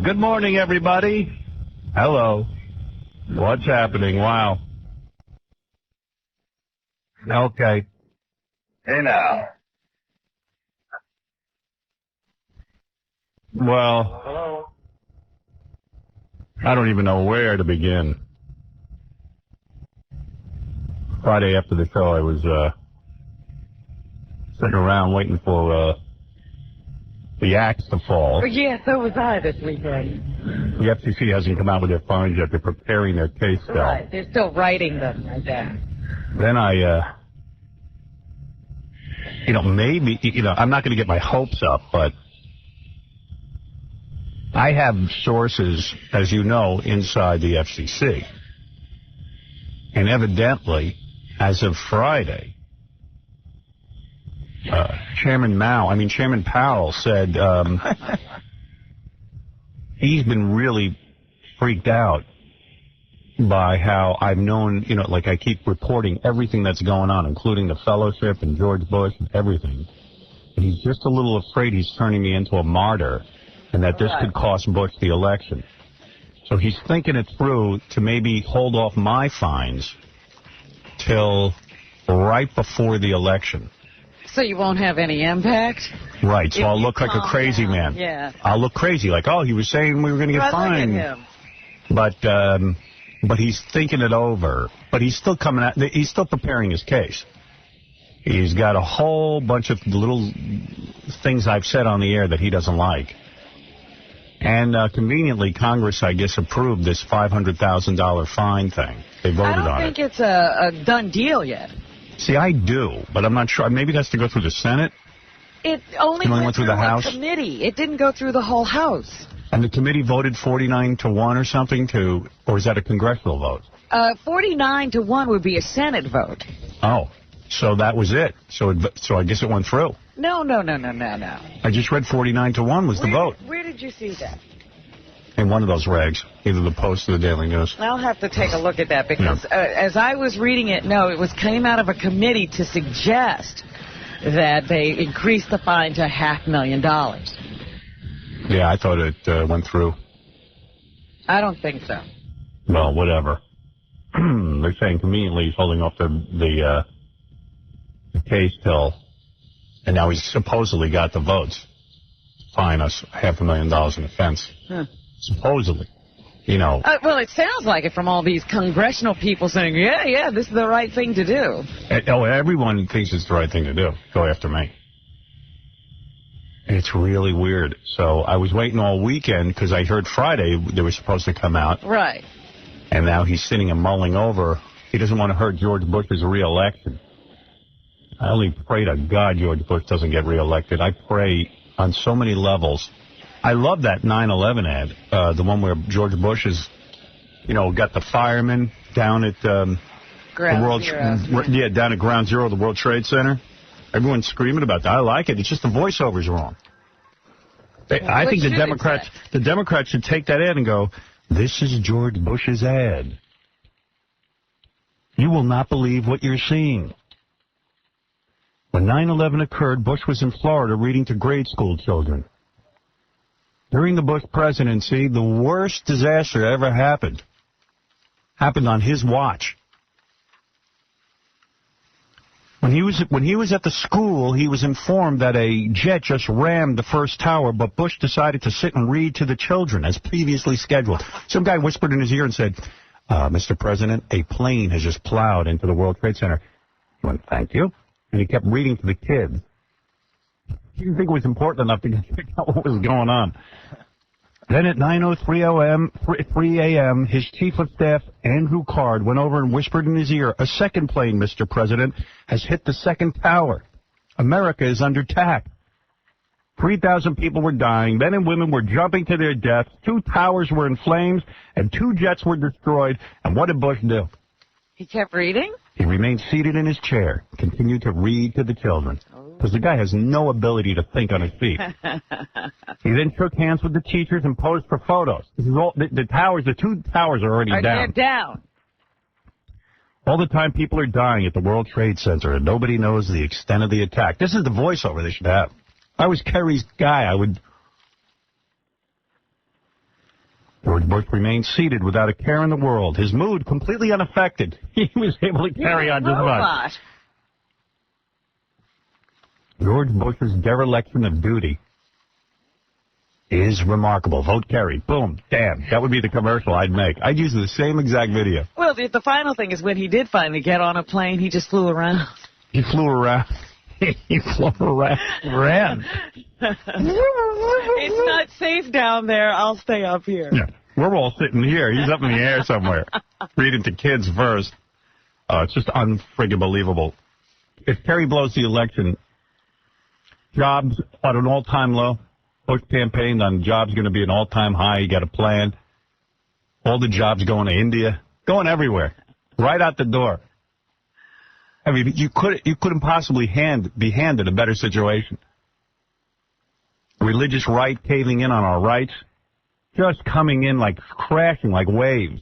Good morning, everybody. Hello. What's happening? Wow. Okay. Hey now. Well, Hello. I don't even know where to begin. Friday after the show, I was sitting around waiting for the axe to fall. Yeah, so was I this weekend. The FCC hasn't come out with their fines yet. They're preparing their case still. Right, they're still writing them, I guess. Then maybe, I'm not going to get my hopes up, but I have sources, as you know, inside the FCC. And evidently, as of Friday, Chairman Powell said he's been really freaked out by how I've known, like I keep reporting everything that's going on, including the fellowship and George Bush and everything. And he's just a little afraid he's turning me into a martyr and that this could cost Bush the election. So he's thinking it through to maybe hold off my fines till right before the election. So you won't have any impact? Right, so I'll look like a crazy man. Yeah. I'll look crazy, like, oh, he was saying we were going to get fined. But he's thinking it over. But he's still he's still preparing his case. He's got a whole bunch of little things I've said on the air that he doesn't like. And conveniently, Congress, I guess, approved this $500,000 fine thing. They voted on it. I don't think it's a done deal yet. See, I do, but I'm not sure. Maybe it has to go through the Senate. It only went through the House? committee. It didn't go through the whole House. And the committee voted 49-1 or something or is that a congressional vote? 49-1 would be a Senate vote. Oh, so that was it. So I guess it went through. No. I just read 49-1 was the vote. Where did you see that? In one of those rags, either the Post or the Daily News. I'll have to take a look at that because as I was reading it, it came out of a committee to suggest that they increased the fine to $500,000. Yeah, I thought it went through. I don't think so. Well, whatever. They're saying conveniently he's holding off the case till, and now he's supposedly got the votes. Fine us $500,000 in offense. Huh. Supposedly. Well, it sounds like it from all these congressional people saying, yeah, this is the right thing to do. Everyone thinks it's the right thing to do. Go after me. It's really weird. So I was waiting all weekend because I heard Friday they were supposed to come out. Right. And now he's sitting and mulling over. He doesn't want to hurt George Bush's re-election. I only pray to God George Bush doesn't get re-elected. I pray on so many levels. I love that 9/11 ad, the one where George Bush is, got the firemen down at down at Ground Zero of the World Trade Center. Everyone's screaming about that. I like it. It's just the voiceover's wrong. I think the Democrats should take that ad and go, this is George Bush's ad. You will not believe what you're seeing. When 9/11 occurred, Bush was in Florida reading to grade school children. During the Bush presidency, the worst disaster ever happened on his watch. When he was at the school, he was informed that a jet just rammed the first tower, but Bush decided to sit and read to the children as previously scheduled. Some guy whispered in his ear and said, Mr. President, a plane has just plowed into the World Trade Center. He went, thank you. And he kept reading to the kids. He didn't think it was important enough to figure out what was going on. Then at 9:03 a.m., his chief of staff, Andrew Card, went over and whispered in his ear, a second plane, Mr. President, has hit the second tower. America is under attack. 3,000 people were dying. Men and women were jumping to their deaths. 2 towers were in flames, and 2 jets were destroyed. And what did Bush do? He kept reading? He remained seated in his chair, continued to read to the children. Because the guy has no ability to think on his feet. He then shook hands with the teachers and posed for photos. This is all, the 2 towers are already down. They're down. All the time people are dying at the World Trade Center, and nobody knows the extent of the attack. This is the voiceover they should have. If I was Kerry's guy, I would George Bush remained seated without a care in the world, his mood completely unaffected. He was able to carry on just fine. George Bush's dereliction of duty is remarkable. Vote carried. Boom. Damn. That would be the commercial I'd make. I'd use the same exact video. Well, the final thing is when he did finally get on a plane, he just flew around. He flew around. He flew around. Ran. It's not safe down there. I'll stay up here. Yeah. We're all sitting here. He's up in the air somewhere. Reading to kids first. It's just unfriggin' believable. If Kerry blows the election, jobs at an all-time low. Bush campaigned on jobs going to be an all-time high. You got a plan. All the jobs going to India. Going everywhere. Right out the door. I mean, you couldn't possibly be handed a better situation. Religious right caving in on our rights. Just coming in like crashing like waves.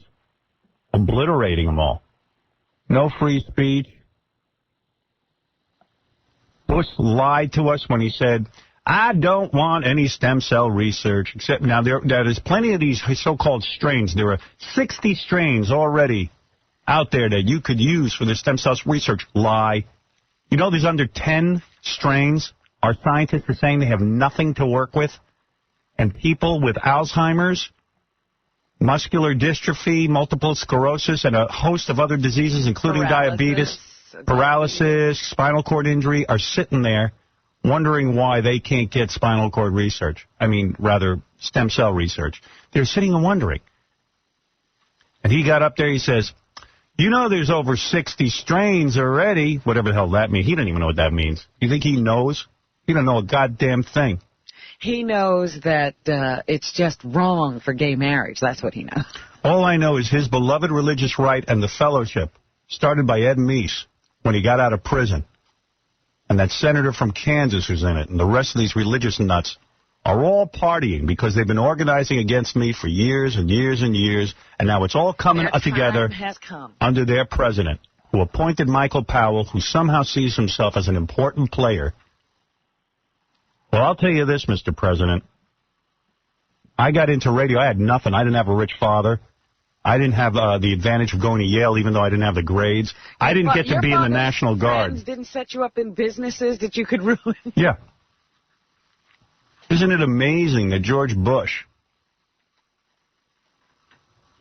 Obliterating them all. No free speech. Bush lied to us when he said, I don't want any stem cell research, except now there's plenty of these so-called strains. There are 60 strains already out there that you could use for the stem cells research. Lie. You know there's under 10 strains our scientists are saying they have nothing to work with, and people with Alzheimer's, muscular dystrophy, multiple sclerosis, and a host of other diseases, including diabetes, paralysis, spinal cord injury, are sitting there wondering why they can't get spinal cord research. I mean, rather, stem cell research. They're sitting and wondering. And he got up there, he says, you know there's over 60 strains already, whatever the hell that means. He doesn't even know what that means. You think he knows? He don't know a goddamn thing. He knows that it's just wrong for gay marriage. That's what he knows. All I know is his beloved religious right and the fellowship started by Ed Meese when he got out of prison. And that senator from Kansas who's in it, and the rest of these religious nuts are all partying because they've been organizing against me for years and years and years, and now it's all coming together under their president, who appointed Michael Powell, who somehow sees himself as an important player. Well, I'll tell you this, Mr. President. I got into radio. I had nothing. I didn't have a rich father. I didn't have the advantage of going to Yale, even though I didn't have the grades. I didn't get to be in the National Guard. Friends didn't set you up in businesses that you could ruin. Yeah. Isn't it amazing that George Bush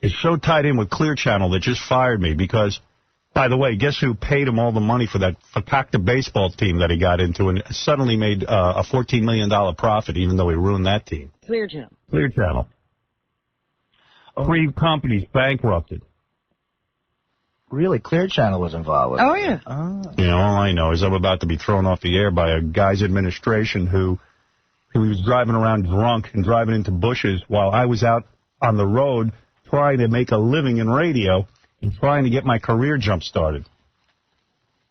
is so tied in with Clear Channel that just fired me because, by the way, guess who paid him all the money for that Fakakta baseball team that he got into and suddenly made a $14 million profit, even though he ruined that team? Clear Channel. Clear Channel. 3 companies bankrupted. Really? Clear Channel was involved with it? Oh, yeah. Oh. You know, all I know is I'm about to be thrown off the air by a guy's administration who was driving around drunk and driving into bushes while I was out on the road trying to make a living in radio and trying to get my career jump-started.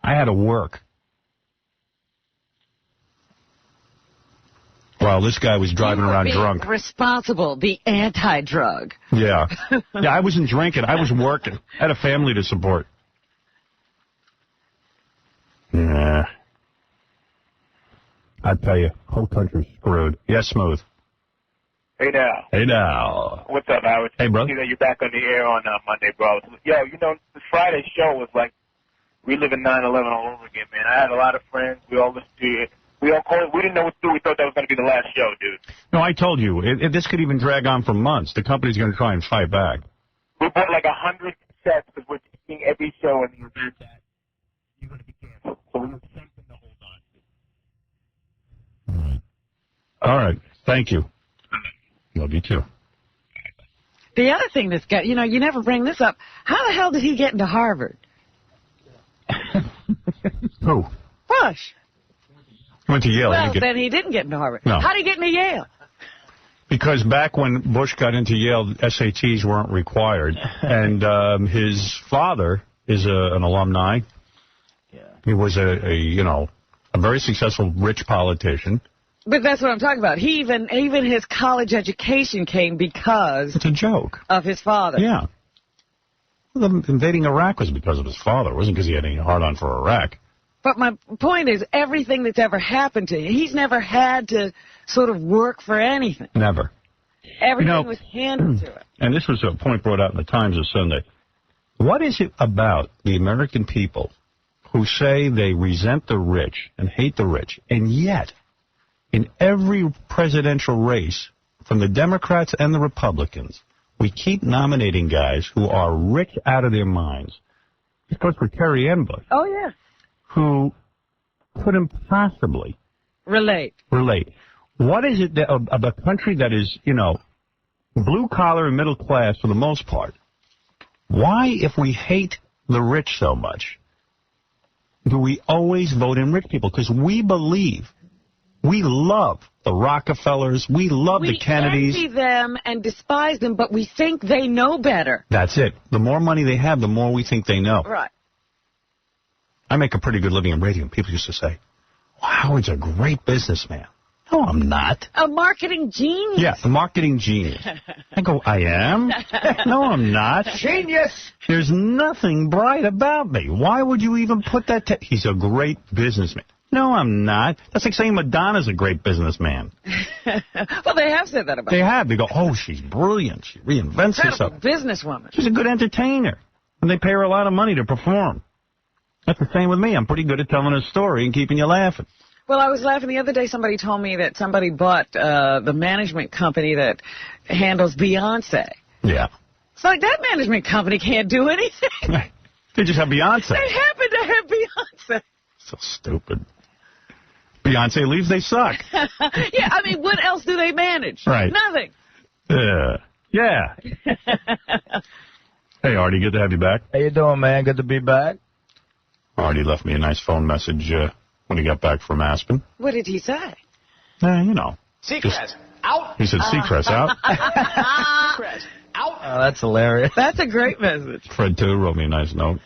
I had to work. While this guy was driving around drunk. Responsible, the anti-drug. Yeah. Yeah, I wasn't drinking. I was working. I had a family to support. Yeah. I tell you, whole country's screwed. Yes, Smooth. Hey now. Hey now. What's up, Howard? Hey, bro. See that you're back on the air on Monday, bro. Yo, you know, the Friday show was like reliving 9/11 all over again, man. I had a lot of friends. We all listened to it. We all called. We didn't know what to do. We thought that was going to be the last show, dude. No, I told you. This could even drag on for months. The company's going to try and fight back. We bought like 100 sets because we're taking every show and the event that you're going to be canceled. So we have something to hold on to. All right. Thank you. Love you, too. The other thing that's got, you know, you never bring this up. How the hell did he get into Harvard? Who? Bush. Went to Yale. Well, then he didn't get into Harvard. No. How did he get into Yale? Because back when Bush got into Yale, SATs weren't required. And his father is an alumni. Yeah. He was a very successful, rich politician. But that's what I'm talking about. He even his college education came because It's a joke. of his father. Yeah. Well, invading Iraq was because of his father. It wasn't because he had any hard-on for Iraq. But my point is, everything that's ever happened to you, he's never had to sort of work for anything. Never. Everything was handed to it. And this was a point brought out in the Times of Sunday. What is it about the American people who say they resent the rich and hate the rich, and yet in every presidential race, from the Democrats and the Republicans, we keep nominating guys who are rich out of their minds? This goes for Kerry and Bush. Oh, yeah. Who couldn't possibly relate. What is it that, of a country that is, blue collar and middle class for the most part? Why, if we hate the rich so much, do we always vote in rich people? Because we love the Rockefellers, we love the Kennedys. We envy them and despise them, but we think they know better. That's it. The more money they have, the more we think they know. Right. I make a pretty good living in radio, and people used to say, wow, he's a great businessman. No, I'm not. A marketing genius. Yeah, a marketing genius. I go, I am? No, I'm not. Genius! There's nothing bright about me. Why would you even put that? He's a great businessman. No, I'm not. That's like saying Madonna's a great businessman. Well, they have said that about her. They have. They go, oh, she's brilliant. She reinvents herself. Businesswoman. She's a good entertainer. And they pay her a lot of money to perform. That's the same with me. I'm pretty good at telling a story and keeping you laughing. Well, I was laughing the other day. Somebody told me that somebody bought the management company that handles Beyonce. Yeah. It's like that management company can't do anything. They just have Beyonce. They happen to have Beyonce. So stupid. Beyonce leaves, they suck. Yeah, I mean, what else do they manage? Right. Nothing. Yeah. Hey, Artie, good to have you back. How you doing, man? Good to be back. Artie left me a nice phone message when he got back from Aspen. What did he say? Seacrest, out. He said, Seacrest, out. Seacrest, out. Oh, that's hilarious. That's a great message. Fred, too, wrote me a nice note.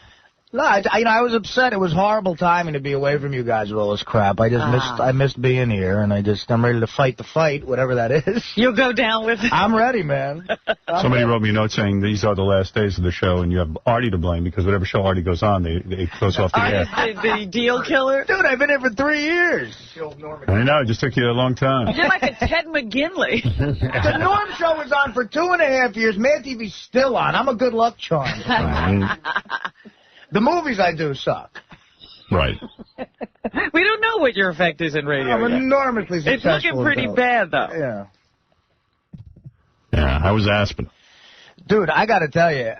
No, I was upset. It was horrible timing to be away from you guys with all this crap. I missed being here, and I'm ready to fight the fight, whatever that is. You'll go down with it. I'm ready, man. Somebody wrote me a note saying these are the last days of the show, and you have Artie to blame because whatever show Artie goes on, it goes off the air. The deal killer? Dude, I've been here for 3 years. I know, it just took you a long time. You're like a Ted McGinley. The Norm Show was on for 2.5 years. Mad TV's still on. I'm a good luck charm. The movies I do suck. Right. We don't know what your effect is in radio I'm yet. enormously successful. It's looking pretty bad, though. Yeah. Yeah, how was Aspen? Dude, I got to tell you,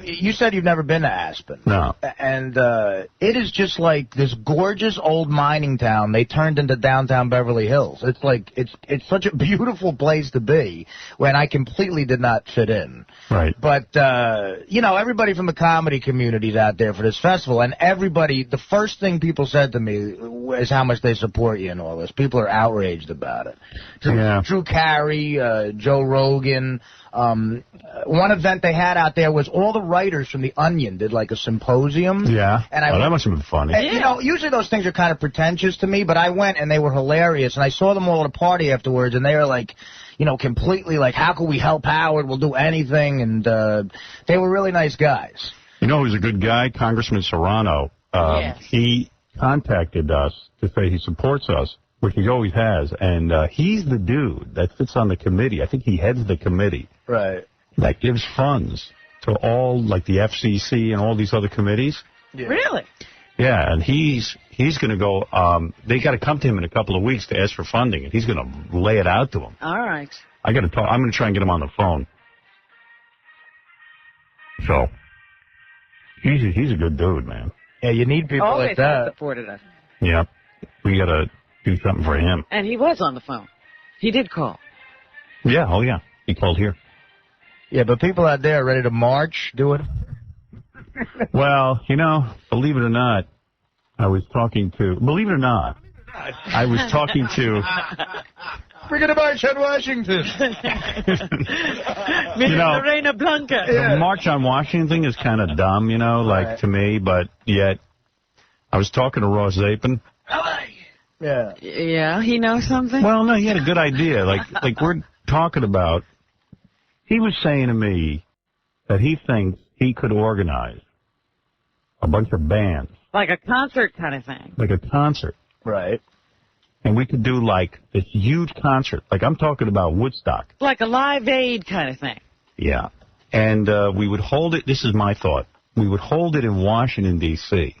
you said you've never been to Aspen. No. And it is just like this gorgeous old mining town they turned into downtown Beverly Hills. It's like it's such a beautiful place to be when I completely did not fit in. Right. But, everybody from the comedy community's out there for this festival, and everybody, the first thing people said to me is how much they support you and all this. People are outraged about it. Drew Carey, Joe Rogan. One event they had out there was all the writers from The Onion did like a symposium. Yeah. And that must have been funny. And, usually those things are kind of pretentious to me, but I went and they were hilarious. And I saw them all at a party afterwards, and they were like, completely like, how can we help Howard? We'll do anything. And they were really nice guys. You know who's a good guy? Congressman Serrano. Yes. He contacted us to say he supports us, which he always has. And he's the dude that sits on the committee. I think he heads the committee. Right. That gives funds to all, like the FCC and all these other committees. Yeah. Really? Yeah, and he's going to go, they got to come to him in a couple of weeks to ask for funding, and he's going to lay it out to them. All right. I'm going to try and get him on the phone. So, he's a good dude, man. Yeah, you need people Always like that. supported us. Yeah, we got to do something for him. And he was on the phone. He did call. Yeah, oh yeah, he called here. Yeah, but people out there are ready to march, do it. Well, believe it or not, I was talking to We're going to march on Washington. Lorena Blanca. The March on Washington thing is kind of dumb, Right. to me, but yet I was talking to Ross Zapin. Yeah. Yeah, he knows something? Well, no, he had a good idea. Like we're talking about, he was saying to me that he thinks he could organize a bunch of bands. Like a concert kind of thing. Like a concert. Right. And we could do, like, this huge concert. Like, I'm talking about Woodstock. Like a Live Aid kind of thing. Yeah. And we would hold it, this is my thought, we would hold it in Washington, D.C.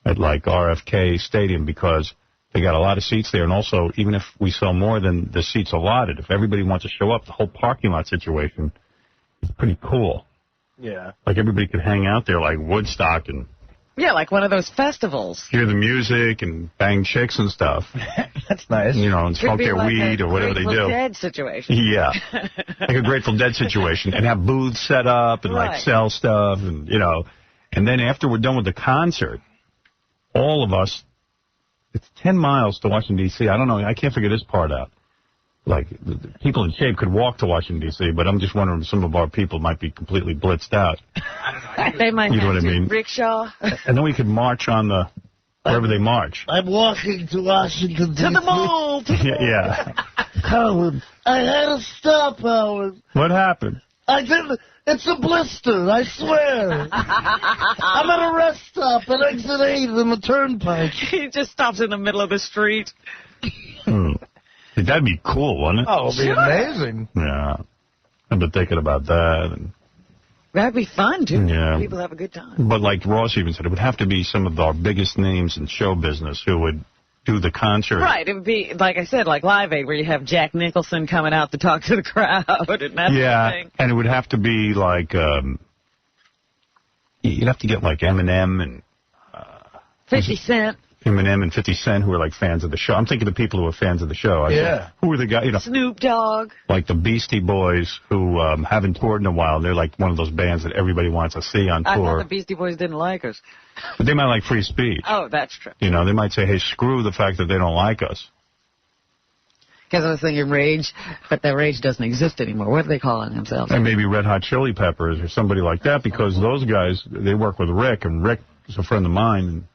at, like, RFK Stadium because they got a lot of seats there. And also, even if we sell more than the seats allotted, if everybody wants to show up, the whole parking lot situation is pretty cool. Yeah. Like, everybody could hang out there like Woodstock and... Yeah, like one of those festivals. Hear the music and bang chicks and stuff. That's nice. You know, and smoke their weed or whatever they do. Grateful Dead situation. Yeah. Like a Grateful Dead situation. And have booths set up and, like, sell stuff and, you know. And then after we're done with the concert, all of us, it's 10 miles to Washington, D.C. I don't know. I can't figure this part out. Like, the people in shape could walk to Washington, D.C., but I'm just wondering if some of our people might be completely blitzed out. They might You know have what I mean? rickshaw. And then we could march on the, wherever they march. I'm walking to Washington, D.C. To the mall. Yeah. Howard, I had to stop, Howard. What happened? I didn't. It's a blister, I swear. I'm at a rest stop at exit 8 in the turnpike. He just stops in the middle of the street. That'd be cool, wouldn't it? Oh, it'd be amazing. Yeah. I've been thinking about that. And, That'd be fun, too. Yeah. People have a good time. but like Ross even said, it would have to be some of our biggest names in show business who would do the concert. Right. It would be, like I said, like Live Aid, where you have Jack Nicholson coming out to talk to the crowd and that Yeah, sort of thing. and it would have to be like, you'd have to get like Eminem and 50 Cent. Eminem and 50 Cent who are like fans of the show. I'm thinking of people who are fans of the show. Who are the guys, you know, Snoop Dogg. like the Beastie Boys who haven't toured in a while. They're like one of those bands that everybody wants to see on I thought tour. the Beastie Boys didn't like us. But they might like free speech. Oh, that's true. You know, they might say, hey, screw the fact that they don't like us. Because I was thinking Rage, but that Rage doesn't exist anymore. What are they calling themselves? And maybe Red Hot Chili Peppers or somebody like that, because those guys, they work with Rick, and Rick is a friend of mine.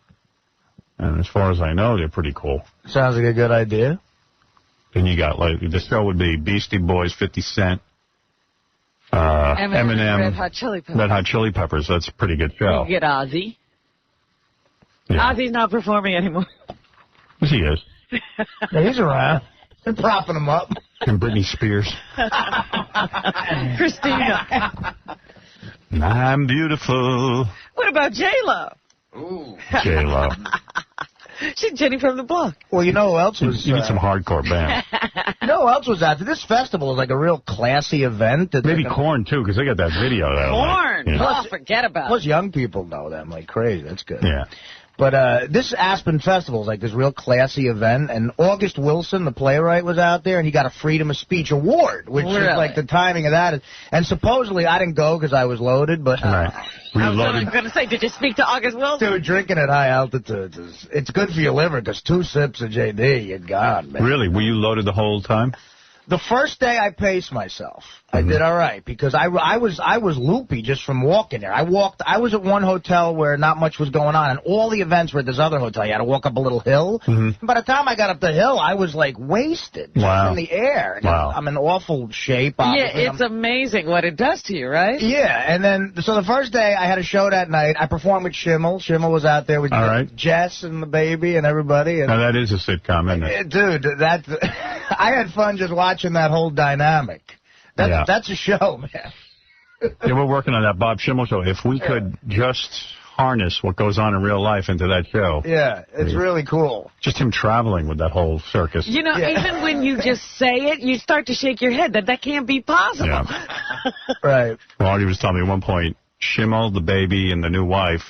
And as far as I know, they're pretty cool. Sounds like a good idea. Then you got, like, the show would be Beastie Boys, 50 Cent, Eminem, Red Hot Chili Peppers. Red Hot Chili Peppers. That's a pretty good show. You get Ozzy. Yeah. Ozzy's not performing anymore. Yes, he is. Yeah, he's around. They're propping him up. And Britney Spears. Christina. I'm beautiful. What about J-Lo? Ooh. J-Lo. She's Jenny from the Block. Well, you know who else was... You need some hardcore band. You know who else was out there? This festival is like a real classy event. It's Maybe like Korn, too, because they got that video. That Korn. Yeah. Oh, forget about Plus, it. young people know them like crazy. That's good. Yeah. But this Aspen Festival is like this real classy event, and August Wilson, the playwright, was out there, and he got a Freedom of Speech Award, which Really? is like the timing of that. And supposedly, I didn't go because I was loaded, but Right. Were you I was loaded? going to say, did you speak to August Wilson? dude, drinking at high altitudes, it's good for your liver, because 2 sips of JD, you're gone, man. Really? Were you loaded the whole time? The first day I paced myself. I did all right because I was loopy just from walking there. I was at one hotel where not much was going on, and all the events were at this other hotel. You had to walk up a little hill. And by the time I got up the hill, I was like wasted just Wow. in the air. And Wow. I'm in awful shape. Yeah, Obviously. it's amazing what it does to you, right? Yeah, and then, so the first day I had a show that night. I performed with Schimmel. Schimmel was out there with All right. Jess and the baby and everybody. And Now, that is a sitcom, isn't it? dude, I had fun just watching that whole dynamic. That's a show, man. Yeah, we're working on that Bob Schimmel show. If we could just harness what goes on in real life into that show. Yeah, it's really cool. Just him traveling with that whole circus. You know, even when you just say it, you start to shake your head that can't be possible. Yeah. Right. Well, Artie was telling me at one point, Schimmel, the baby, and the new wife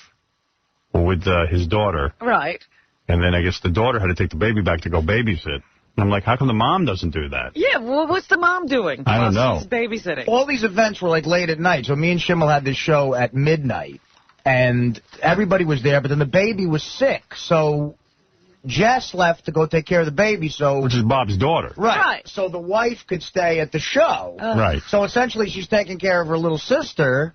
were with his daughter. Right. And then I guess the daughter had to take the baby back to go babysit. And I'm like, how come the mom doesn't do that? Yeah, well, what's the mom doing? I don't know. She's babysitting. All these events were like late at night. So me and Schimmel had this show at midnight. And everybody was there, but then the baby was sick. So Jess left to go take care of the baby. So Which is Bob's daughter. Right. So the wife could stay at the show. Right. So essentially she's taking care of her little sister.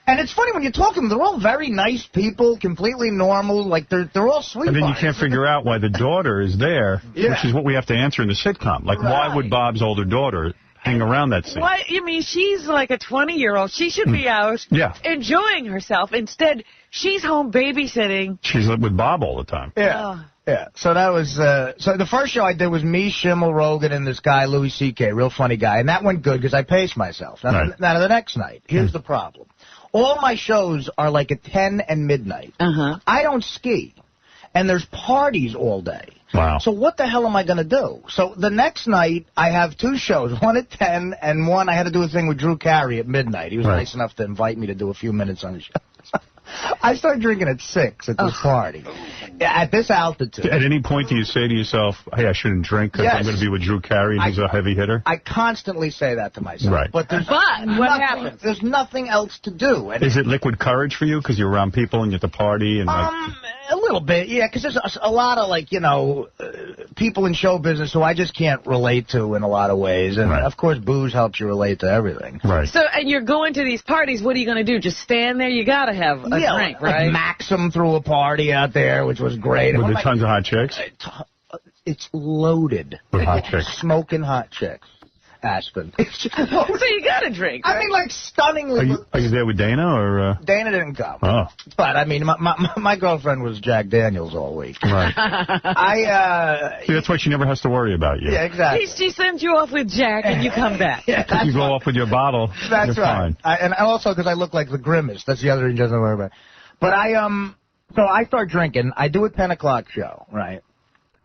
And it's funny when you talk to them, they're all very nice people, completely normal. Like, they're all sweet. And then you can't figure out why the daughter is there, which is what we have to answer in the sitcom. Like, why would Bob's older daughter hang around that scene? What? You mean she's like a 20-year-old. She should be out enjoying herself. Instead, she's home babysitting. She's with Bob all the time. Yeah. Yeah, so that was, so the first show I did was me, Schimmel, Rogan, and this guy, Louis C.K., real funny guy, and that went good because I paced myself. Now, the next night, here's the problem. All my shows are like at 10 and midnight. I don't ski, and there's parties all day. Wow. So what the hell am I going to do? So the next night, I have 2 shows, one at 10, and one I had to do a thing with Drew Carey at midnight. He was nice enough to invite me to do a few minutes on the show. I started drinking at 6 at this party. At this altitude. At any point do you say to yourself, hey, I shouldn't drink because I'm going to be with Drew Carey and he's a heavy hitter? I constantly say that to myself. Right. But what happens? There's nothing else to do. And is it liquid courage for you because you're around people and you're at the party? And a little bit, yeah, because there's a lot of, like, you know, people in show business who I just can't relate to in a lot of ways. And, of course, booze helps you relate to everything. Right. So, and you're going to these parties, what are you going to do? Just stand there? You got to have a drink, right? Like Maxim threw a party out there, which was great. With tons of hot chicks? It's loaded. With hot chicks. Smoking hot chicks. Aspen. So you got to drink, right? I mean, like, stunningly. Are you there with Dana, or? Dana didn't come. Oh. But, I mean, my girlfriend was Jack Daniels all week. Right. See, that's why she never has to worry about you. Yeah, exactly. She sends you off with Jack and you come back. You go off with your bottle. That's you're right. Fine. And also because I look like the Grimace. That's the other thing she doesn't worry about. But so I start drinking. I do a 10 o'clock show, right?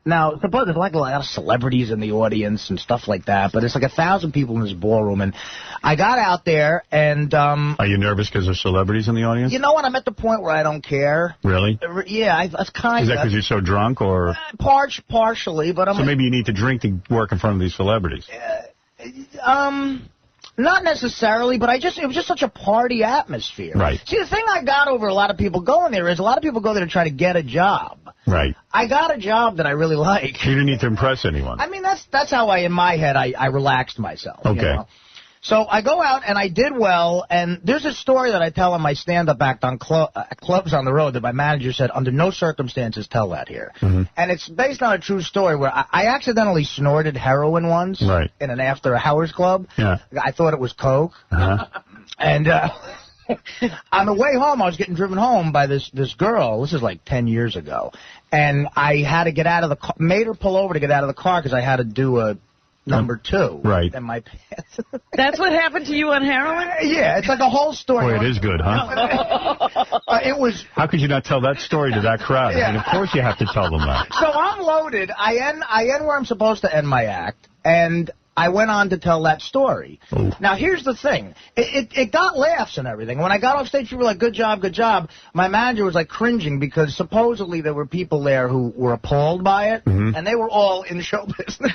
Now, suppose there's like a lot of celebrities in the audience and stuff like that, but it's like 1,000 people in this ballroom, and I got out there, and... Are you nervous because there's celebrities in the audience? You know what? I'm at the point where I don't care. Really? Yeah, I've kind of... Is that because you're so drunk, or...? Partially, but I'm... So maybe you need to drink to work in front of these celebrities. Not necessarily, but it was just such a party atmosphere. Right. See, the thing I got over a lot of people going there is a lot of people go there to try to get a job. Right. I got a job that I really like. You didn't need to impress anyone. I mean, that's how in my head, I relaxed myself. Okay. You know? So I go out, and I did well, and there's a story that I tell on my stand-up act on Clubs on the Road that my manager said, under no circumstances tell that here. And it's based on a true story where I accidentally snorted heroin once in an after-hours club. Yeah. I thought it was Coke. And on the way home, I was getting driven home by this girl. This is like 10 years ago. And I had to get out of the car, made her pull over to get out of the car because I had to do a number 2. Right. In my pants. That's what happened to you on heroin? Yeah, it's like a whole story. Boy, it is good, huh? It was... How could you not tell that story to that crowd? I mean, of course you have to tell them that. So I'm loaded. I end where I'm supposed to end my act, and I went on to tell that story. Ooh. Now, here's the thing. It got laughs and everything. When I got off stage, people were like, good job, good job. My manager was, like, cringing because supposedly there were people there who were appalled by it, and they were all in show business.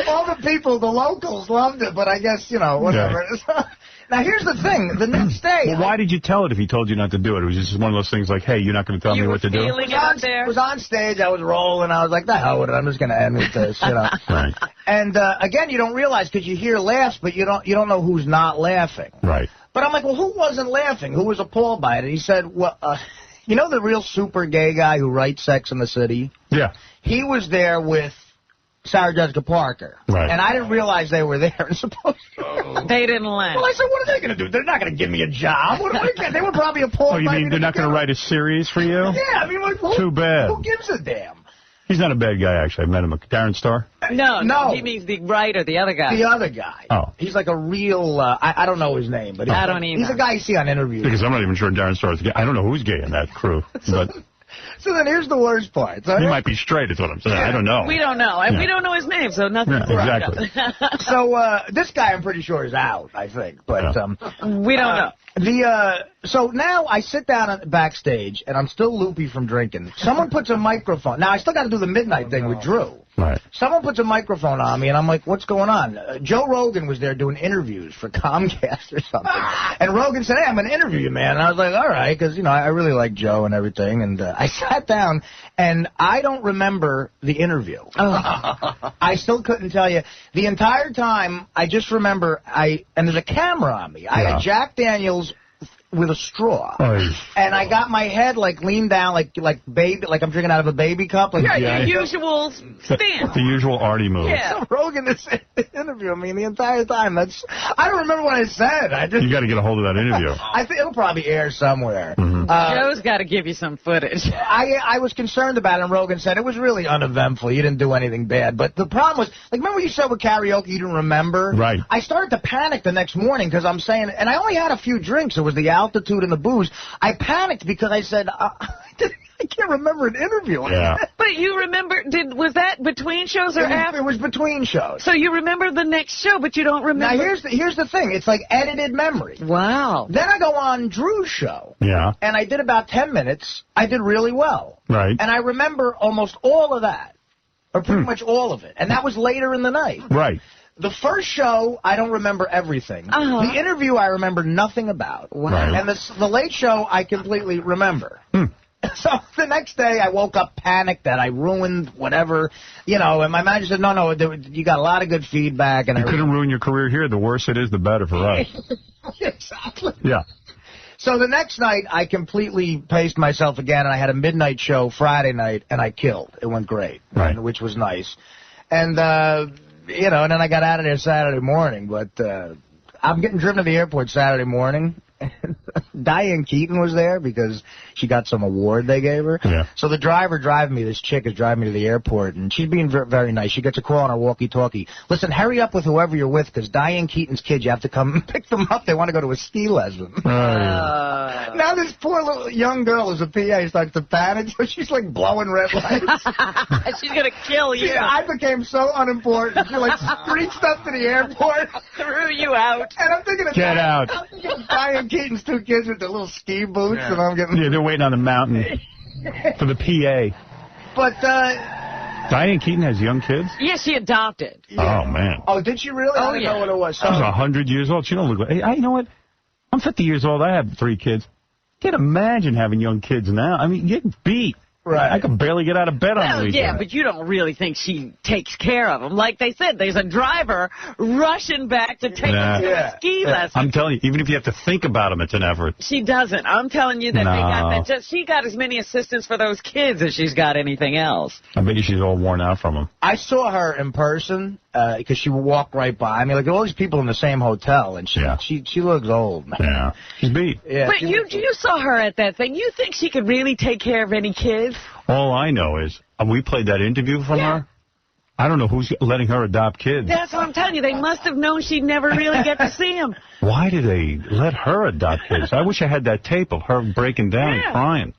All the people, the locals, loved it, but I guess, you know, whatever. Yeah. Now, here's the thing. The next day... Well, why did you tell it if he told you not to do it? It was just one of those things like, hey, you're not going to tell me what to do? I was on stage. I was rolling. I was like, the hell with it. I'm just going to end with this, you know. Right. And, again, you don't realize because you hear laughs, but you don't know who's not laughing. Right. But I'm like, well, who wasn't laughing? Who was appalled by it? And he said, well, you know the real super gay guy who writes Sex and the City? Yeah. He was there with Sarah Jessica Parker. Right. And I didn't realize they were there. They didn't laugh. Well, I said, what are they going to do? They're not going to give me a job. They were probably appalled. Oh, you mean they're not going to write a series for you? Yeah, I mean, like, too bad. Who gives a damn? He's not a bad guy, actually. I met him. Darren Star? No. He means the writer, the other guy. The other guy. Oh. He's like a real, I don't know his name, but I don't either. He's a guy you see on interviews. Because I'm not even sure Darren Star is gay. I don't know who's gay in that crew. But so then here's the worst part. He might be straight, is what I'm saying. I don't know. We don't know. And we don't know his name, so nothing. Yeah, exactly. So this guy, I'm pretty sure, is out, I think. But we don't know. So now I sit down backstage, and I'm still loopy from drinking. Someone puts a microphone. Now, I still got to do the midnight thing with Drew. Right. Someone puts a microphone on me, and I'm like, what's going on? Joe Rogan was there doing interviews for Comcast or something. And Rogan said, hey, I'm going to interview you, man. And I was like, all right, because, you know, I really like Joe and everything. And I sat down, and I don't remember the interview. I still couldn't tell you. The entire time, I just remember, and there's a camera on me. I had Jack Daniels with a straw. Oh. And I got my head like leaned down like baby, like I'm drinking out of a baby cup. Like, your usual stance. The usual Artie move. Yeah. So Rogan is interviewing me the entire time. I don't remember what I said. You got to get a hold of that interview. I think it'll probably air somewhere. Joe's got to give you some footage. I was concerned about it, and Rogan said it was really uneventful. You didn't do anything bad. But the problem was, like, remember you said with karaoke you didn't remember? Right. I started to panic the next morning because I'm saying, and I only had a few drinks. It was the altitude and the booze. I panicked because I said, I can't remember an interview. Yeah. But you remember, was that between shows or after? It was between shows. So you remember the next show, but you don't remember. Now, here's the thing. It's like edited memory. Wow. Then I go on Drew's show. Yeah. And I did about 10 minutes. I did really well. Right. And I remember almost all of that, or pretty much all of it. And that was later in the night. Right. The first show, I don't remember everything. The interview, I remember nothing about. Wow. Right. And the late show, I completely remember. So the next day, I woke up panicked that I ruined whatever, and my manager said, no, you got a lot of good feedback. And you couldn't ruin your career here. The worse it is, the better for us. Exactly. Yeah. So the next night, I completely paced myself again, and I had a midnight show Friday night, and I killed. It went great, which was nice. And, and then I got out of there Saturday morning, but I'm getting driven to the airport Saturday morning. Diane Keaton was there because she got some award they gave her. Yeah. So the this chick is driving me to the airport, and she's being very nice. She gets a call on her walkie-talkie. Listen, hurry up with whoever you're with, because Diane Keaton's kids, you have to come pick them up. They want to go to a ski lesson. Now this poor little young girl who's a PA starts to panic, so she's like blowing red lights. She's going to kill you. I became so unimportant. She like screeched up to the airport. Threw you out. And I'm thinking of Get out. I'm thinking of Diane Keaton's two kids with their little ski boots, and I'm getting... Yeah, they're waiting on the mountain for the PA. But, Diane Keaton has young kids? Yeah, she adopted. Yeah. Oh, man. Oh, did she really? I didn't know what it was. I was 100 years old. She don't look like... Hey, you know what? I'm 50 years old. I have 3 kids. Can't imagine having young kids now. I mean, you're getting beat. Right. I can barely get out of bed on the weekend. Yeah, but you don't really think she takes care of them. Like they said, there's a driver rushing back to take them to a ski lesson. I'm telling you, even if you have to think about them, it's an effort. She doesn't. I'm telling you that they got that. She got as many assistants for those kids as she's got anything else. I bet you she's all worn out from them. I saw her in person because she would walk right by. I mean, like all these people in the same hotel, and she looks old. Man. Yeah, she's beat. Yeah, but you saw her at that thing. You think she could really take care of any kids? All I know is we played that interview from her. I don't know who's letting her adopt kids. That's what I'm telling you. They must have known she'd never really get to see them. Why did they let her adopt kids? I wish I had that tape of her breaking down and crying.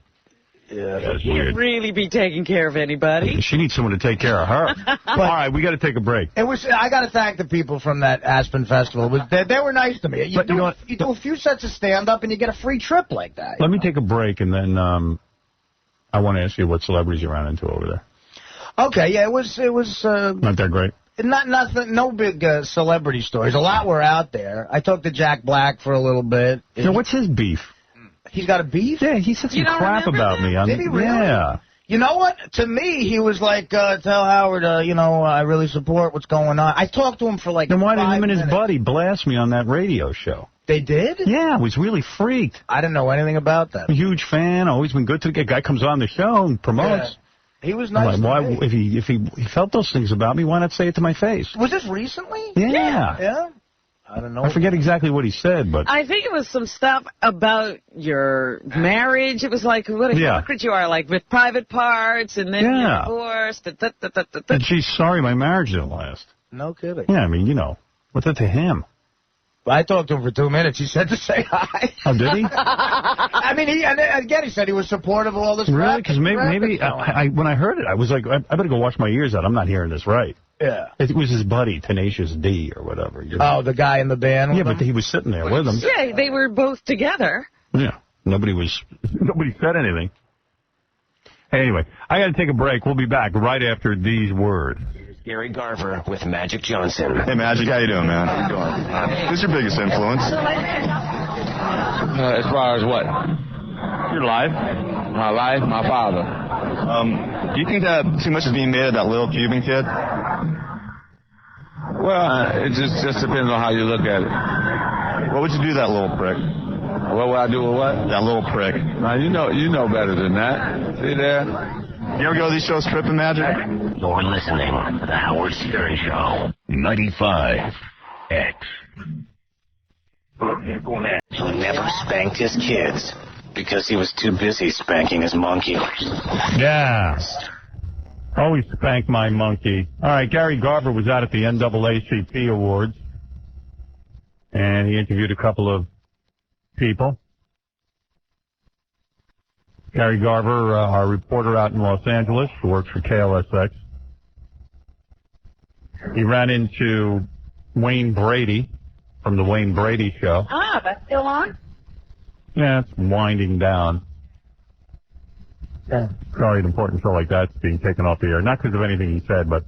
Yeah, that's weird. Can't really be taking care of anybody. She needs someone to take care of her. All right, we got to take a break. I got to thank the people from that Aspen Festival. They were nice to me. You do a few sets of stand-up, and you get a free trip like that. Let me take a break, and then I want to ask you what celebrities you ran into over there. Okay, yeah, it was not that great. Nothing, no big celebrity stories. A lot were out there. I talked to Jack Black for a little bit. So what's his beef? He's got a beef? Yeah, he said some crap about me. Did he really? Yeah. You know what? To me, he was like, tell Howard, I really support what's going on. I talked to him for like Then why did 5 him and his minutes. buddy blast me on that radio show? They did? Yeah, I was really freaked. I didn't know anything about that. A huge fan, always been good to the guy. Comes on the show and promotes. Yeah. He was nice. Like, why? If he felt those things about me, why not say it to my face? Was this recently? Yeah. Yeah? I don't know. I forget exactly what he said, but... I think it was some stuff about your marriage. It was like, what a hypocrite you are, like with private parts, and then you're divorced. And she's sorry my marriage didn't last. No kidding. Yeah, I mean, what's it to him? I talked to him for 2 minutes. He said to say hi. Oh, did he? I mean, he said he was supportive of all this. Really? Because maybe when I heard it, I was like, I better go wash my ears out. I'm not hearing this right. Yeah. It was his buddy, Tenacious D, or whatever. Oh, the guy in the band? Yeah, but he was sitting there with him. Yeah, they were both together. Yeah. Nobody said anything. Anyway, I got to take a break. We'll be back right after these words. Gary Garver with Magic Johnson. Hey, Magic, how you doing, man? How you doing? Who's your biggest influence? As far as what? Your life. My life? My father. Do you think that too much is being made of that little Cuban kid? Well, it just depends on how you look at it. What would you do to that little prick? What would I do with what? That little prick. Now, you know better than that. See there? You ever go to these shows tripping, Magic? You're listening to The Howard Stern Show. 95X. Who never spanked his kids because he was too busy spanking his monkey. Yeah. Always spank my monkey. All right, Gary Garver was out at the NAACP Awards, and he interviewed a couple of people. Gary Garver, our reporter out in Los Angeles, who works for KLSX. He ran into Wayne Brady from the Wayne Brady Show. Ah, that's still on? Yeah, it's winding down. Yeah. Sorry, an important show like that's being taken off the air. Not because of anything he said, but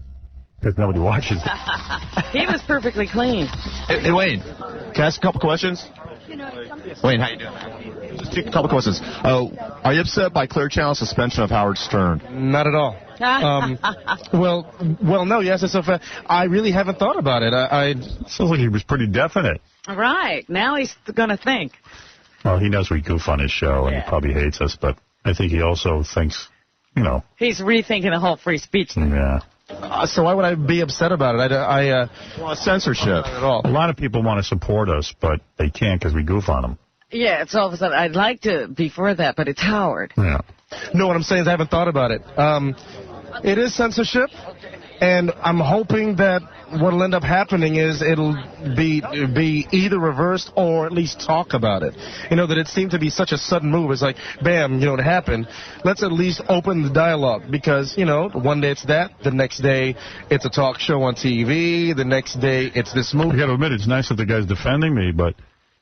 because nobody watches it. He was perfectly clean. Hey, Wayne, can I ask a couple questions? Wayne, how you doing? Just a couple questions. Are you upset by Clear Channel's suspension of Howard Stern? Not at all. Well, no, yes, it's a fact. I really haven't thought about it. Sounds like he was pretty definite. Right. Now he's going to think. Well, he knows we goof on his show, and he probably hates us, but I think he also thinks, you know. He's rethinking the whole free speech thing. Yeah. So why would I be upset about it? Well, censorship. Not at all. A lot of people want to support us, but they can't because we goof on them. Yeah, it's all of a sudden, I'd like to be for that, but it's Howard. Yeah. No, what I'm saying is I haven't thought about it. It is censorship, and I'm hoping that what'll end up happening is it'll be either reversed or at least talk about it. You know, that it seemed to be such a sudden move. It's like, bam, you know, it happened. Let's at least open the dialogue because, you know, one day it's that, the next day it's a talk show on TV, the next day it's this movie. I got to admit, it's nice that the guy's defending me, but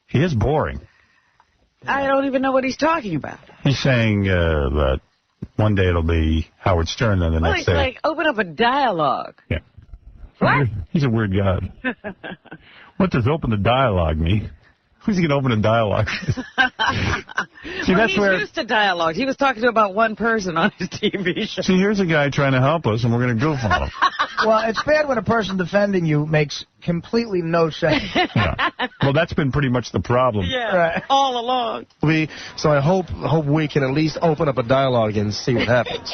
he is boring. I don't even know what he's talking about. He's saying that one day it'll be Howard Stern, then the Well, next he's day. like, open up a dialogue. Yeah. What? He's a weird guy. What does open the dialogue mean? Who's he going to open a dialogue? See, He's used to dialogue. He was talking to about one person on his TV show. See, here's a guy trying to help us, and we're going to goof on him. Well, it's bad when a person defending you makes completely no sense. Yeah. Well, that's been pretty much the problem. Yeah, Right. all along. So I hope we can at least open up a dialogue and see what happens.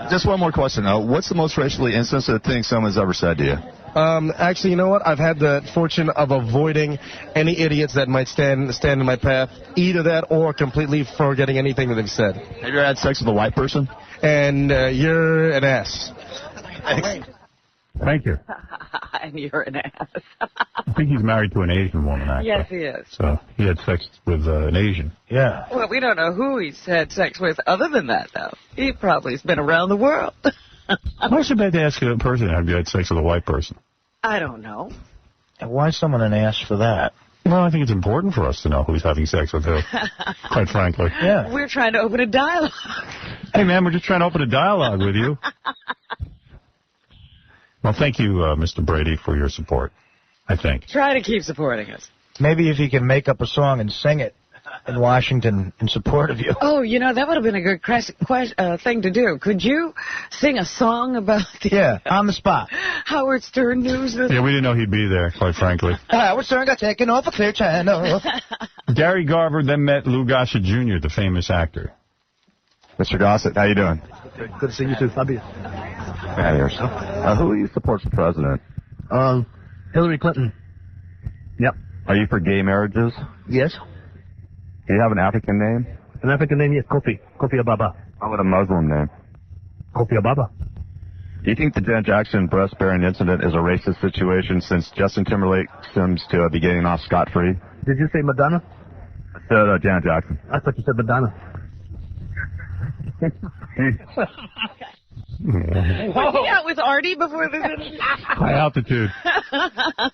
Just one more question. What's the most racially insensitive thing someone's ever said to you? Actually, you know what? I've had the fortune of avoiding any idiots that might stand in my path. Either that or completely forgetting anything that they've said. Have you ever had sex with a white person? And you're an ass. Thank you. And you're an ass. I think he's married to an Asian woman, actually. Yes, he is. So he had sex with an Asian. Yeah. Well, we don't know who he's had sex with other than that, though. He probably has been around the world. Why is it bad to ask a person, have you had sex with a white person? I don't know. And why is someone an ass for that? Well, I think it's important for us to know who's having sex with who, quite frankly. Yeah. We're trying to open a dialogue. Hey, man, we're just trying to open a dialogue with you. Well, thank you, Mr. Brady, for your support, I think. Try to keep supporting us. Maybe if you can make up a song and sing it in Washington in support of you. Oh, you know, that would have been a good thing to do. Could you sing a song about the Yeah, on the spot. Howard Stern news? Yeah, we didn't know he'd be there, quite frankly. Howard Stern got taken off a Clear Channel. Gary Garver then met Lou Gossett Jr., the famous actor. Mr. Gossett, how you doing? Good to see you too. Love you. Yeah, yourself. Who do you support for president? Hillary Clinton. Yep. Are you for gay marriages? Yes. Do you have an African name? An African name, yes. Kofi Ababa. How about a Muslim name? Kofi Ababa. Do you think the Janet Jackson breast-bearing incident is a racist situation since Justin Timberlake seems to be getting off scot-free? Did you say Madonna? I said Janet Jackson. I thought you said Madonna. Was he out with Artie before this interview? High altitude.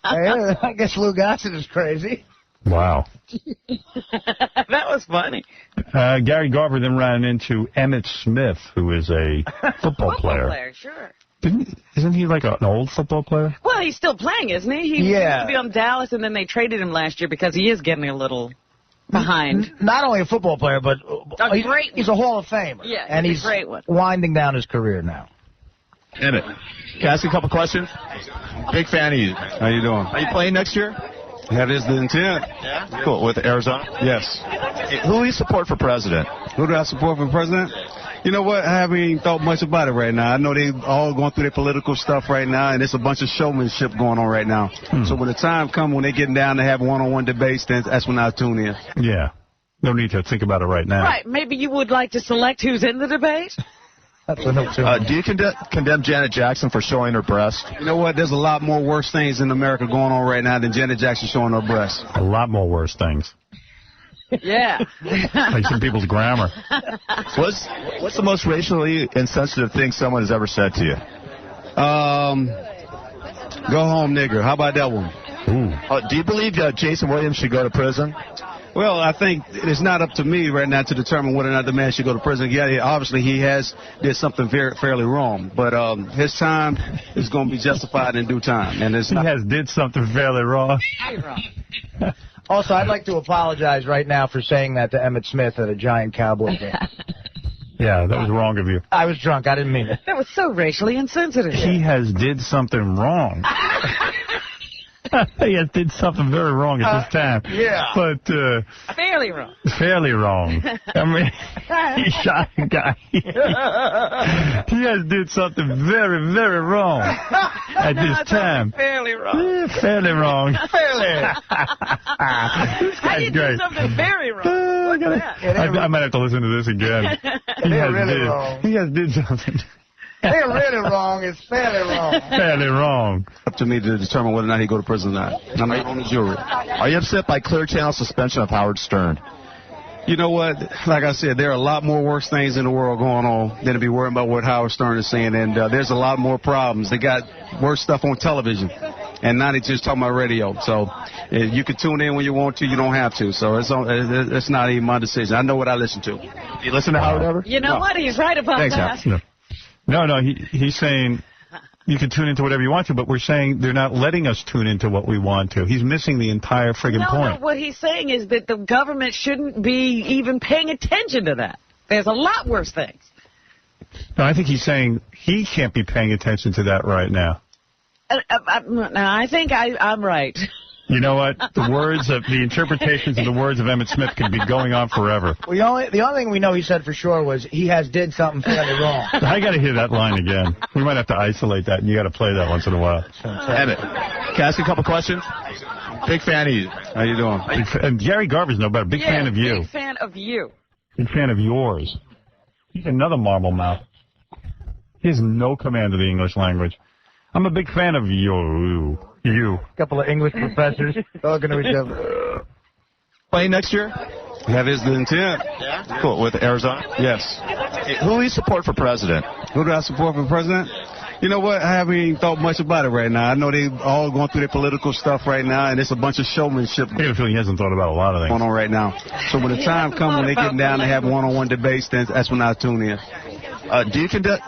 I guess Lou Gossett is crazy. Wow. That was funny. Gary Garver then ran into Emmitt Smith, who is a football player. Sure. Isn't he like an old football player? Well, he's still playing, isn't he? He used to be on Dallas, and then they traded him last year because he is getting a little behind. Not only a football player, but he's a Hall of Famer. Yeah, and he's a great one. winding down his career now. Emmitt, can I ask you a couple questions? Big fan of you. How you doing? Are you playing next year? That is the intent. Yeah. Cool. With Arizona? Yes. Who do you support for president? Who do I support for president? You know what? I haven't even thought much about it right now. I know they all going through their political stuff right now, and it's a bunch of showmanship going on right now. So when the time comes when they're getting down to have one-on-one debates, then that's when I tune in. Yeah. No need to think about it right now. Right. Maybe you would like to select who's in the debate? Do you condemn Janet Jackson for showing her breast? You know what? There's a lot more worse things in America going on right now than Janet Jackson showing her breast. A lot more worse things. Yeah. Like some people's grammar. What's the most racially insensitive thing someone has ever said to you? Go home, nigger. How about that one? Do you believe Jason Williams should go to prison? Well, I think it's not up to me right now to determine whether or not the man should go to prison. Yeah, obviously he did something fairly wrong, but his time is going to be justified in due time. And did something fairly wrong. Also, I'd like to apologize right now for saying that to Emmitt Smith at a Giant Cowboy game. Yeah, that was wrong of you. I was drunk. I didn't mean it. That was so racially insensitive. He did something wrong. He did something very wrong at this time. Yeah. But, fairly wrong. Fairly wrong. I mean, he shot a guy. He did something very, very wrong at this time. Fairly wrong. Yeah, fairly wrong. Fairly. This I guy's did great. something very wrong. What's that? I might have to listen to this again. Wrong. He did something. They're really wrong. It's fairly wrong. Fairly wrong. Up to me to determine whether or not he go to prison or not. I'm not on the jury. Are you upset by Clear Channel's suspension of Howard Stern? You know what? Like I said, there are a lot more worse things in the world going on than to be worried about what Howard Stern is saying. And there's a lot more problems. They got worse stuff on television. And now they just talking about radio. So you can tune in when you want to. You don't have to. So it's not even my decision. I know what I listen to. Do you listen to Howard ever? You know what? He's right about that. No, he's saying you can tune into whatever you want to, but we're saying they're not letting us tune into what we want to. He's missing the entire friggin' point. No, what he's saying is that the government shouldn't be even paying attention to that. There's a lot worse things. No, I think he's saying he can't be paying attention to that right now. I think I'm right. You know what? The interpretations of the words of Emmitt Smith could be going on forever. Well, the only thing we know he said for sure was he did something fairly wrong. I got to hear that line again. We might have to isolate that, and you got to play that once in a while. Emmitt, can I ask you a couple questions? Big fan of you. How you doing? And Gary Garver's no better. Big fan of you. Big fan of you. Big fan of yours. He's another marble mouth. He has no command of the English language. I'm a big fan of you. You. A couple of English professors talking to each other. Playing next year? That is the intent. Yeah. Cool. With Arizona? Yes. Who do you support for president? Who do I support for president? You know what? I haven't even thought much about it right now. I know they all going through their political stuff right now, and it's a bunch of showmanship I get a feeling he hasn't thought about a lot of things going on right now. So when the time comes when they're getting down to have one-on-one debates, then that's when I tune in. Do you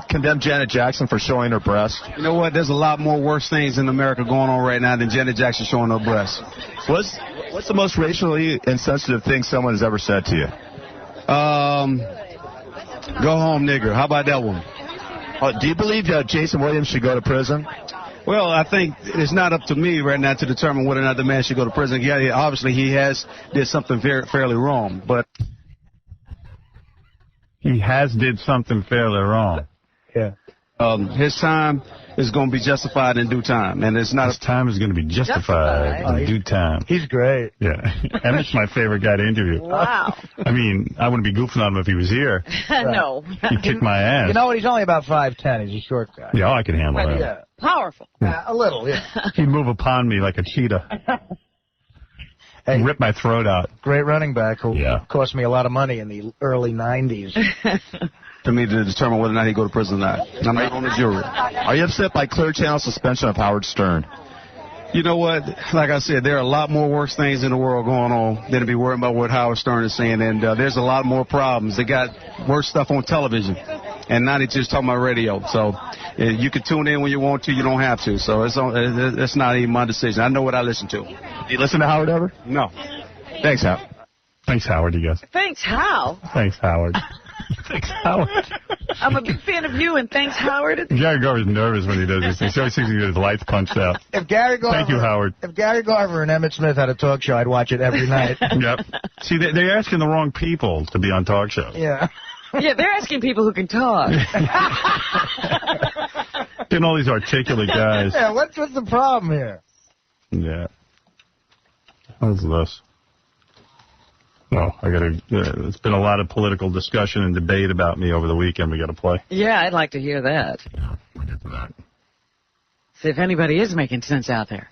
condemn Janet Jackson for showing her breast? You know what? There's a lot more worse things in America going on right now than Janet Jackson showing her breast. What's the most racially insensitive thing someone has ever said to you? Go home, nigger. How about that one? Do you believe Jason Williams should go to prison? Well, I think it's not up to me right now to determine whether or not the man should go to prison. Yeah, obviously he did something fairly wrong, but he did something fairly wrong. Yeah. His time is going to be justified in due time, and it's not. His time is going to be justified in due time. He's great. Yeah, Emmitt's my favorite guy to interview. Wow. I mean, I wouldn't be goofing on him if he was here. No. He'd kick my ass. You know what? He's only about 5'10". He's a short guy. Yeah, I can handle that. Yeah. Powerful. A little, yeah. He'd move upon me like a cheetah. Hey, rip my throat out. Great running back who cost me a lot of money in the early 90s. To me to determine whether or not he go to prison or not. I'm not on the jury. Are you upset by Clear Channel's suspension of Howard Stern? You know what? Like I said, there are a lot more worse things in the world going on than to be worried about what Howard Stern is saying. And there's a lot more problems. They got worse stuff on television. And now they just talking about radio. So you can tune in when you want to. You don't have to. So it's not even my decision. I know what I listen to. Do you listen to Howard ever? No. Thanks, Howard. Thanks, Howard, you guys. Thanks, Hal. Thanks, Howard. Thanks, Howard. I'm a big fan of you, and thanks, Howard. Gary Garver's nervous when he does this. He always seems to get his lights punched out. If Gary Garver, Thank you, Howard. If Gary Garver and Emmett Smith had a talk show, I'd watch it every night. Yep. See, they're asking the wrong people to be on talk shows. Yeah. Yeah, they're asking people who can talk. Getting all these articulate guys. Yeah, what's the problem here? Yeah. How's this? Oh, it's been a lot of political discussion and debate about me over the weekend. We got to play. Yeah, I'd like to hear that. Yeah, we'll get to that. See if anybody is making sense out there.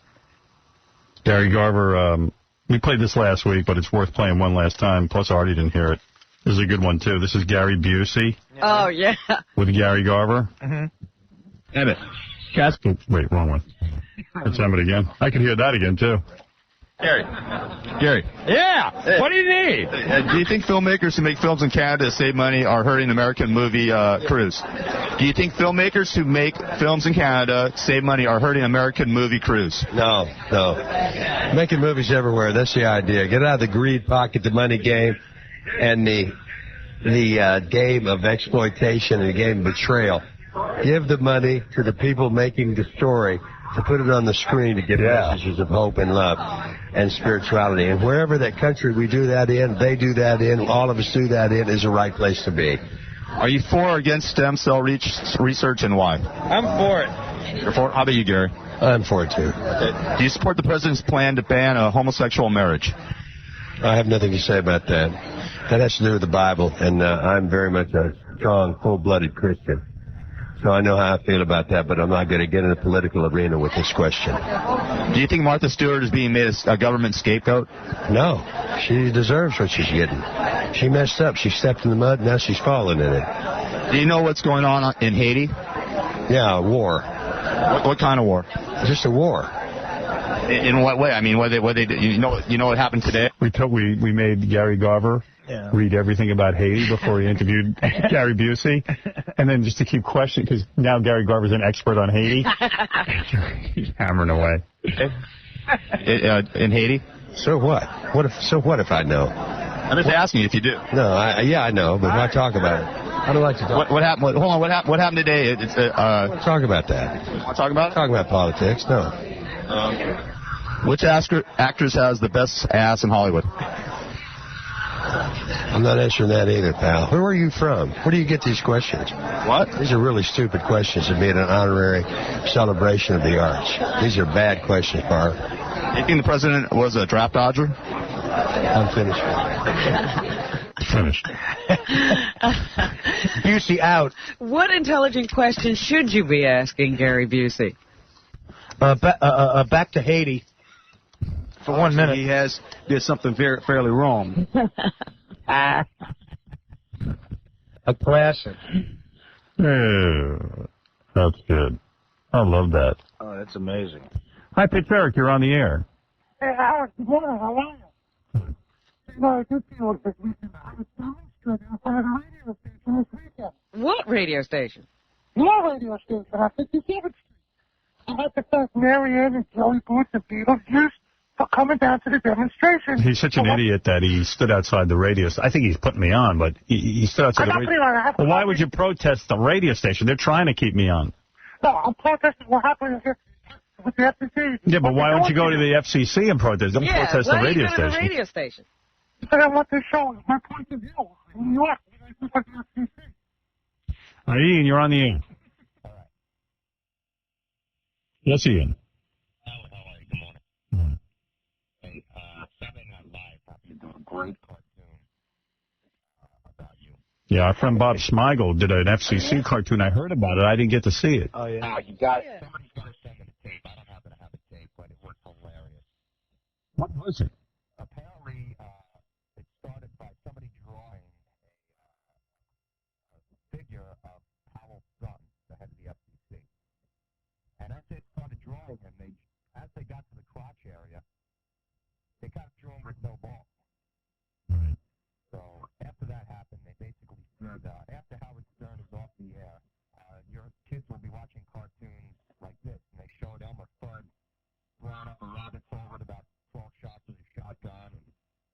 Gary Garver, we played this last week, but it's worth playing one last time. Plus, Artie didn't hear it. This is a good one, too. This is Gary Busey. Oh, yeah. With Gary Garver. Mm-hmm. Emmett. Wait, wrong one. Let's Emmett again. I can hear that again, too. Gary. Yeah. Hey. What do you need? Do you think filmmakers who make films in Canada to save money are hurting American movie crews? Do you think filmmakers who make films in Canada save money are hurting American movie crews? No. Making movies everywhere, that's the idea. Get out of the greed pocket, the money game, and the game of exploitation and the game of betrayal. Give the money to the people making the story to put it on the screen to get messages of hope and love and spirituality. And wherever that country we do that in, they do that in, all of us do that in, is the right place to be. Are you for or against stem cell research, and why? I'm for it. You're for it? How about you, Gary? I'm for it, too. Do you support the president's plan to ban a homosexual marriage? I have nothing to say about that. That has to do with the Bible, and I'm very much a strong, full-blooded Christian. So I know how I feel about that, but I'm not going to get in the political arena with this question. Do you think Martha Stewart is being made a government scapegoat? No. She deserves what she's getting. She messed up. She stepped in the mud, now she's falling in it. Do you know what's going on in Haiti? Yeah, a war. What kind of war? Just a war. In what way? I mean, you know what happened today? We made Gary Garver read everything about Haiti before he interviewed Gary Busey, and then just to keep questioning, because now Gary Garver's an expert on Haiti. He's hammering away. In Haiti? So what? So what if I know? I'm just asking you if you do. No, I know, but why talk about it? I don't like to talk. What happened? Hold on. What happened today? I want to talk about that. You want to talk about it? Talk about politics? No. Which actress has the best ass in Hollywood? I'm not answering that either, pal. Where are you from? Where do you get these questions? What? These are really stupid questions to be an honorary celebration of the arts. These are bad questions, Barb. You think the president was a draft dodger? I'm finished. Finished. Busey out. What intelligent question should you be asking Gary Busey? Back to Haiti. For 1 minute. He did something fairly wrong. A classic. Yeah, that's good. I love that. Oh, that's amazing. Hi, Pitch Eric. You're on the air. Hey, Howard, good morning. How are you? No, I did feel like this weekend. I was demonstrating in front of the radio station this weekend. What radio station? Your radio station on 57th Street. I had to thank Marianne and Joey Boots and Beetlejuice for coming down to the demonstration. He's such an idiot that he stood outside the radio station. I think he's putting me on, but he stood outside the radio station. Well, why would you protest the radio station? They're trying to keep me on. No, I'm protesting what happened here with the FCC. Yeah, but why don't you go to the FCC and protest? Don't protest the radio station. The radio station. Because I want to show my point of view in New York. Just like the FCC. All right, Ian, you're on the air. Yes, Ian. Yeah, our friend Bob Smigel did an FCC cartoon. I heard about it. I didn't get to see it. Oh, yeah. You got it. Somebody's got to send me the tape. I don't happen to have the tape, but it was hilarious. What was it? Apparently, it started by somebody drawing a figure of Powell's son, the head of the FCC. And as they started drawing him, as they got to the crotch area, they kind of drew him with no ball. Right. So after that happened, they basically said, after Howard Stern is off the air, your kids will be watching cartoons like this. And they showed Elmer Fudd blowing up a rabbit's hole with about 12 shots of a shotgun and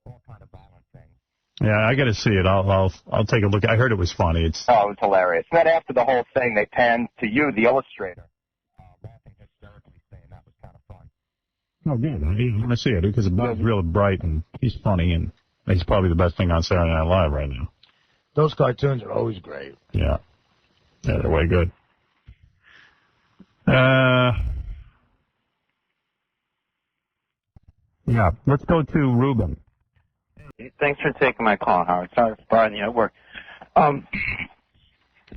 all kind of violent things. Yeah, I got to see it. I'll take a look. I heard it was funny. It's Oh, it was hilarious. And then after the whole thing, they panned to you, the illustrator, laughing hysterically, saying that was kind of fun. oh good. I want to see it because Bob's real bright and he's funny and he's probably the best thing on Saturday Night Live right now. Those cartoons are always great. Yeah, they're way good. Yeah, let's go to Ruben. Thanks for taking my call, Howard. Sorry for bothering you at work.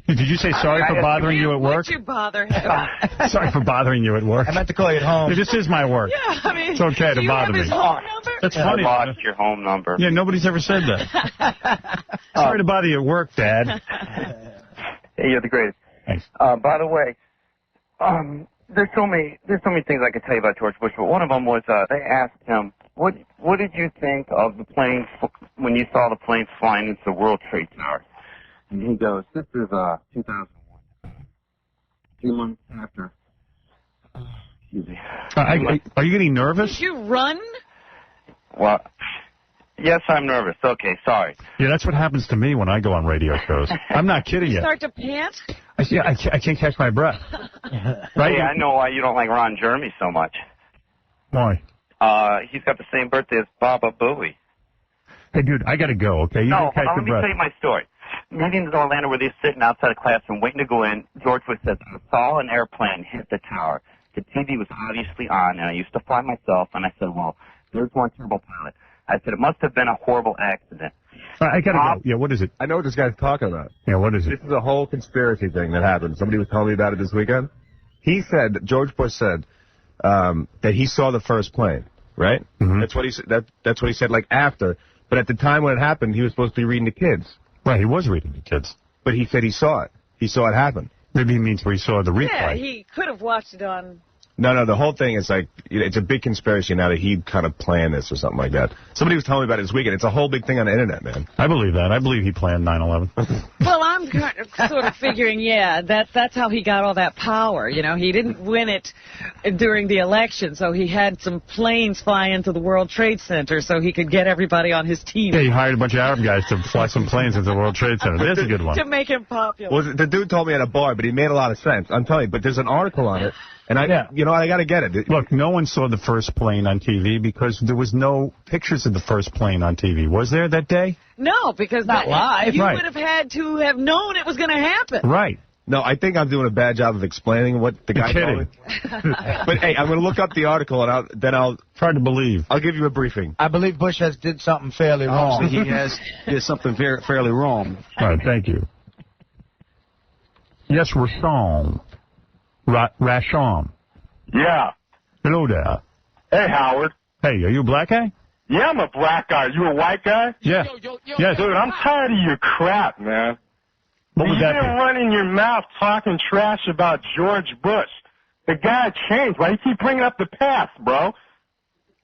Did you say sorry for bothering you at work? Would you bother him? Sorry for bothering you at work. I meant to call you at home. This is my work. Yeah, I mean, It's okay do to you bother have his me. home number? That's funny. I lost your home number. Yeah, nobody's ever said that. Sorry to bother you at work, Dad. Hey, you're the greatest. Thanks. By the way, there's so many things I could tell you about George Bush, but one of them was they asked him, what did you think of the plane when you saw the plane flying into the World Trade Tower? And he goes, this is 2001, 2 months after. Excuse me. Are you getting nervous? Did you run? Well, yes, I'm nervous. Okay, sorry. Yeah, that's what happens to me when I go on radio shows. I'm not kidding you. Start to pant? I can't catch my breath. Right? Hey, I know why you don't like Ron Jeremy so much. Why? He's got the same birthday as Baba Booey. Hey, dude, I got to go, okay? You No, can catch let your me breath. tell you my story. Maybe in Orlando where they're sitting outside a classroom waiting to go in, George Bush says, I saw an airplane hit the tower. The TV was obviously on, and I used to fly myself, and I said, well, there's one turbo pilot. I said, it must have been a horrible accident. I got to go. Yeah, what is it? I know what this guy's talking about. Yeah, what is it? This is a whole conspiracy thing that happened. Somebody was telling me about it this weekend. He said, George Bush said, that he saw the first plane, right? Mm-hmm. That's what he said. That's what he said, like, after. But at the time when it happened, he was supposed to be reading to kids. Right, he was reading to kids. But he said he saw it. He saw it happen. Maybe he means where he saw the replay. Yeah, he could have watched it on... No, the whole thing is like, it's a big conspiracy now that he kind of planned this or something like that. Somebody was telling me about it this weekend. It's a whole big thing on the internet, man. I believe that. I believe he planned 9/11. Well, I'm kind of sort of figuring, yeah, that's how he got all that power. You know, he didn't win it during the election, so he had some planes fly into the World Trade Center so he could get everybody on his team. Yeah, he hired a bunch of Arab guys to fly some planes into the World Trade Center. There's a good one. To make him popular. Well, the dude told me at a bar, but he made a lot of sense. I'm telling you, but there's an article on it, and I got to get it. Look, no one saw the first plane on TV because there was no pictures of the first plane on TV. Was there that day? No, because Not live. you Right. would have had to have known it was going to happen. Right. No, I think I'm doing a bad job of explaining what the guy told me. But hey, I'm going to look up the article and I'll try to believe. I'll give you a briefing. I believe Bush did something fairly wrong. He did something fairly wrong. All right, thank you. Yes, Rashom. Rashom. Yeah. Hello there. Hey, Howard. Hey, are you a black guy? Yeah, I'm a black guy. You a white guy? Yeah. Yes. Dude, I'm tired of your crap, man. What would You've that been be? running your mouth talking trash about George Bush. The guy changed. Why you keep bringing up the past, bro?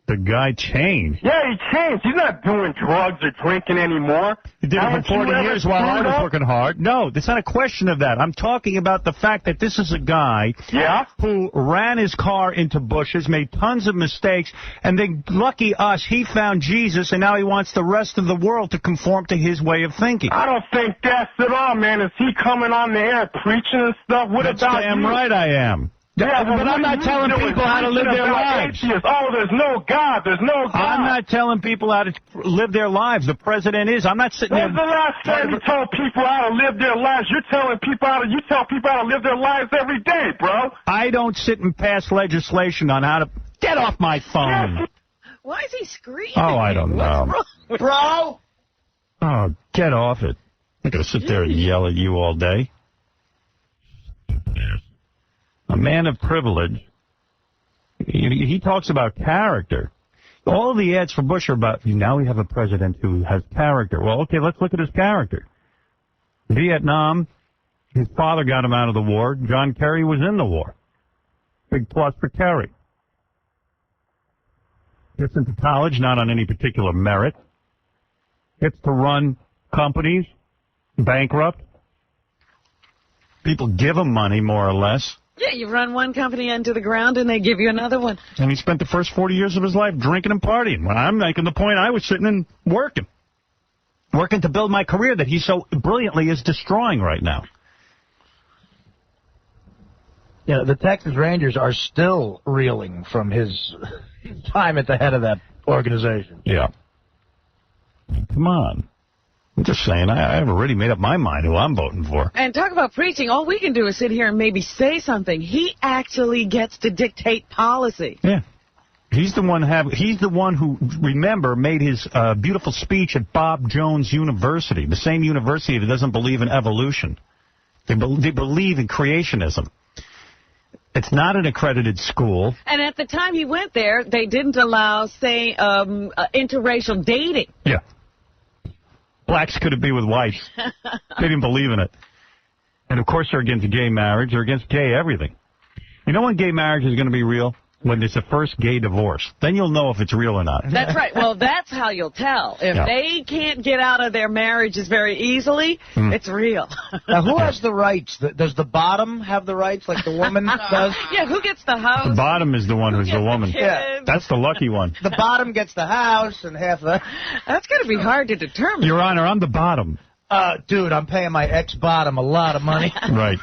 The guy changed. Yeah, he changed. He's not doing drugs or drinking anymore. He did it for 40 years while I was working hard. No, it's not a question of that. I'm talking about the fact that this is a guy who ran his car into bushes, made tons of mistakes, and then, lucky us, he found Jesus, and now he wants the rest of the world to conform to his way of thinking. I don't think that's at all, man. Is he coming on the air preaching and stuff? What That's about damn you? right I am. Yeah, but I'm not telling people how to live their lives. Atheists. Oh, there's no God. There's no God. I'm not telling people how to live their lives. The president is. I'm not sitting there. When's the last time you told people how to live their lives? You tell people how to live their lives every day, bro. I don't sit and pass legislation on how to get off my phone. Why is he screaming? Oh, I don't know. What's wrong? Bro! Oh, get off it. I'm not going to sit there and yell at you all day. A man of privilege. He talks about character. All the ads for Bush are about, now we have a president who has character. Well, okay, let's look at his character. Vietnam, his father got him out of the war. John Kerry was in the war. Big plus for Kerry. Gets into college, not on any particular merit. Gets to run companies, bankrupt. People give him money, more or less. Yeah, you run one company into the ground and they give you another one. And he spent the first 40 years of his life drinking and partying. When I'm making the point, I was sitting and working. working to build my career that he so brilliantly is destroying right now. Yeah, the Texas Rangers are still reeling from his time at the head of that organization. Yeah. Come on. I'm just saying, I've already made up my mind who I'm voting for. And talk about preaching. All we can do is sit here and maybe say something. He actually gets to dictate policy. Yeah. He's the one who, remember, made his beautiful speech at Bob Jones University, the same university that doesn't believe in evolution. They believe in creationism. It's not an accredited school. And at the time he went there, they didn't allow, say, interracial dating. Yeah. Blacks couldn't be with whites. They didn't believe in it. And, of course, they're against gay marriage. They're against gay everything. You know when gay marriage is going to be real? When it's the first gay divorce. Then you'll know if it's real or not. That's right. Well, that's how you'll tell. If they can't get out of their marriages very easily, it's real. Now, who has the rights? Does the bottom have the rights like the woman does? Yeah, who gets the house? The bottom is the one who's the woman. Yeah. That's the lucky one. The bottom gets the house and half the... That's going to be hard to determine. Your Honor, I'm the bottom. Dude, I'm paying my ex-bottom a lot of money. Right.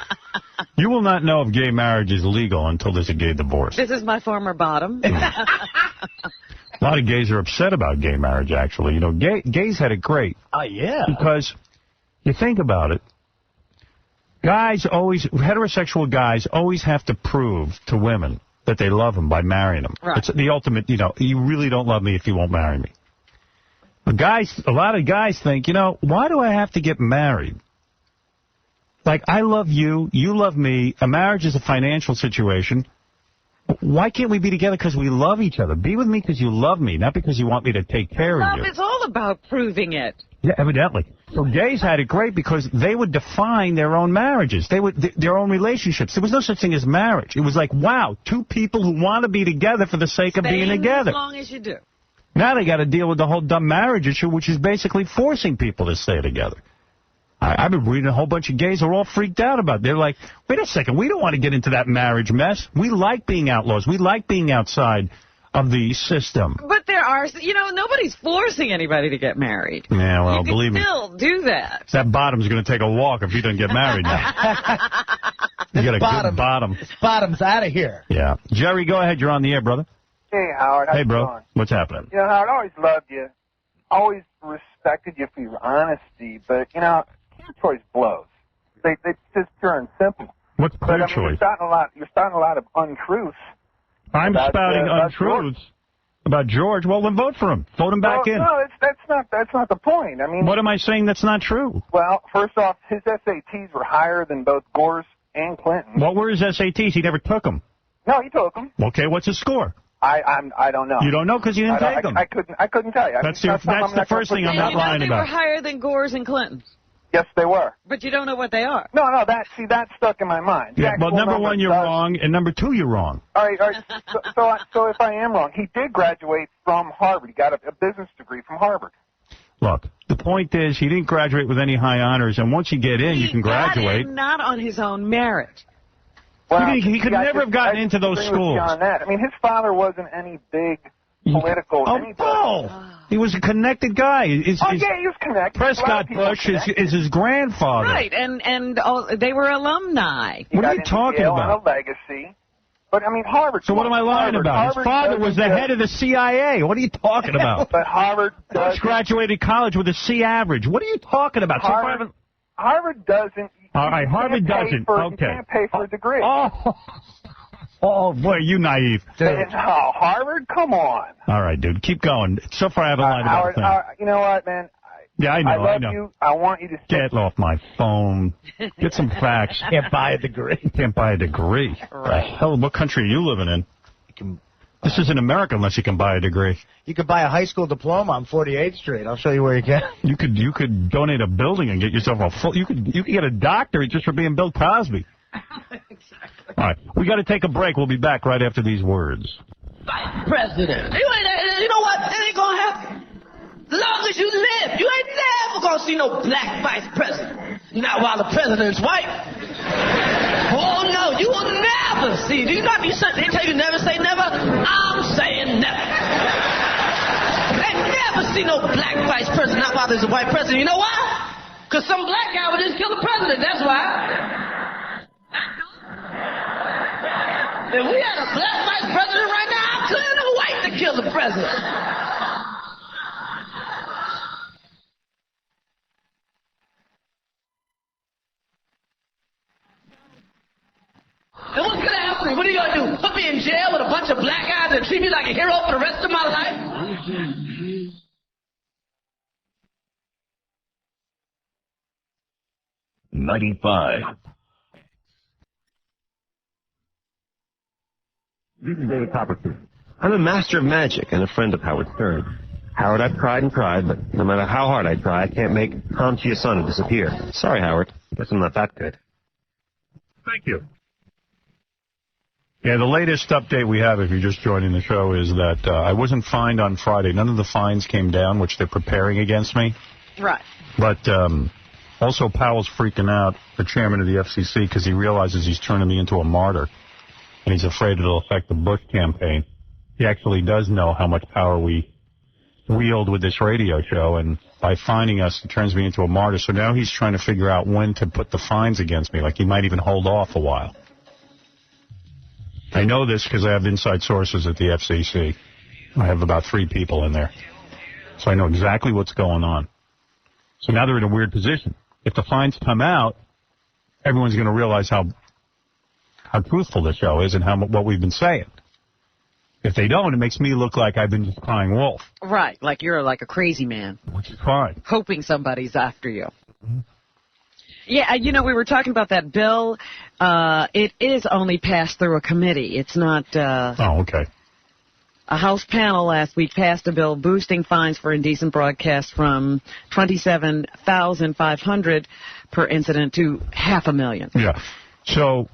You will not know if gay marriage is legal until there's a gay divorce. This is my former bottom. A lot of gays are upset about gay marriage, actually. You know, gays had it great. Oh, yeah. Because you think about it, heterosexual guys always have to prove to women that they love them by marrying them. Right. It's the ultimate, you really don't love me if you won't marry me. But a lot of guys think, why do I have to get married? Like, I love you, you love me, a marriage is a financial situation. Why can't we be together because we love each other? Be with me because you love me, not because you want me to take care of you. Love is all about proving it. Yeah, evidently. So gays had it great because they would define their own marriages, their own relationships. There was no such thing as marriage. It was like, wow, two people who want to be together for the sake of being together. As long as you do. Now they got to deal with the whole dumb marriage issue, which is basically forcing people to stay together. I've been reading a whole bunch of gays who are all freaked out about it. They're like, wait a second, we don't want to get into that marriage mess. We like being outlaws. We like being outside of the system. But there are, nobody's forcing anybody to get married. Yeah, well, believe me. You can still do that. That bottom's going to take a walk if he doesn't get married now. You got a good bottom. This bottom's out of here. Yeah. Jerry, go ahead. You're on the air, brother. Hey, Howard. Hey, bro. What's happening? Howard, I always loved you. Always respected you for your honesty, but, Clear Choice blows. They just pure and simple. What's Clear Choice? You're starting a lot of untruths. I'm spouting untruths about George. Well, then vote for him. Vote him back in. No, that's not the point. I mean, what am I saying that's not true? Well, first off, his SATs were higher than both Gore's and Clinton's. What were his SATs? He never took them. No, he took them. Okay, what's his score? I don't know. You don't know because you didn't take them. I couldn't tell you. That's the first thing I'm not lying They about. were higher than Gore's and Clinton's. Yes, they were. But you don't know what they are. No, that stuck in my mind. Yeah, well, number one, you're wrong, and number two, you're wrong. All right. So if I am wrong, he did graduate from Harvard. He got a business degree from Harvard. Look, the point is he didn't graduate with any high honors, and once you get in, you can graduate. He got in not on his own merit. Well, he could never have gotten into those schools. Beyond that. I mean, his father wasn't any big political anybody. He was a connected guy. Yeah, he was connected. Prescott Bush is his grandfather. Right, and they were alumni. What are you talking about? A legacy. But, I mean, Harvard... So what am I lying about? His father was the head of the CIA. What are you talking about? But Harvard does... Bush graduated college with a C average. What are you talking about? Harvard doesn't... All right, Harvard doesn't. Okay. You can't pay for a degree. Oh, boy, you naive. No, Harvard? Come on. All right, dude, keep going. So far, I haven't lied about the thing. You know what, man? Yeah, I know. I love you. I want you to... Get off my phone. Get some facts. Can't buy a degree. Can't buy a degree. Right. The hell, what country are you living in? This isn't America unless you can buy a degree. You could buy a high school diploma on 48th Street. I'll show you where you can. You could donate a building and get yourself a full... You could get a doctorate just for being Bill Cosby. Exactly. All right, we got to take a break. We'll be back right after these words. Vice President. You know what? It ain't gonna happen. As long as you live, you ain't never gonna see no black vice president. Not while the president's white. Oh no, you will never see. Do you not be certain? They tell you never say never. I'm saying never. They never see no black vice president, not while there's a white president. You know why? Because some black guy would just kill the president. That's why. If we had a black vice president right now, I'd clear the white to kill the president. And what's going to happen? What are you going to do? Put me in jail with a bunch of black guys and treat me like a hero for the rest of my life? 95. This is David Copperfield. I'm a master of magic and a friend of Howard Stern. Howard, I've tried and tried, but no matter how hard I try, I can't make Tom Chiasson disappear. Sorry, Howard. Guess I'm not that good. Thank you. Yeah, the latest update we have, if you're just joining the show, is that I wasn't fined on Friday. None of the fines came down, which they're preparing against me. Right. But also Powell's freaking out, the chairman of the FCC, because he realizes he's turning me into a martyr. And he's afraid it'll affect the Bush campaign. He actually does know how much power we wield with this radio show, and by fining us, it turns me into a martyr. So now he's trying to figure out when to put the fines against me. Like, he might even hold off a while. I know this because I have inside sources at the FCC. I have about 3 people in there. So I know exactly what's going on. So now they're in a weird position. If the fines come out, everyone's going to realize how truthful the show is and what we've been saying. If they don't, it makes me look like I've been just crying wolf. Right, like you're like a crazy man. Which is fine. Hoping somebody's after you. Mm-hmm. Yeah, you know, we were talking about that bill. It is only passed through a committee. It's not... oh, okay. A House panel last week passed a bill boosting fines for indecent broadcast from $27,500 per incident to $500,000. Yeah. So,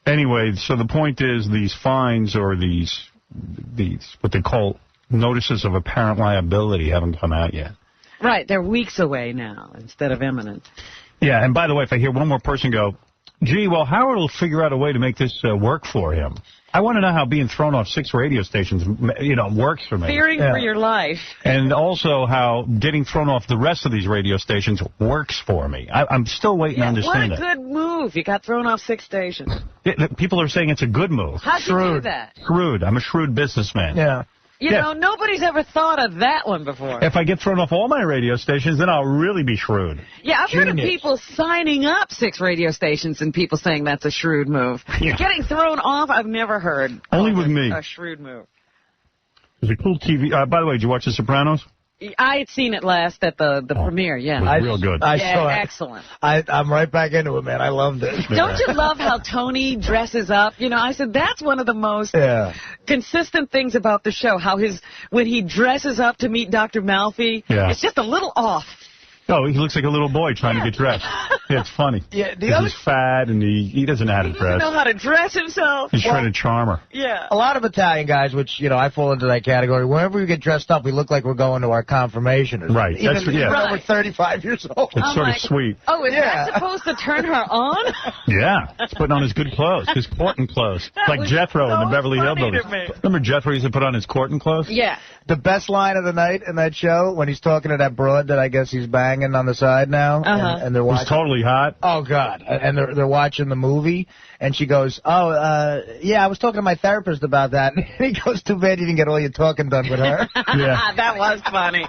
anyway, so the point is these fines or these what they call notices of apparent liability haven't come out yet. Right, they're weeks away now instead of imminent. Yeah, and by the way, if I hear one more person go, gee, well, Howard will figure out a way to make this work for him. I want to know how being thrown off 6 radio stations, works for me. Fearing for your life. And also how getting thrown off the rest of these radio stations works for me. I'm still waiting to understand it. What a good move. You got thrown off 6 stations. People are saying it's a good move. How'd you do that? Shrewd. I'm a shrewd businessman. Yeah. You know, nobody's ever thought of that one before. If I get thrown off all my radio stations, then I'll really be shrewd. Yeah, I've heard of people signing up 6 radio stations and people saying that's a shrewd move. Yeah. Getting thrown off, I've never heard. Only with me. A shrewd move. There's a cool TV. By the way, did you watch The Sopranos? I had seen it last at the premiere, yeah. It was real good. I saw it. Excellent. I'm right back into it, man. I loved it. Don't you love how Tony dresses up? You know, I said that's one of the most consistent things about the show, how when he dresses up to meet Dr. Malfi, it's just a little off. Oh, he looks like a little boy trying to get dressed. Yeah, it's funny. Yeah, he's fat and he doesn't know how to dress. He doesn't know how to dress himself. He's trying to charm her. Yeah. A lot of Italian guys, which, I fall into that category, whenever we get dressed up, we look like we're going to our confirmation. Right. Even when we're 35 years old. It's sort of sweet. Oh, is that supposed to turn her on? Yeah. It's putting on his good clothes, his courting clothes. Like Jethro in the Beverly Hillbillies. Remember Jethro used to put on his courting clothes? Yeah. The best line of the night in that show, when he's talking to that broad that I guess he's banging on the side now, and they're watching. It was totally hot. Oh, God. And they're watching the movie, and she goes, yeah, I was talking to my therapist about that. And he goes, too bad you didn't get all your talking done with her. Yeah. That was funny.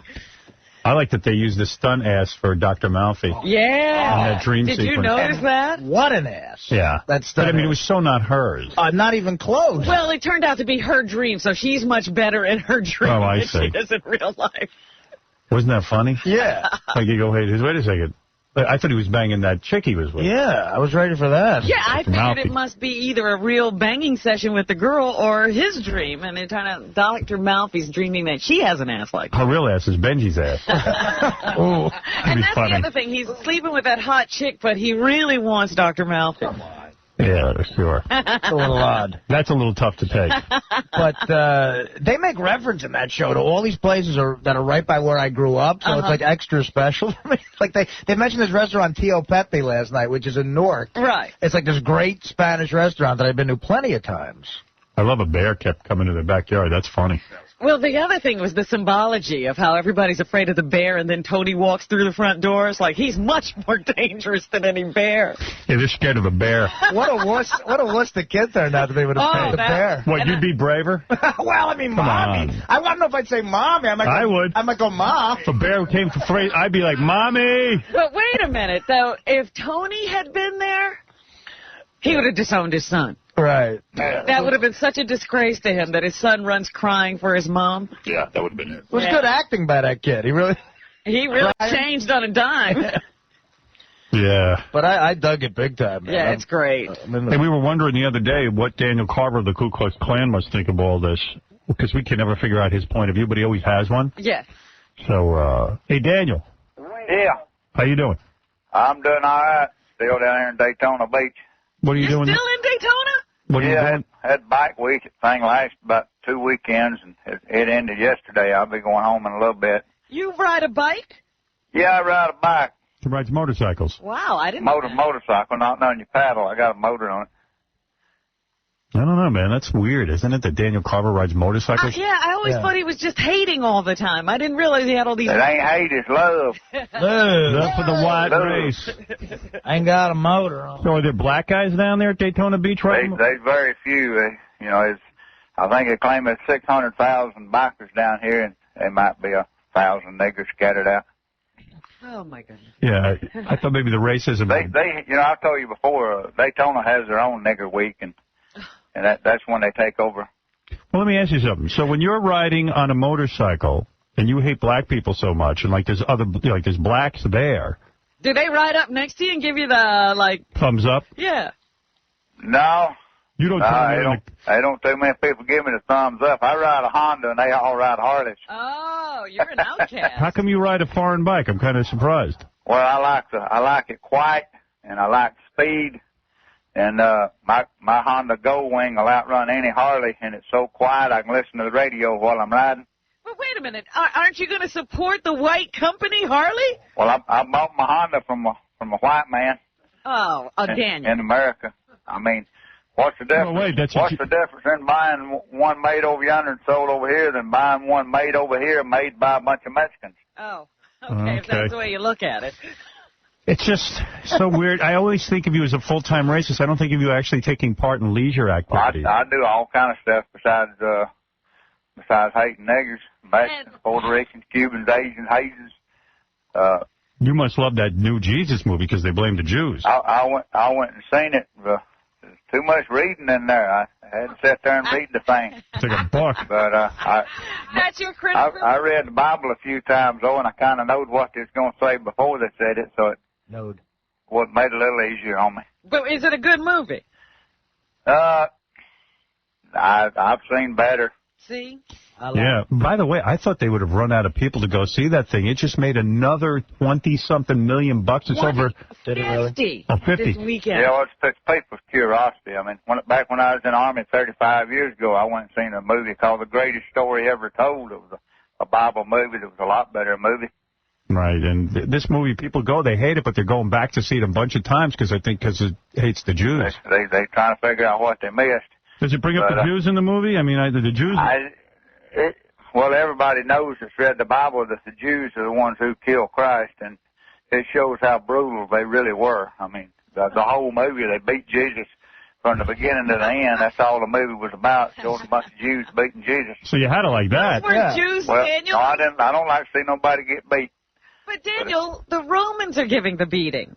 I like that they used the stunt ass for Dr. Malfi. Yeah. In that dream sequence. Did you notice that? What an ass. Yeah. That's but, I mean, it was so not hers. Not even close. Well, it turned out to be her dream, so she's much better in her dream than she is in real life. Wasn't that funny? Yeah. Like you go, wait a second. I thought he was banging that chick he was with. Yeah, I was ready for that. Yeah, I figured it must be either a real banging session with the girl or his dream. And it turned out Dr. Malfi's dreaming that she has an ass like that. Her real ass is Benji's ass. Ooh, and that's the other thing. He's sleeping with that hot chick, but he really wants Dr. Malfi. Come on. Yeah, sure. It's a little odd. That's a little tough to take. But they make reference in that show to all these places that are right by where I grew up, so it's like extra special for me. Like they mentioned this restaurant Tio Pepe last night, which is in Newark. Right. It's like this great Spanish restaurant that I've been to plenty of times. I love a bear kept coming to their backyard. That's funny. Well, the other thing was the symbology of how everybody's afraid of the bear, and then Tony walks through the front doors like he's much more dangerous than any bear. Yeah, they're scared of a bear. What a wuss the kid turned out to be with the bear. What, you'd be braver? Well, I mean, Come mommy. on. I don't know if I'd say mommy. I would. I might go, Ma. If a bear came for free, I'd be like, Mommy! But wait a minute, though. If Tony had been there, he would have disowned his son. Right. That would have been such a disgrace to him that his son runs crying for his mom. Yeah, that would have been it. It was good acting by that kid. He really changed on a dime. Yeah. But I dug it big time, man. Yeah, it's great. Hey, we were wondering the other day what Daniel Carver of the Ku Klux Klan must think of all this, because we can never figure out his point of view, but he always has one. Yes. So, hey, Daniel. Yeah. How you doing? I'm doing all right. Still down here in Daytona Beach. What are you doing? Still in Daytona? What are you doing? Had bike week. The thing lasted about 2 weekends, and it ended yesterday. I'll be going home in a little bit. You ride a bike? Yeah, I ride a bike. He rides motorcycles. Wow, I didn't know that. Motorcycle, not none you paddle. I got a motor on it. I don't know, man. That's weird, isn't it, that Daniel Carver rides motorcycles? Yeah, I always thought he was just hating all the time. I didn't realize he had all these... It ain't hate, it's love. Love for the white race. I ain't got a motor on. So are there black guys down there at Daytona Beach right now? There's very few. You know, I think they claim there's 600,000 bikers down here, and there might be 1,000 niggers scattered out. Oh, my goodness. Yeah, I thought maybe the racism... You know, I've told you before, Daytona has their own nigger week, and that's when they take over. Well, let me ask you something. So when you're riding on a motorcycle and you hate black people so much, and like there's blacks there... Do they ride up next to you and give you the, thumbs up? Yeah. No. You don't I don't too many people give me the thumbs up. I ride a Honda, and they all ride Harleys. Oh, you're an outcast. How come you ride a foreign bike? I'm kind of surprised. Well, I like it quiet, and I like speed. And my Honda Goldwing will outrun any Harley, and it's so quiet I can listen to the radio while I'm riding. Well, wait a minute. Aren't you going to support the white company, Harley? Well, I bought my Honda from a white man. Oh, Daniel. In America. I mean, what's the difference? What's the difference in buying one made over yonder and sold over here than buying one made over here made by a bunch of Mexicans? Oh, okay. If that's the way you look at it. It's just so weird. I always think of you as a full-time racist. I don't think of you actually taking part in leisure activities. Well, I do all kind of stuff besides hating niggers, Mexicans, Puerto Ricans, Cubans, Asians, Haitians. You must love that new Jesus movie because they blame the Jews. I went and seen it. There's too much reading in there. I had to sit there and read the thing. It's like a book. But that's your criticism. I read the Bible a few times, though, and I kind of knowed what they was going to say before they said it, so it made it a little easier on me. But is it a good movie? I've seen better. See? Yeah. By the way, I thought they would have run out of people to go see that thing. It just made another 20-something million bucks. It's over. Did it really? Oh, 50. This weekend. Yeah, well, it's people's curiosity. I mean, back when I was in the Army 35 years ago, I went and seen a movie called The Greatest Story Ever Told. It was a Bible movie that was a lot better movie. Right, and this movie, people go, they hate it, but they're going back to see it a bunch of times because it hates the Jews. They trying to figure out what they missed. Does it bring up the Jews in the movie? I mean, the Jews... Well, everybody knows that's read the Bible that the Jews are the ones who killed Christ, and it shows how brutal they really were. I mean, the whole movie, they beat Jesus from the beginning to the end. That's all the movie was about, showing a bunch of Jews beating Jesus. So you had it like that. Those were Jews, well, Daniel? No, I don't like to see nobody get beat. But, Daniel, the Romans are giving the beating.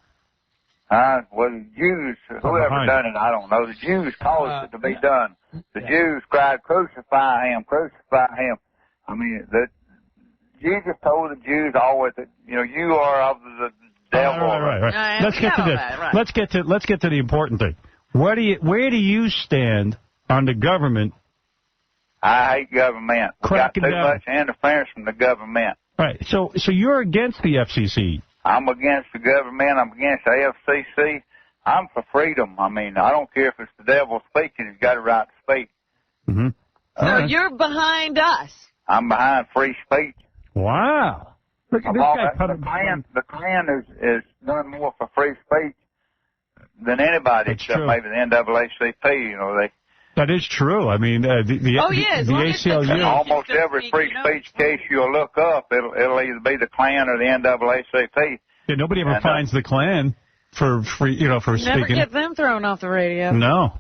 Well, the Jews, whoever done it, I don't know. The Jews caused it to be done. The Jews cried, crucify him, crucify him. I mean, Jesus told the Jews always that, you are of the devil. Right. Let's get to this. Right. Let's get to the important thing. Where do you stand on the government? I hate government. We got too much interference from the government. Right. So you're against the FCC. I'm against the government. I'm against the FCC. I'm for freedom. I mean, I don't care if it's the devil speaking. He's got a right to speak. Mm-hmm. So you're behind us. I'm behind free speech. Wow. Look at this guy. The Klan is done more for free speech than anybody except maybe the NAACP. That is true. I mean, the ACLU. Almost every free speech case you'll look up, it'll either be the Klan or the NAACP. Yeah, nobody ever finds the Klan for free, for Never speaking. get them thrown off the radio. No.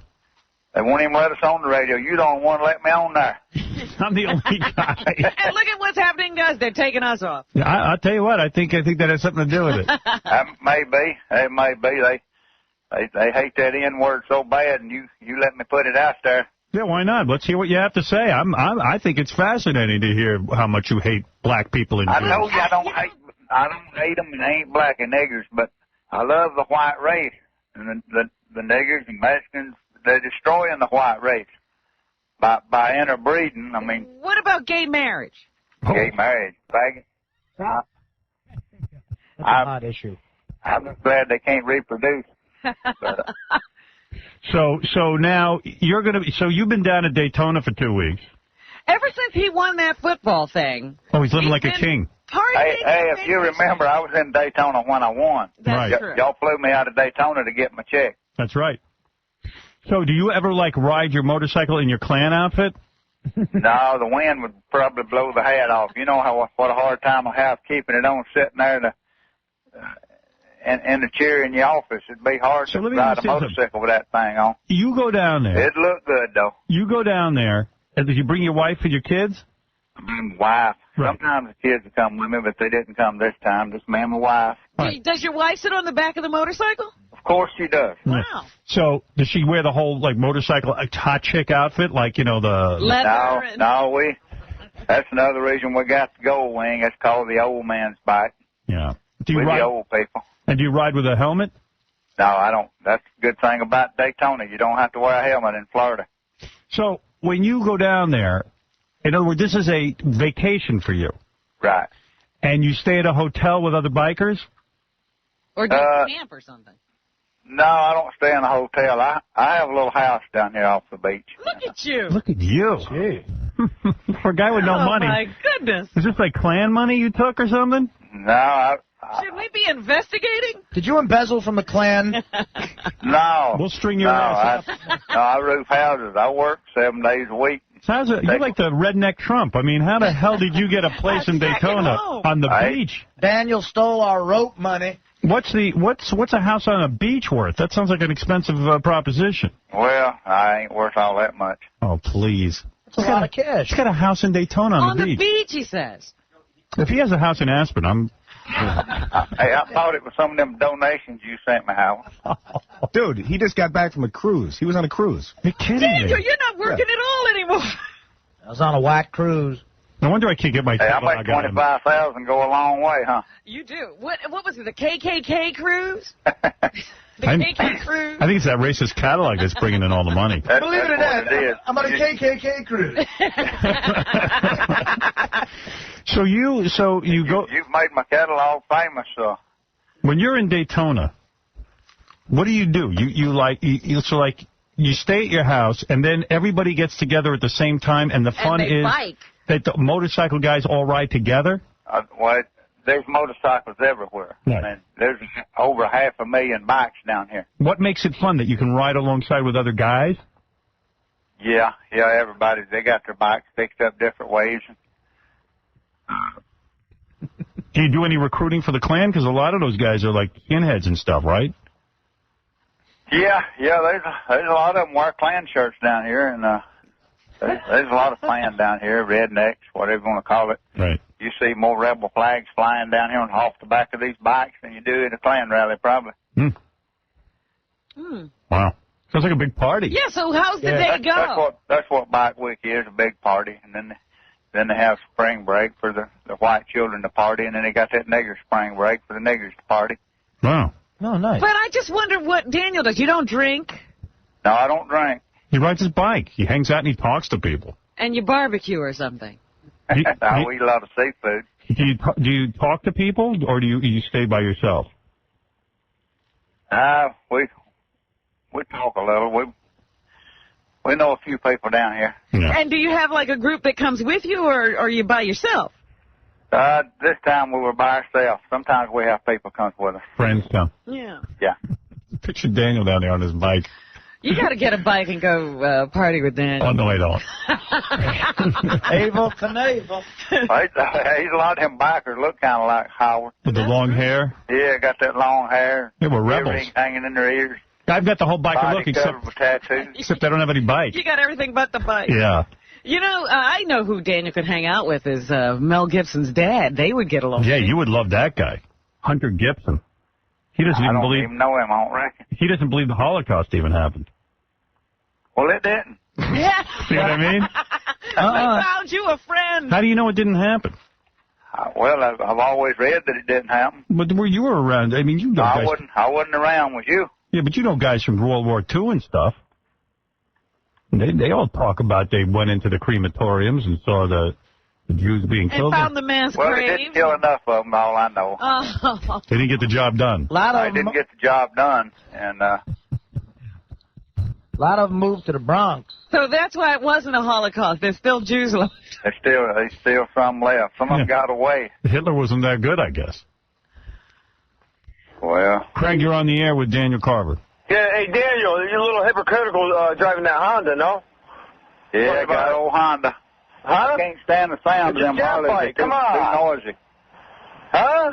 They won't even let us on the radio. You don't want to let me on there. I'm the only guy. And look at what's happening to us. They're taking us off. Yeah, I'll tell you what. I think that has something to do with it. Maybe. It may be. They hate that N word so bad, and you let me put it out there. Yeah, why not? Let's hear what you have to say. I think it's fascinating to hear how much you hate black people in I Jews. know you. I don't hate them, and they ain't black and niggers, but I love the white race and the niggers and Mexicans. They're destroying the white race by interbreeding. I mean, What about gay marriage? gay marriage, faggot. That's a hot issue. I'm just glad they can't reproduce. But, So now you've been down at Daytona for 2 weeks. Ever since he won that football thing. Oh, he's living like a king. hey, if you remember, I was in Daytona when I won. That's true. Y'all flew me out of Daytona to get my check. That's right. So do you ever ride your motorcycle in your Klan outfit? No, the wind would probably blow the hat off. You know what a hard time I have keeping it on, sitting there in the chair in the office. It'd be hard to ride a motorcycle with that thing on. You go down there. It'd look good, though. You go down there, and did you bring your wife and your kids? Wife. Sometimes the kids would come with me, but they didn't come this time. Just me and my wife. Does your wife sit on the back of the motorcycle? Of course she does. Wow. So does she wear the whole motorcycle hot chick outfit, the leather? No, that's another reason we got the gold wing. It's called the old man's bike. Yeah. We're the old people. And do you ride with a helmet? No, I don't. That's the good thing about Daytona. You don't have to wear a helmet in Florida. So when you go down there, in other words, this is a vacation for you. Right. And you stay at a hotel with other bikers? Or do you camp or something? No, I don't stay in a hotel. I have a little house down here off the beach. Look at you. Look at you. Gee. For a guy with no money. Oh, my goodness. Is this Klan money you took or something? No, Should we be investigating? Did you embezzle from the Klan? No. We'll string your ass up. I roof houses. I work 7 days a week. You're like the redneck Trump. I mean, how the hell did you get a place in Daytona on the beach? Daniel stole our rope money. What's a house on a beach worth? That sounds like an expensive proposition. Well, I ain't worth all that much. Oh, please. That's a lot of cash. He's got a house in Daytona on the beach, he says. If he has a house in Aspen, I'm... Hey, I thought it was some of them donations you sent me, Howard. Dude, he just got back from a cruise. He was on a cruise. You're kidding Daniel, you're not working at all anymore. I was on a whack cruise. No wonder I can't get my... Hey, I make 25,000 go a long way, huh? You do. What was it, the KKK cruise? The KKK cruise? I think it's that racist Cadillac that's bringing in all the money. Believe it or not, I'm on a KKK cruise. So you go... You've made my catalog famous, so... When you're in Daytona, what do? You stay at your house, and then everybody gets together at the same time, and the fun is that the motorcycle guys all ride together? There's motorcycles everywhere. Right. And there's over 500,000 bikes down here. What makes it fun, that you can ride alongside with other guys? Yeah, everybody, they got their bikes fixed up different ways. Do you do any recruiting for the Klan? Because a lot of those guys are like skinheads and stuff, right? Yeah, there's a lot of them wear Klan shirts down here, and there's a lot of Klan down here, rednecks, whatever you want to call it. Right. You see more rebel flags flying down here and off the back of these bikes than you do at a Klan rally, probably. Wow. Sounds like a big party. Yeah, so how's the day go? That's what Bike Week is, a big party. And then they have spring break for the white children to party, and then they got that nigger spring break for the niggers to party. Wow. Oh, nice. But I just wonder what Daniel does. You don't drink? No, I don't drink. He rides his bike. He hangs out and he talks to people. And you barbecue or something? I eat a lot of seafood. Do you talk to people, or do you stay by yourself? We talk a little. We know a few people down here. Yeah. And do you have like a group that comes with you, or are you by yourself? This time we were by ourselves. Sometimes we have people come with us. Friends come. Yeah. Yeah. Picture Daniel down there on his bike. You got to get a bike and go party with Daniel. Oh, no, I don't. Abel Knievel. He's a lot of them bikers look kind of like Howard. With the long hair? Yeah, got that long hair. They were rebels. Earrings hanging in their ears. I've got the whole biker Body look, covered with tattoos. except I don't have any bike. You got everything but the bike. Yeah. You know, I know who Daniel could hang out with is Mel Gibson's dad. They would get along. Yeah, you would love that guy. Hunter Gibson. He doesn't I even don't believe. even know him, I don't reckon. He doesn't believe the Holocaust even happened. Well, it didn't. Yeah. See what I mean? We found you a friend. How do you know it didn't happen? Well, I've always read that it didn't happen. But where you were around, I mean, you know guys. I wasn't around with you. Yeah, but you know guys from World War II and stuff. They all talk about they went into the crematoriums and saw the Jews being killed. And found the man's well, grave. Well, they didn't kill enough of them, all I know. Oh. They didn't get the job done. I didn't get the job done, and a lot of them moved to the Bronx. So that's why it wasn't a Holocaust. There's still Jews left. there's still some left. Some of them got away. Hitler wasn't that good, I guess. Well, Craig, you're on the air with Daniel Carver. Yeah, hey, Daniel, you're a little hypocritical driving that Honda, no? Yeah, I got old Honda. Huh? I can't stand the sound of them Harleys. They're too noisy. Huh?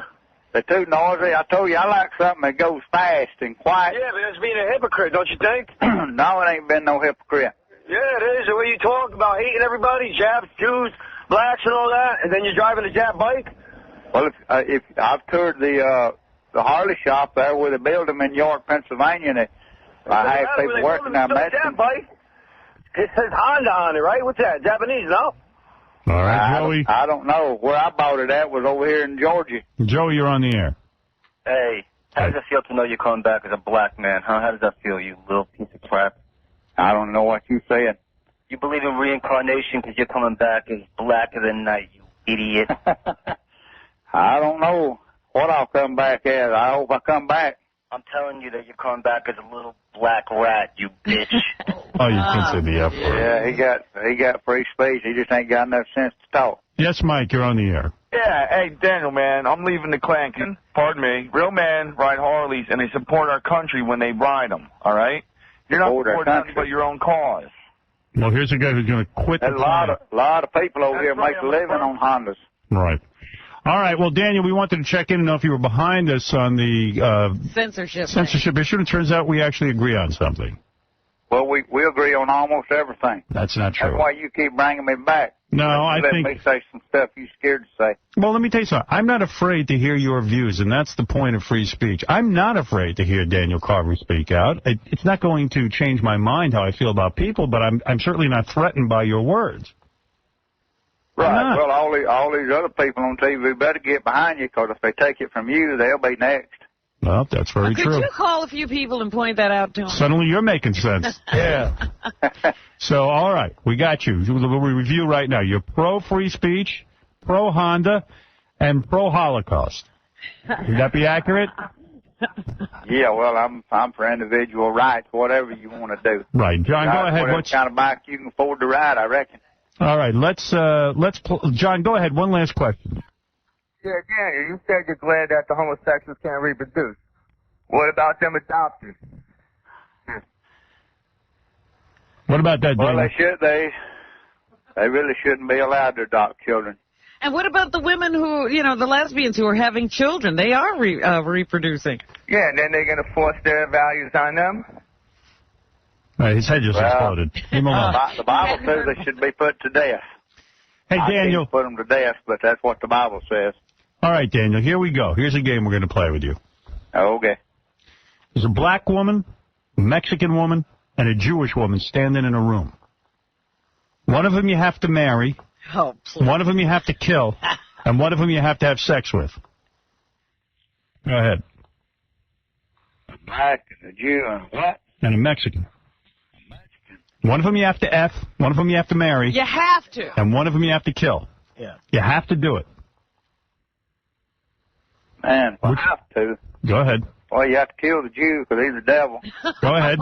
They're too noisy. I told you I like something that goes fast and quiet. Yeah, but that's being a hypocrite, don't you think? No, it ain't been no hypocrite. Yeah, it is. The way you talk about hating everybody, Japs, Jews, blacks, and all that, and then you're driving a Jap bike? Well, if I've toured the Harley shop there where they build them in York, Pennsylvania, and I have people working there. It says Honda on it, right? What's that? Japanese, no? All right, Joey. I don't know. Where I bought it at was over here in Georgia. Joey, you're on the air. Hey, how does it feel to know you're coming back as a black man, huh? How does that feel, you little piece of crap? I don't know what you said. You believe in reincarnation because you're coming back as blacker than night, you idiot. I don't know what I'll come back as. I hope I come back. I'm telling you that you're coming back as a little black rat, you bitch. Oh, you can say the F word. Yeah, he got free speech. He just ain't got enough sense to talk. Yes, Mike, you're on the air. Yeah, hey, Daniel, man, I'm leaving the clan. Pardon me. Real men ride Harleys, and they support our country when they ride them, all right? You're not supporting nothing but your own cause. Well, here's a guy who's going to quit the clan. A lot of people over here make a living on Hondas. Right. All right. Well, Daniel, we wanted to check in and know if you were behind us on the censorship issue. It turns out we actually agree on something. Well, we agree on almost everything. That's not true. That's why you keep bringing me back. No, I think... Let me say some stuff you're scared to say. Well, let me tell you something. I'm not afraid to hear your views, and that's the point of free speech. I'm not afraid to hear Daniel Carver speak out. It's not going to change my mind how I feel about people, but I'm certainly not threatened by your words. Right. Well, all these other people on TV better get behind you, because if they take it from you, they'll be next. Well, that's very true. Could you call a few people and point that out to them? Suddenly you're making sense. Yeah. So, all right, we got you. We'll review right now. You're pro-free speech, pro-Honda, and pro-Holocaust. Would that be accurate? Yeah, well, I'm for individual rights, whatever you want to do. Right. John, go ahead. What kind of bike you can afford to ride, I reckon. All right, John, go ahead. One last question. Yeah, Daniel, you said you're glad that the homosexuals can't reproduce. What about them adopted? What about that, Well, Daniel? they really shouldn't be allowed to adopt children. And what about the women who, the lesbians who are having children? They are reproducing. Yeah, and then they're going to force their values on them? All right, his head just exploded. Leave him alone. The Bible says they should be put to death. Hey, Daniel. I can't put them to death, but that's what the Bible says. All right, Daniel, here we go. Here's a game we're going to play with you. Okay. There's a black woman, a Mexican woman, and a Jewish woman standing in a room. One of them you have to marry, one of them you have to kill, and one of them you have to have sex with. Go ahead. A black and a Jew and what? And a Mexican. One of them you have to F, one of them you have to marry. You have to. And one of them you have to kill. Yeah. You have to do it. Man, I have to. Go ahead. Well, you have to kill the Jew because he's the devil. Go ahead.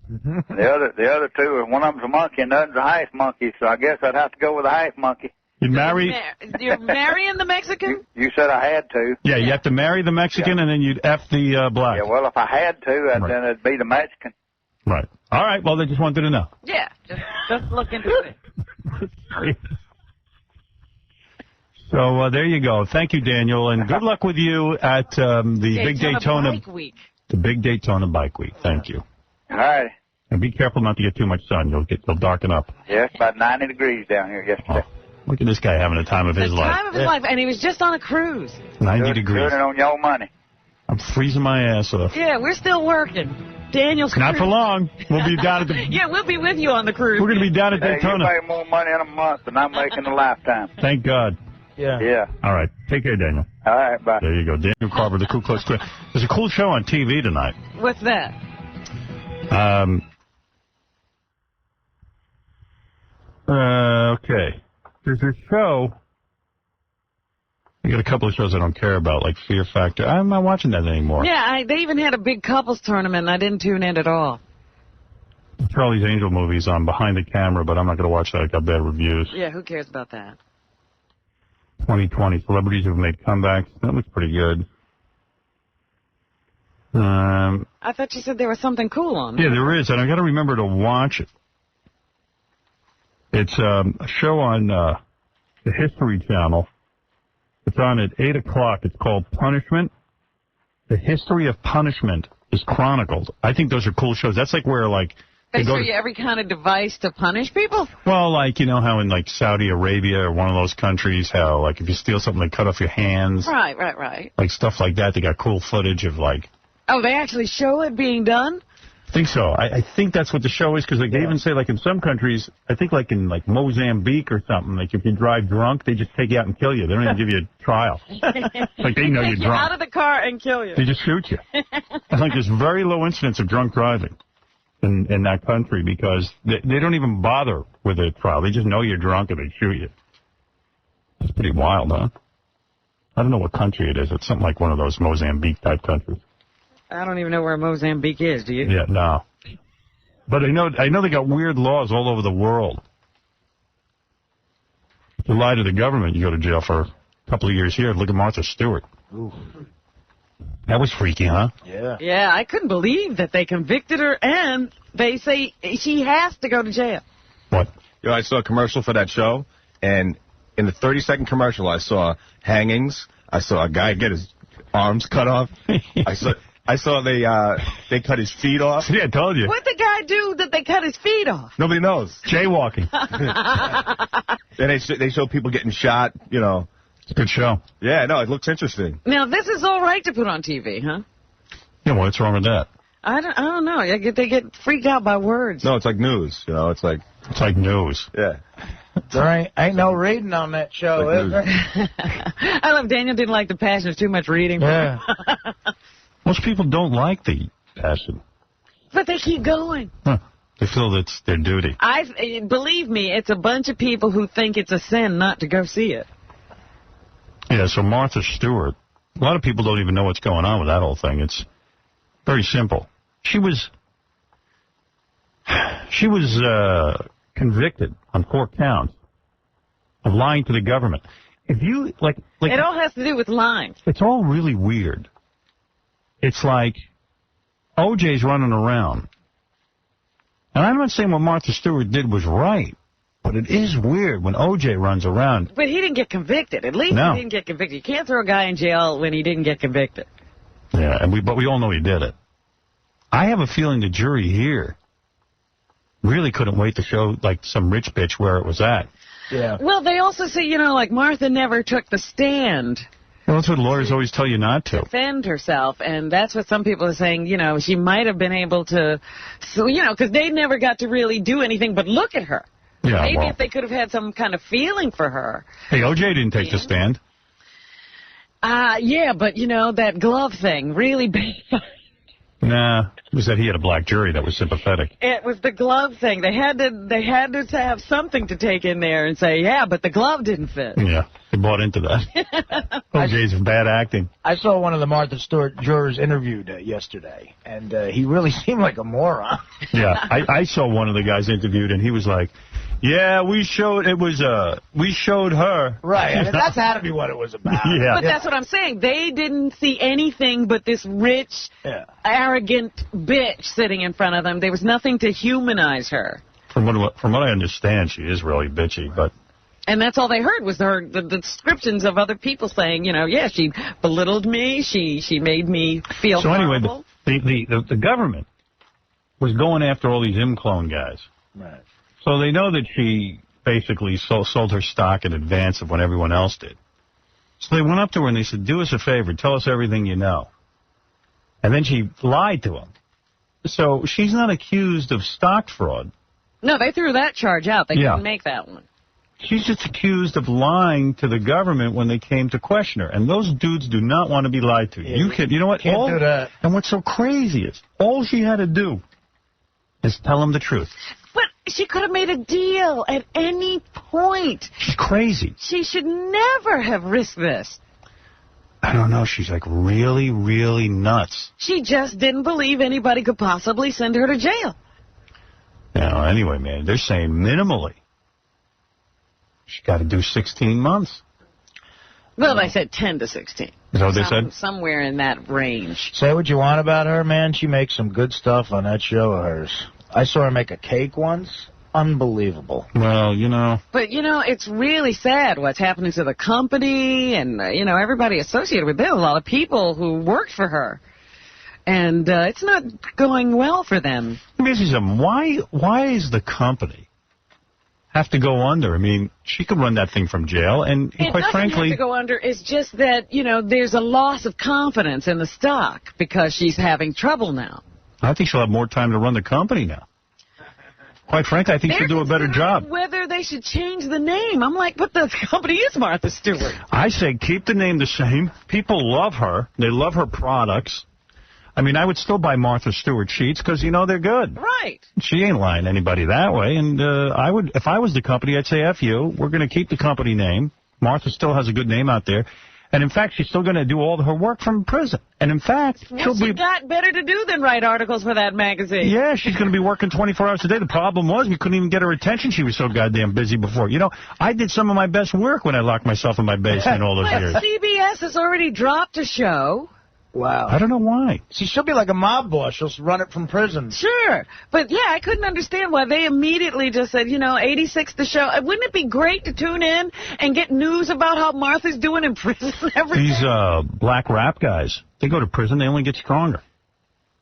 The other two, one of them's a monkey and the other's a half monkey, so I guess I'd have to go with a half monkey. You'd marry... You're marrying the Mexican? You said I had to. Yeah, you have to marry the Mexican and then you'd F the black. Yeah, well, if I had to, then it'd be the Mexican. Right. All right. Well, they just wanted to know. Yeah, just look into it. So there you go. Thank you, Daniel, and good luck with you at the Big Daytona Bike Week. The Big Daytona Bike Week. Thank you. All right. And be careful not to get too much sun. You'll darken up. Yeah, it's about 90 degrees down here yesterday. Look at this guy having the time of his life. Time of his life, and he was just on a cruise. 90 degrees. Doing it on your money. I'm freezing my ass off. Yeah, we're still working. Daniel's Not cruise. for long. We'll be down at the... Yeah, we'll be with you on the cruise. We're going to be down at Daytona. You make more money in a month than I make in a lifetime. Thank God. Yeah. All right. Take care, Daniel. All right, bye. There you go. Daniel Carver, the Ku Klux Klan. There's a cool show on TV tonight. What's that? Okay. There's a show. I got a couple of shows I don't care about, like Fear Factor. I'm not watching that anymore. Yeah, they even had a big couples tournament, and I didn't tune in at all. Charlie's Angel movie's on Behind the Camera, but I'm not going to watch that. I got bad reviews. Yeah, who cares about that? 2020 celebrities who've made comebacks. That looks pretty good. I thought you said there was something cool on there. Yeah, there is, and I got to remember to watch it. It's a show on the History Channel. It's on at 8 o'clock. It's called Punishment. The history of punishment is chronicled. I think those are cool shows. That's like where, like... They show you every kind of device to punish people? Well, like, you know how in, like, Saudi Arabia or one of those countries, how, like, if you steal something, they cut off your hands. Right. Like, stuff like that. They got cool footage of, like... Oh, they actually show it being done? I think so. I think that's what the show is, because like, they even say, like, in some countries, I think, like, in, like, Mozambique or something, like, if you drive drunk, they just take you out and kill you. They don't even give you a trial. Like, they know you're Take you drunk. out of the car and kill you. They just shoot you. And, like, there's very low incidence of drunk driving in that country, because they don't even bother with a trial. They just know you're drunk and they shoot you. It's pretty wild, huh? I don't know what country it is. It's something like one of those Mozambique-type countries. I don't even know where Mozambique is, do you? Yeah, no. But I know they got weird laws all over the world. If you lie to the government, you go to jail for a couple of years here. Look at Martha Stewart. Ooh. That was freaky, huh? Yeah. Yeah, I couldn't believe that they convicted her, and they say she has to go to jail. What? Yo, I saw a commercial for that show, and in the 30-second commercial, I saw hangings. I saw a guy get his arms cut off. I saw they cut his feet off. Yeah, I told you. What'd the guy do that they cut his feet off? Nobody knows. Jaywalking. Then they show people getting shot, you know. It's a good show. Yeah, no, it looks interesting. Now, this is all right to put on TV, huh? Yeah, what's wrong with that? I don't know. They get freaked out by words. No, it's like news, you know. It's like news. Yeah. There ain't no reading on that show, like is there? I love Daniel didn't like the Passion. There's too much reading. Yeah. Most people don't like the Passion. But they keep going. Huh. They feel that's their duty. Believe me, it's a bunch of people who think it's a sin not to go see it. Yeah, so Martha Stewart, a lot of people don't even know what's going on with that whole thing. It's very simple. She was convicted on 4 counts of lying to the government. If you, like... It all has to do with lying. It's all really weird. It's like O.J.'s running around. And I'm not saying what Martha Stewart did was right, but it is weird when O.J. runs around. But he didn't get convicted. At least No. he didn't get convicted. You can't throw a guy in jail when he didn't get convicted. Yeah, but we all know he did it. I have a feeling the jury here really couldn't wait to show, like, some rich bitch where it was at. Yeah. Well, they also say, like Martha never took the stand. Well, that's what lawyers always tell you not to. Defend herself, and that's what some people are saying, she might have been able to, because they never got to really do anything but look at her. Yeah, Maybe well. if they could have had some kind of feeling for her. Hey, O.J. didn't take the stand. Yeah, but, that glove thing really bad. Nah, it was that he had a black jury that was sympathetic. It was the glove thing. They had to have something to take in there and say, yeah, but the glove didn't fit. Yeah, they bought into that. O.J.'s bad acting. I saw one of the Martha Stewart jurors interviewed yesterday, and he really seemed like a moron. Yeah, I saw one of the guys interviewed, and he was like, Yeah, we showed her. Right, and that's had to be what it was about. Yeah. But that's what I'm saying. They didn't see anything but this rich, arrogant bitch sitting in front of them. There was nothing to humanize her. From what I understand, she is really bitchy, but... And that's all they heard was the descriptions of other people saying, you know, yeah, she belittled me, she made me feel horrible. So anyway, the government was going after all these ImClone guys. Right. So they know that she basically sold her stock in advance of when everyone else did. So they went up to her and they said, do us a favor, tell us everything you know. And then she lied to them. So she's not accused of stock fraud. No, they threw that charge out. They couldn't make that one. She's just accused of lying to the government when they came to question her. And those dudes do not want to be lied to. Yeah, You know what? Can't do that. And what's so crazy is, all she had to do is tell them the truth. But she could have made a deal at any point. She's crazy. She should never have risked this. I don't know. She's like really, really nuts. She just didn't believe anybody could possibly send her to jail. Now, anyway, man, they're saying minimally she got to do 16 months. Well, they said 10 to 16. Is that what they said? Somewhere in that range. Say what you want about her, man. She makes some good stuff on that show of hers. I saw her make a cake once. Unbelievable. Well, you know. But, you know, it's really sad what's happening to the company and, you know, everybody associated with it. There are a lot of people who worked for her. And it's not going well for them. Let me ask you something. Why is the company have to go under? I mean, she could run that thing from jail, and quite frankly... Have to go under. It's just that, you know, there's a loss of confidence in the stock because she's having trouble now. I think she'll have more time to run the company now. Quite frankly, I think she'll do a better job. Whether they should change the name. I'm like, but the company is Martha Stewart. I say keep the name the same. People love her. They love her products. I mean, I would still buy Martha Stewart sheets because, you know, they're good. Right. She ain't lying to anybody that way. And I would, if I was the company, I'd say, F you. We're going to keep the company name. Martha still has a good name out there. And, in fact, she's still going to do all her work from prison. And, in fact, she got better to do than write articles for that magazine. Yeah, she's going to be working 24 hours a day. The problem was we couldn't even get her attention. She was so goddamn busy before. You know, I did some of my best work when I locked myself in my basement all those years. CBS has already dropped a show. Wow. I don't know why. See, she'll be like a mob boss. She'll run it from prison. Sure. But, yeah, I couldn't understand why they immediately just said, you know, 86 the show. Wouldn't it be great to tune in and get news about how Martha's doing in prison every day? These black rap guys, they go to prison, they only get stronger.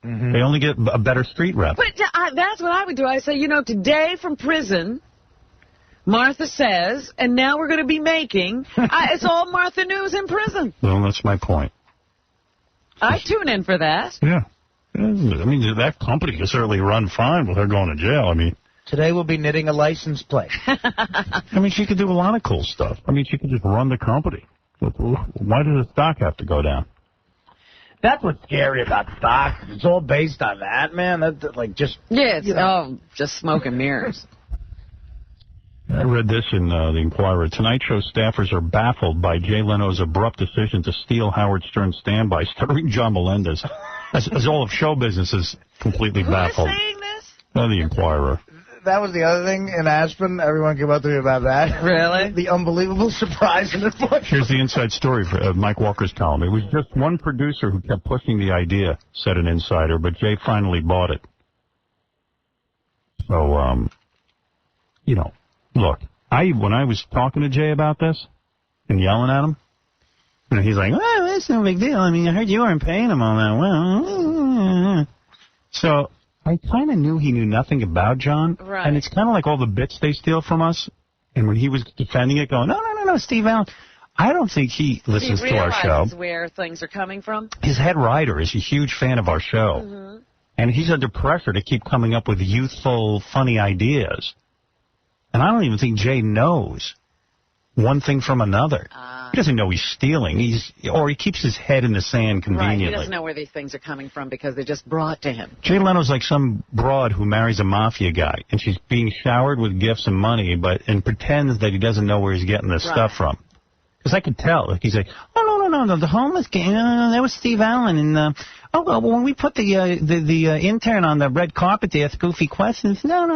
Mm-hmm. They only get a better street rep. But that's what I would do. I say, you know, today from prison, Martha says, and now we're going to be making, it's all Martha News in prison. Well, that's my point. I tune in for that. Yeah. I mean, that company can certainly run fine with her going to jail. I mean, today we'll be knitting a license plate. I mean, she could do a lot of cool stuff. I mean, she could just run the company. Why does the stock have to go down? That's what's scary about stocks. It's all based on that, man. That's like just... Yeah, it's just smoke and mirrors. I read this in the Inquirer. Tonight Show staffers are baffled by Jay Leno's abrupt decision to steal Howard Stern's standby, starring John Melendez. As all of show business is completely baffled. Who's saying this? The Inquirer. That was the other thing in Aspen. Everyone came up to me about that. Really? The unbelievable surprise in the Here's the inside story for Mike Walker's column. It was just one producer who kept pushing the idea, said an insider, but Jay finally bought it. So, you know. Look, when I was talking to Jay about this and yelling at him, you know, he's like, "Oh, that's no big deal. I mean, I heard you weren't paying him all that well." So I kind of knew he knew nothing about John. Right. And it's kind of like all the bits they steal from us. And when he was defending it, going, no, Steve Allen, I don't think he listens to our show. He realizes where things are coming from. His head writer is a huge fan of our show. Mm-hmm. And he's under pressure to keep coming up with youthful, funny ideas. And I don't even think Jay knows one thing from another. He doesn't know he's stealing. Or he keeps his head in the sand conveniently. Right, he doesn't know where these things are coming from because they're just brought to him. Jay Leno's like some broad who marries a mafia guy, and she's being showered with gifts and money, and pretends that he doesn't know where he's getting this stuff from. Because I could tell. Like, he's like, oh, no, no, the homeless gang. No, that was Steve Allen. And when we put the intern on the red carpet to ask goofy questions, no.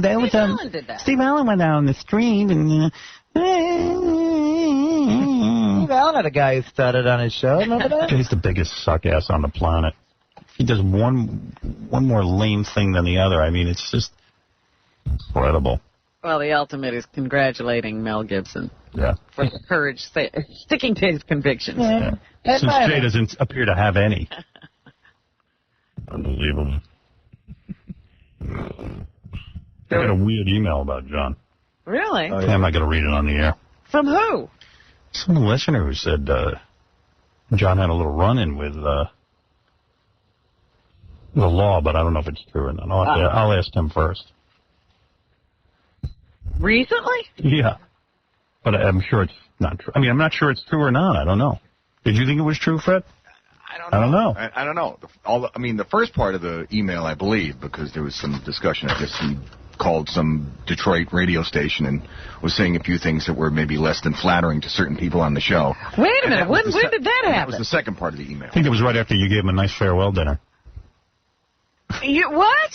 That was Allen did that. Steve Allen went out on the street and. Steve Allen had a guy who started on his show. Remember that? He's the biggest suck ass on the planet. He does one more lame thing than the other. I mean, it's just incredible. Well, the ultimate is congratulating Mel Gibson. Yeah. For the courage, sticking to his convictions. Yeah. Since Jay doesn't appear to have any. Unbelievable. I got a weird email about John. Really? I'm not going to read it on the air. From who? Some listener who said John had a little run-in with the law, but I don't know if it's true or not. I'll ask him first. Recently? Yeah. But I'm sure it's not true. I mean, I'm not sure it's true or not. I don't know. Did you think it was true, Fred? I don't know. I don't know. The first part of the email, I believe, because there was some discussion. I guess he called some Detroit radio station and was saying a few things that were maybe less than flattering to certain people on the show. Wait a minute. When did that happen? That was the second part of the email. I think it was right after you gave him a nice farewell dinner. What?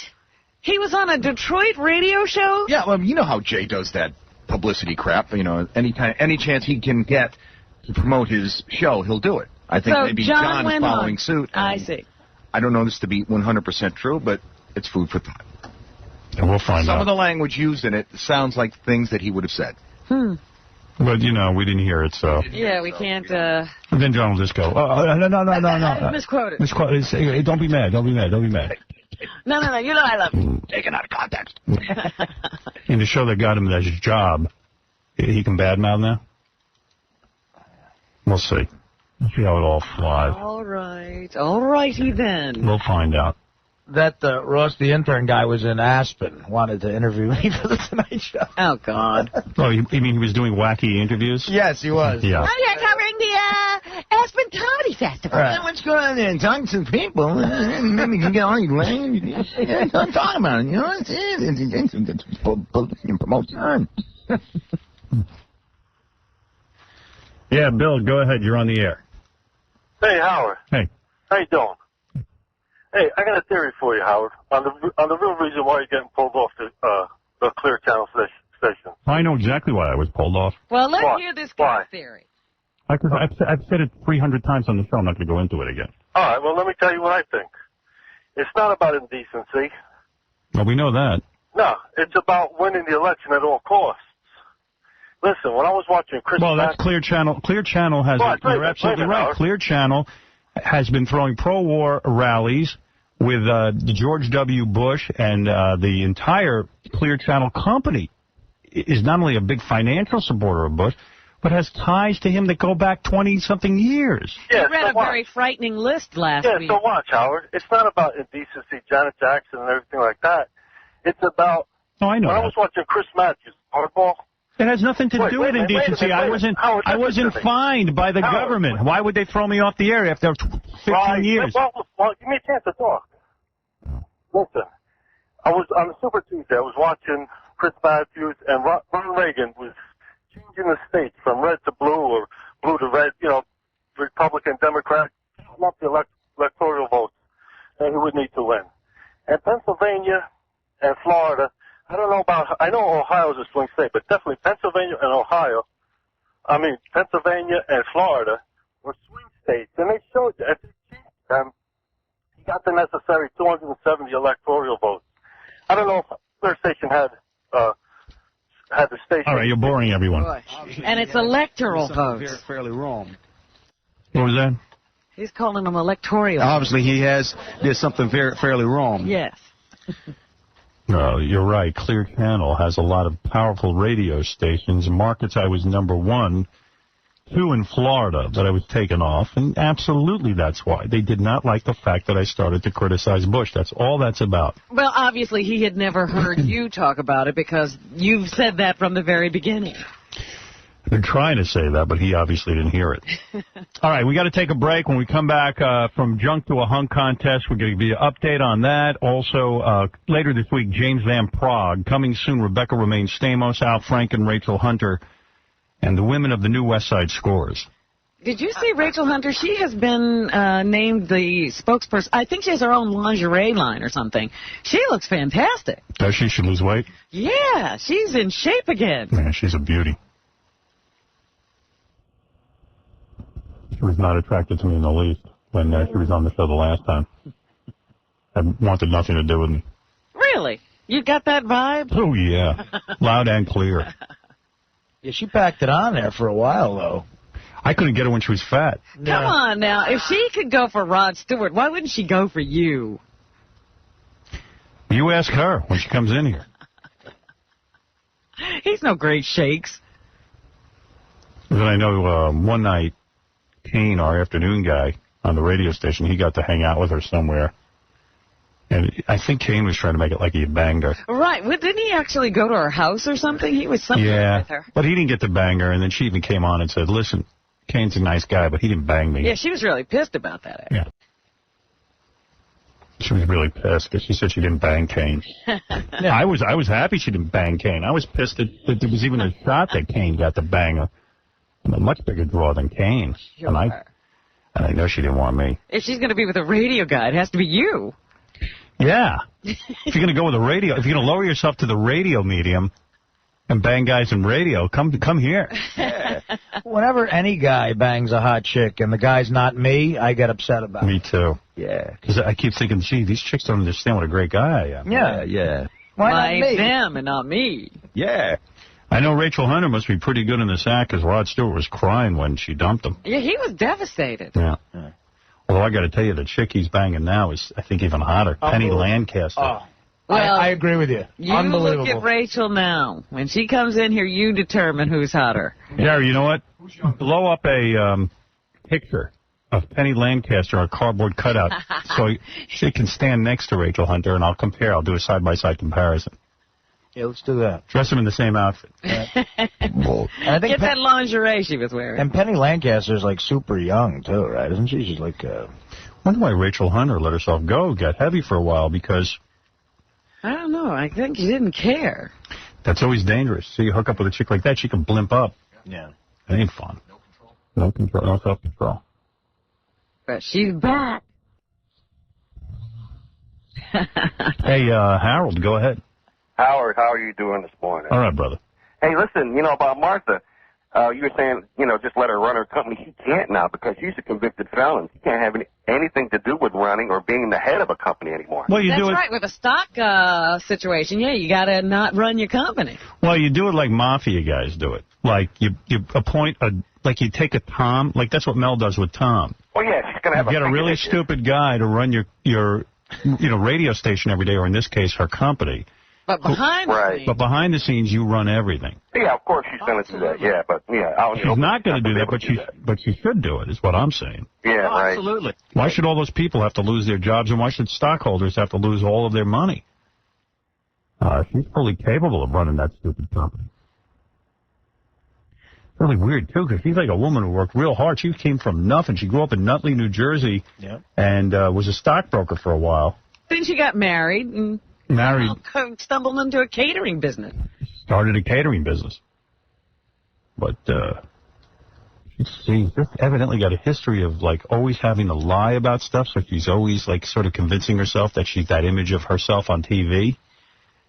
He was on a Detroit radio show? Yeah, well, you know how Jay does that publicity crap. You know, any chance he can get to promote his show, he'll do it. I think maybe John is following suit. I see. I don't know this to be 100% true, but it's food for thought. And we'll find out. Some of the language used in it sounds like things that he would have said. But, you know, we didn't hear it, so. Yeah, we can't, And then John will just go, no. Misquoted. Don't be mad. No, you know I love you. Taken out of context. In the show that got him his job, he can badmouth now? We'll see. We'll see how it all flies. All righty then. We'll find out. That Ross, the intern guy, was in Aspen, wanted to interview me for the Tonight Show. Oh, God. Oh, you mean he was doing wacky interviews? Yes, he was. Yeah. Oh, you're covering the Aspen Comedy Festival. Right. What's going on there? Talk to people. Maybe you can get on your lane. Don't talk about it. You know what it's promotion. Yeah, Bill, go ahead. You're on the air. Hey, Howard. Hey. How you doing? Hey, I got a theory for you, Howard, on the real reason why you're getting pulled off the Clear Channel station. I know exactly why I was pulled off. Well, let's hear this guy's theory. I've said it 300 times on the show. I'm not going to go into it again. All right, well, let me tell you what I think. It's not about indecency. Well, we know that. No, it's about winning the election at all costs. Listen, when I was watching Chris... Well, that's Clear Channel. Clear Channel has... You're absolutely right. Clear Channel has been throwing pro-war rallies with George W. Bush, and the entire Clear Channel company is not only a big financial supporter of Bush, but has ties to him that go back 20-something years. Yeah, you read a very frightening list last week. Yeah, so watch, Howard. It's not about indecency, Janet Jackson, and everything like that. It's about... Oh, I know When I was watching Chris Matthews, Hardball... It has nothing to do with indecency. I wasn't fined by the government. Why would they throw me off the air after 15 years? Well, give me a chance to talk. Listen, I was on the Super Tuesday. I was watching Chris Matthews, and Ronald Reagan was changing the states from red to blue or blue to red, you know, Republican, Democrat, up the electoral votes that he would need to win. And Pennsylvania and Florida, I don't know about, I know Ohio's a swing state, but definitely Pennsylvania and Florida were swing states. And they showed you, if he got the necessary 270 electoral votes. I don't know if their station had the station. All right, you're boring everyone. And it's electoral votes. Fairly wrong. What was that? He's calling them electoral. Obviously, there's something fairly wrong. Yes. No, you're right. Clear Channel has a lot of powerful radio stations. Markets I was #1, 2 in Florida that I was taken off, and absolutely that's why. They did not like the fact that I started to criticize Bush. That's all that's about. Well, obviously he had never heard you talk about it because you've said that from the very beginning. I've been trying to say that, but he obviously didn't hear it. All right, we got to take a break. When we come back from Junk to a Hunk contest, we're going to give you an update on that. Also, later this week, James Van Prague. Coming soon, Rebecca Romaine Stamos, Al Franken, Rachel Hunter, and the women of the new West Side Scores. Did you see Rachel Hunter? She has been named the spokesperson. I think she has her own lingerie line or something. She looks fantastic. Does she? Should lose weight? Yeah, she's in shape again. Man, she's a beauty. She was not attracted to me in the least when she was on the show the last time. And wanted nothing to do with me. Really? You got that vibe? Oh, yeah. Loud and clear. Yeah, she packed it on there for a while, though. I couldn't get her when she was fat. Come on now. If she could go for Rod Stewart, why wouldn't she go for you? You ask her when she comes in here. He's no great shakes. Then I know one night, Kane, our afternoon guy on the radio station, he got to hang out with her somewhere. And I think Kane was trying to make it like he had banged her. Right. Well, didn't he actually go to her house or something? He was somewhere with her. But he didn't get to bang her, and then she even came on and said, listen, Kane's a nice guy, but he didn't bang me. Yeah, she was really pissed about that, actually. Yeah. She was really pissed because she said she didn't bang Kane. I was happy she didn't bang Kane. I was pissed that there was even a shot that Kane got to bang her. I'm a much bigger draw than Kane. Sure. And I know she didn't want me. If she's going to be with a radio guy, it has to be you. Yeah. If you're going to go with a radio, if you're going to lower yourself to the radio medium and bang guys in radio, come here. Whenever any guy bangs a hot chick and the guy's not me, I get upset about it. Me too. Yeah. Because I keep thinking, gee, these chicks don't understand what a great guy I am. Yeah. Why Why not me? them and not me? Yeah. I know Rachel Hunter must be pretty good in the sack because Rod Stewart was crying when she dumped him. Yeah, he was devastated. Yeah. Although I got to tell you, the chick he's banging now is, I think, even hotter. Penny Lancaster. Oh. Well, I agree with you. You Unbelievable. look at Rachel now. When she comes in here, you determine who's hotter. Gary, you know what? Blow up a picture of Penny Lancaster, a cardboard cutout, so she can stand next to Rachel Hunter, and I'll compare. I'll do a side-by-side comparison. Yeah, let's do that. Dress them in the same outfit. And I think Get that lingerie she was wearing. And Penny Lancaster's like super young too, right? Isn't she? She's like. Wonder why Rachel Hunter let herself go, got heavy for a while, because I don't know. I think she didn't care. that's always dangerous. So you hook up with a chick like that, she can blimp up. Yeah. It ain't fun. No control, no self-control. But she's back. Hey, Harold, go ahead. Howard, how are you doing this morning? All right, brother. Hey, listen, about Martha, you were saying, just let her run her company. She can't now because she's a convicted felon. She can't have anything to do with running or being the head of a company anymore. Well, you That's do it. right. With a stock situation, yeah, you got to not run your company. Well, you do it like mafia guys do it. Like you appoint like you take a Tom. Like that's what Mel does with Tom. Well, yeah, she's gonna have You get a really stupid guy to run your radio station every day, or in this case, her company. But behind the scenes. But behind the scenes, you run everything. Yeah, of course she's going to do that. Yeah, but She's not going to do that, but she should do it. Is what I'm saying. Yeah, right. Absolutely. Why should all those people have to lose their jobs, and why should stockholders have to lose all of their money? She's fully capable of running that stupid company. Really weird, too, because she's like a woman who worked real hard. She came from nothing. She grew up in Nutley, New Jersey, and was a stockbroker for a while. Then she got married and stumbled into a catering business. Started a catering business. But she's just evidently got a history of, like, always having to lie about stuff, so she's always, like, sort of convincing herself that she's that image of herself on TV.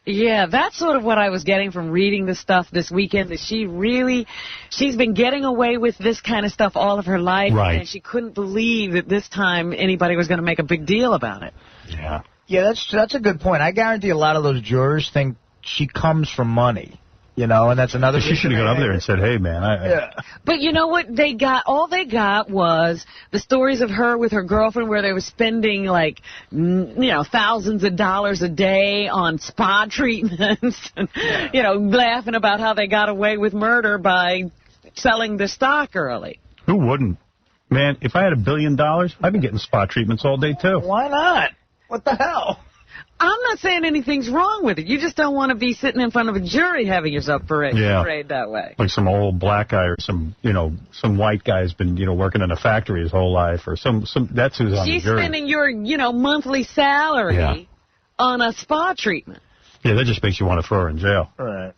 Yeah, that's sort of what I was getting from reading the stuff this weekend, that she's been getting away with this kind of stuff all of her life, Right. and she couldn't believe that this time anybody was going to make a big deal about it. Yeah. Yeah, that's a good point. I guarantee a lot of those jurors think she comes from money, and that's another. She should have got up there and said, "Hey, man, But you know what? All they got was the stories of her with her girlfriend where they were spending, like, thousands of dollars a day on spa treatments and, laughing about how they got away with murder by selling the stock early. Who wouldn't? Man, if I had $1 billion, I'd be getting spa treatments all day, too. Why not? What the hell? I'm not saying anything's wrong with it. You just don't want to be sitting in front of a jury having yourself parade that way. Like some old black guy or some white guy has been, working in a factory his whole life, or that's who's on the She's jury. spending your, monthly salary on a spa treatment. Yeah, that just makes you want to throw her in jail. Right.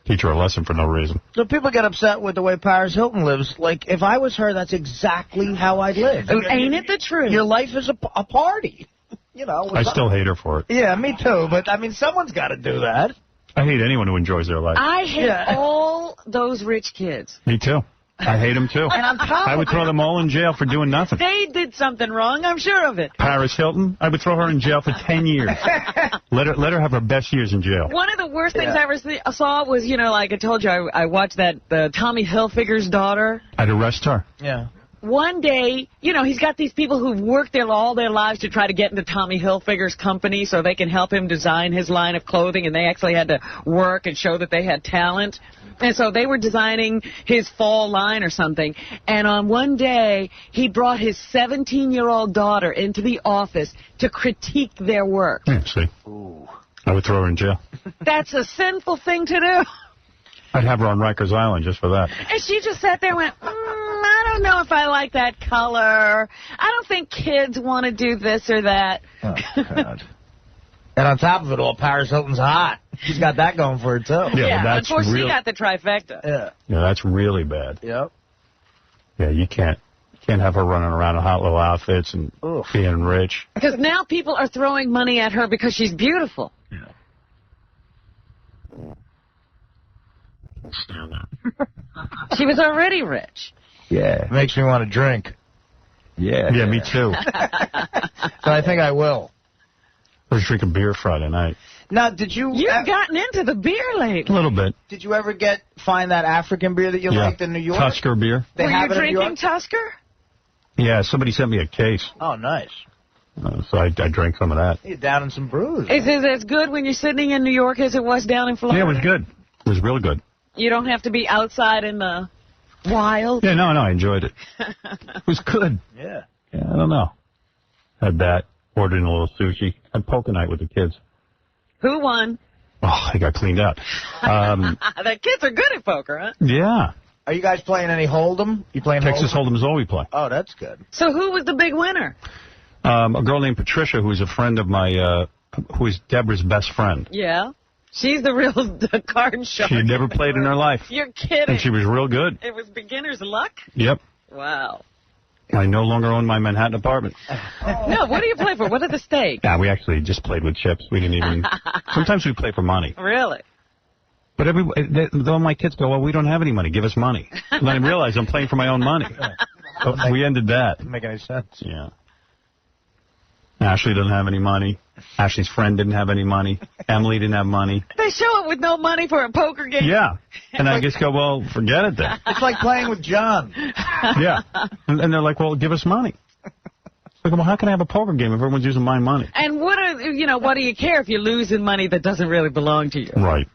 Teach her a lesson for no reason. So people get upset with the way Paris Hilton lives. Like, if I was her, that's exactly how I'd live. Ain't it the truth? Your life is a party. You know. I still hate her for it. Yeah, me too. But, I mean, someone's got to do that. I hate anyone who enjoys their life. I hate all those rich kids. Me too. I hate them too. And on top I would throw them all in jail for doing nothing. They did something wrong, I'm sure of it. Paris Hilton, I would throw her in jail for 10 years. Let her have her best years in jail. One of the worst things I ever saw was, you know, like I told you, I watched that Tommy Hilfiger's daughter. I'd arrest her. Yeah. One day, you know, he's got these people who've worked there all their lives to try to get into Tommy Hilfiger's company so they can help him design his line of clothing, and they actually had to work and show that they had talent. And so they were designing his fall line or something, and on one day, he brought his 17-year-old daughter into the office to critique their work. Yeah, see? Ooh. I would throw her in jail. That's a sinful thing to do. I'd have her on Rikers Island just for that. And she just sat there and went, I don't know if I like that color. I don't think kids want to do this or that. Oh, God. And on top of it all, Paris Hilton's hot. She's got that going for her, too. Yeah, of course, she got the trifecta. Yeah. Yeah, that's really bad. Yep. Yeah, you can't have her running around in hot little outfits and being rich. Because now people are throwing money at her because she's beautiful. Yeah. She was already rich. Yeah. Makes me want to drink. Yeah. Yeah, me too. So I think I will. I was drinking beer Friday night. Now, did you... You've gotten into the beer lately. A little bit. Did you ever find that African beer that you liked in New York? Tusker beer. Were you drinking Tusker? Yeah, somebody sent me a case. Oh, nice. So I drank some of that. You're down in some brews. Is it as good when you're sitting in New York as it was down in Florida? Yeah, it was good. It was real good. You don't have to be outside in the wild? Yeah, no, I enjoyed it. It was good. Yeah. Yeah, I don't know. Had that. Ordered in a little sushi. Had poker night with the kids. Who won? Oh, I got cleaned out. The kids are good at poker, huh? Yeah. Are you guys playing any Hold'em? You playing Texas Hold'em is all we play. Oh, that's good. So who was the big winner? A girl named Patricia, who's a friend of my, who is Deborah's best friend. Yeah. She's the real card shark. She had never played in her life. You're kidding. And she was real good. It was beginner's luck? Yep. Wow. I no longer own my Manhattan apartment. No, what do you play for? What are the stakes? Yeah, we actually just played with chips. We didn't even... Sometimes we play for money. Really? But all my kids go, well, we don't have any money. Give us money. And then I realize I'm playing for my own money. So we ended that. Doesn't make any sense. Yeah. Ashley doesn't have any money. Ashley's friend didn't have any money. Emily didn't have money. They show up with no money for a poker game? Yeah. And I just go, well, forget it then. It's like playing with John. Yeah. And they're like, well, give us money. I go, well, how can I have a poker game if everyone's using my money? And what do you care if you're losing money that doesn't really belong to you? Right.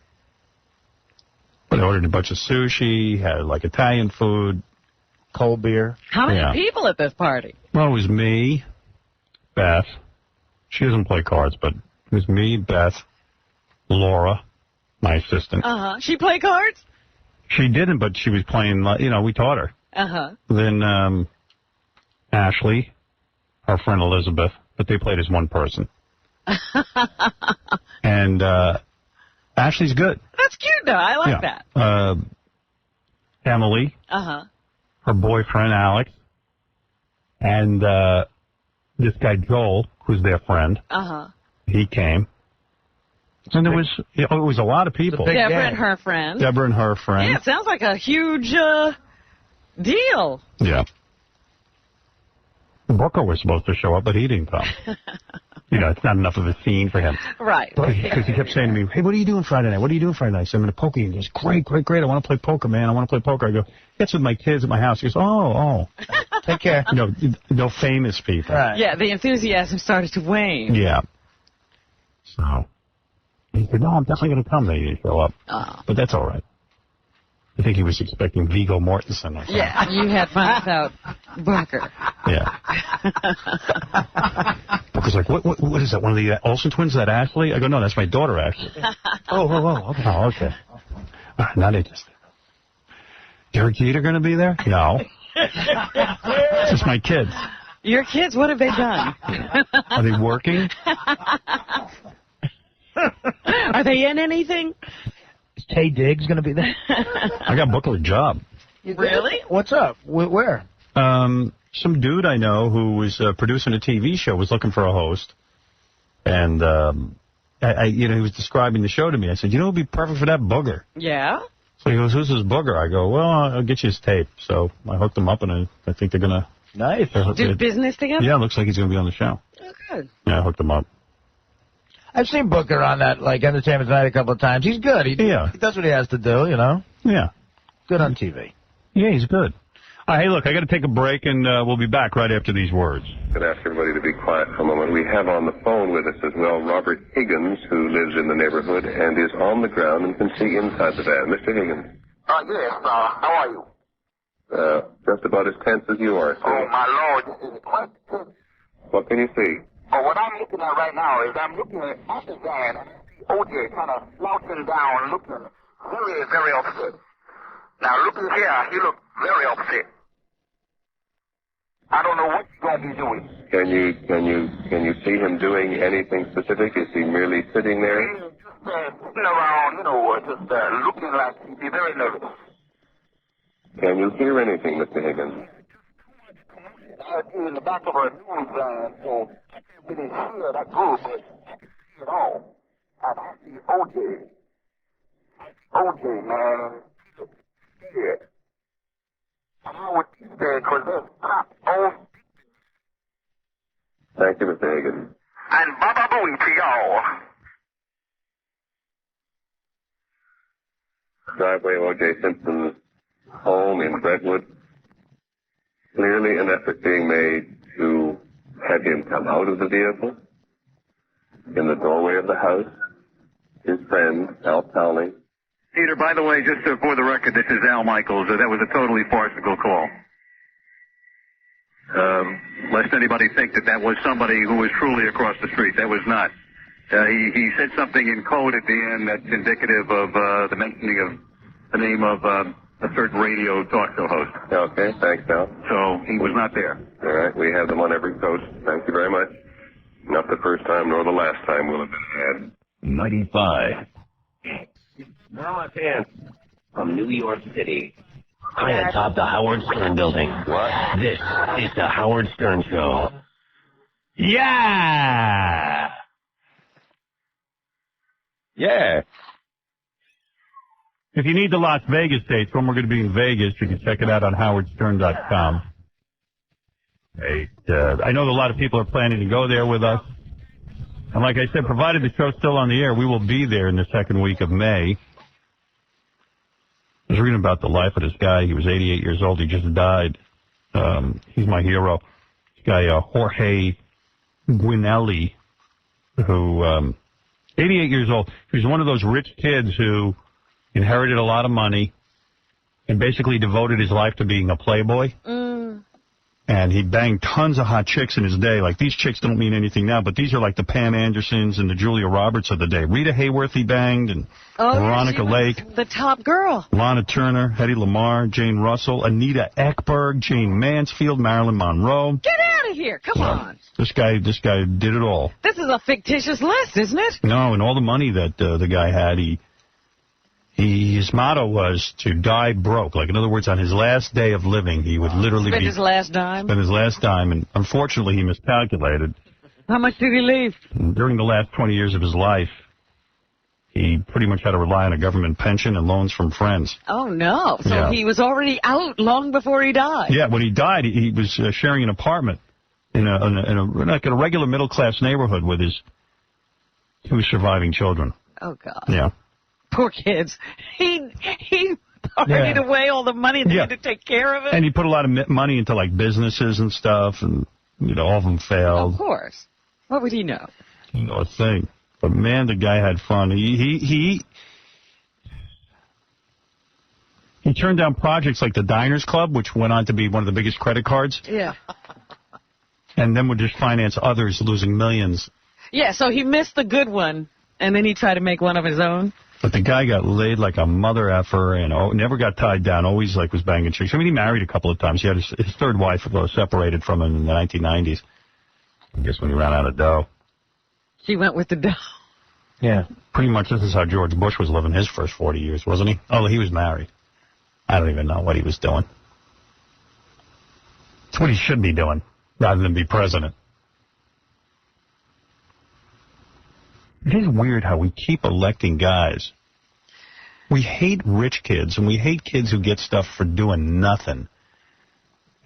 But I ordered a bunch of sushi, had like Italian food. Cold beer. How many people at this party? Well, it was me, Beth. She doesn't play cards, but it was me, Beth, Laura, my assistant. She play cards? She didn't, but she was playing, we taught her. Then Ashley, our friend Elizabeth, but they played as one person. And Ashley's good. That's cute, though. I like that. Emily, her boyfriend, Alex, and this guy, Joel, who's their friend. He came. And it was a lot of people. Deborah and her friend. Deborah and her friend. Yeah, it sounds like a huge deal. Yeah. Booker was supposed to show up, but he didn't come. It's not enough of a scene for him. Right. Because he kept saying to me, hey, what are you doing Friday night? What are you doing Friday night? I said, I'm in a poker game. He goes, great. I want to play poker, man. I want to play poker. I go, that's with my kids at my house. He goes, oh. Take care. No famous people. Right. Yeah, the enthusiasm started to wane. Yeah. So he said, no, I'm definitely going to come. They didn't show up. But that's all right. I think he was expecting Viggo Mortensen or something. Yeah, you had fun without Booker. Yeah. Booker's like, what is that? One of the Olsen twins? Is that Ashley? I go, no, that's my daughter, Ashley. Okay. Not interested. Derek Jeter going to be there? No. It's just my kids. Your kids, what have they done? Are they working? Are they in anything? Is Tay Diggs going to be there? I got booked a job. Really? What's up? Where? Some dude I know who was producing a TV show was looking for a host. And, he was describing the show to me. I said, it would be perfect for that booger. Yeah? So he goes, who's this booger? I go, well, I'll get you his tape. So I hooked him up, and I think they're going to... Nice. Do business together? Yeah, it looks like he's going to be on the show. Oh, good. Yeah, I hooked him up. I've seen Booker on that, Entertainment Tonight a couple of times. He's good. He does what he has to do, Yeah. Good on TV. Yeah, he's good. Hey, look, I got to take a break, and we'll be back right after these words. Could ask everybody to be quiet for a moment. We have on the phone with us as well Robert Higgins, who lives in the neighborhood and is on the ground and can see inside the van. Mr. Higgins. Yes, how are you? Just about as tense as you are, sir. Oh, my Lord, this is quite tense. What can you see? Oh, what I'm looking at right now is I'm looking at the van and I see OJ kind of slouching down, looking very, very upset. Now, looking here, he looks very upset. I don't know what he's going to be doing. Can you see him doing anything specific? Is he merely sitting there? He's just sitting around, just looking like he'd be very nervous. Can you hear anything, Mr. Higgins? I'm in the back of a news van, so I can't really hear that good, but I can see it all. And I see OJ. OJ, man, he's scared. And I would be scared because there's cops all... Thank you, Mr. Higgins. And Baba Booey to y'all. Driveway O.J. Simpson's home in Brentwood. Clearly an effort being made to have him come out of the vehicle. In the doorway of the house, his friend, Al Powley. Peter, by the way, just for the record, this is Al Michaels. That was a totally farcical call. Lest anybody think that was somebody who was truly across the street. That was not. He said something in code at the end that's indicative of the mentioning of the name of a certain radio talk show host. Okay, thanks, Al. So he was not there. All right, we have them on every coast. Thank you very much. Not the first time nor the last time will have been had. 95. Now my fans from New York City. I atop the Howard Stern building. What? This is the Howard Stern Show. Yeah! Yeah. If you need the Las Vegas dates, when we're going to be in Vegas, you can check it out on howardstern.com. I know that a lot of people are planning to go there with us. And like I said, provided the show's still on the air, we will be there in the second week of May. I was reading about the life of this guy. He was 88 years old. He just died. He's my hero. This guy, Jorge Guinelli, who, 88 years old. He was one of those rich kids who inherited a lot of money and basically devoted his life to being a playboy. And he banged tons of hot chicks in his day. Like, these chicks don't mean anything now, but these are like the Pam Andersons and the Julia Roberts of the day. Rita Hayworth he banged, and Veronica Lake. The top girl. Lana Turner, Hedy Lamarr, Jane Russell, Anita Ekberg, Jane Mansfield, Marilyn Monroe. Get out of here. Come on. This guy did it all. This is a fictitious list, isn't it? No, and all the money that the guy had, his motto was to die broke. Like, in other words, on his last day of living, he would literally Spend his last dime. Spend his last dime, and unfortunately, he miscalculated. How much did he leave? During the last 20 years of his life, he pretty much had to rely on a government pension and loans from friends. Oh, no. So Yeah. he was already out long before he died. Yeah, when he died, he was sharing an apartment in a regular middle-class neighborhood with his two surviving children. Oh, God. Yeah. Poor kids. He partied away all the money they had to take care of it. And he put a lot of money into, like, businesses and stuff, and, all of them failed. Of course. What would he know? No a thing. But, man, the guy had fun. He turned down projects like the Diners Club, which went on to be one of the biggest credit cards, Yeah. and then would just finance others losing millions. Yeah, so he missed the good one, and then he tried to make one of his own. But the guy got laid like a mother effer and never got tied down, always like was banging chicks. I mean, he married a couple of times. He had his third wife separated from him in the 1990s. I guess when he ran out of dough. She went with the dough. Yeah. Pretty much this is how George Bush was living his first 40 years, wasn't he? Oh, he was married. I don't even know what he was doing. It's what he should be doing, rather than be president. It is weird how we keep electing guys. We hate rich kids, and we hate kids who get stuff for doing nothing.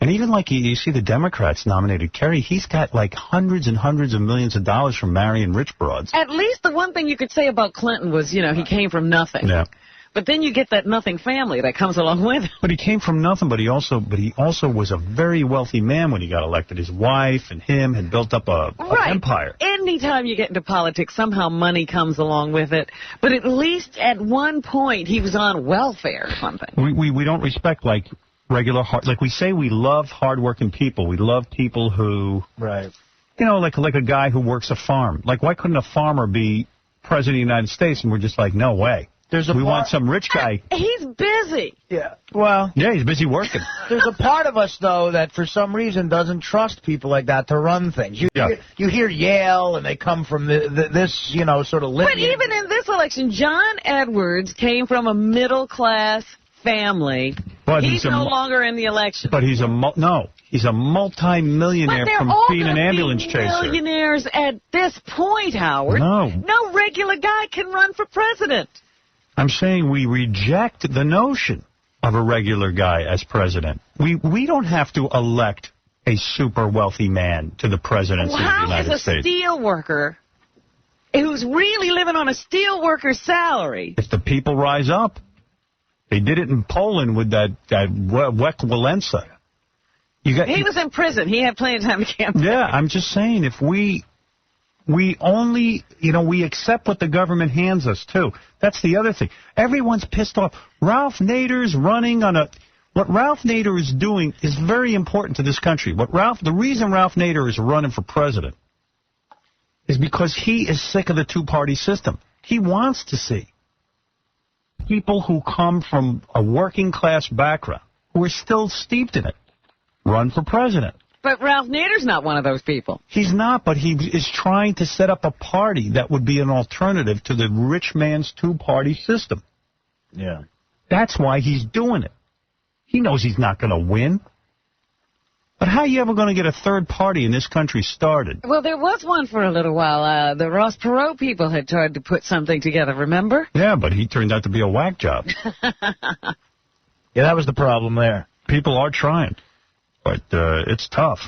And even like you see the Democrats nominated Kerry, he's got like hundreds and hundreds of millions of dollars from marrying rich broads. At least the one thing you could say about Clinton was, he came from nothing. Yeah. But then you get that nothing family that comes along with it. But he came from nothing, but he also was a very wealthy man when he got elected. His wife and him had built up an empire. Anytime you get into politics, somehow money comes along with it. But at least at one point, he was on welfare or something. We don't respect, like, regular like we say we love hardworking people. We love people who, right? Like a guy who works a farm. Like, why couldn't a farmer be president of the United States? And we're just like, no way. We want some rich guy. He's busy. Yeah. Well. Yeah, he's busy working. There's a part of us, though, that for some reason doesn't trust people like that to run things. You hear Yale, and they come from this, sort of lineage. But even in this election, John Edwards came from a middle-class family. But he's no longer in the election. But he's a multi-millionaire from being an ambulance chaser. Millionaires at this point, Howard. No regular guy can run for president. I'm saying we reject the notion of a regular guy as president. We don't have to elect a super wealthy man to the presidency of the United States. How is a steel worker who's really living on a steel worker's salary? If the people rise up. They did it in Poland with that Lech Walesa. He was in prison. He had plenty of time to campaign. Yeah, I'm just saying, if we only, we accept what the government hands us, too. That's the other thing. Everyone's pissed off. Ralph Nader's running on what Ralph Nader is doing is very important to this country. The reason Ralph Nader is running for president is because he is sick of the two-party system. He wants to see people who come from a working-class background, who are still steeped in it, run for president. But Ralph Nader's not one of those people. He's not, but he is trying to set up a party that would be an alternative to the rich man's two-party system. Yeah. That's why he's doing it. He knows he's not going to win. But how are you ever going to get a third party in this country started? Well, there was one for a little while. The Ross Perot people had tried to put something together, remember? Yeah, but he turned out to be a whack job. Yeah, that was the problem there. People are trying, but it's tough.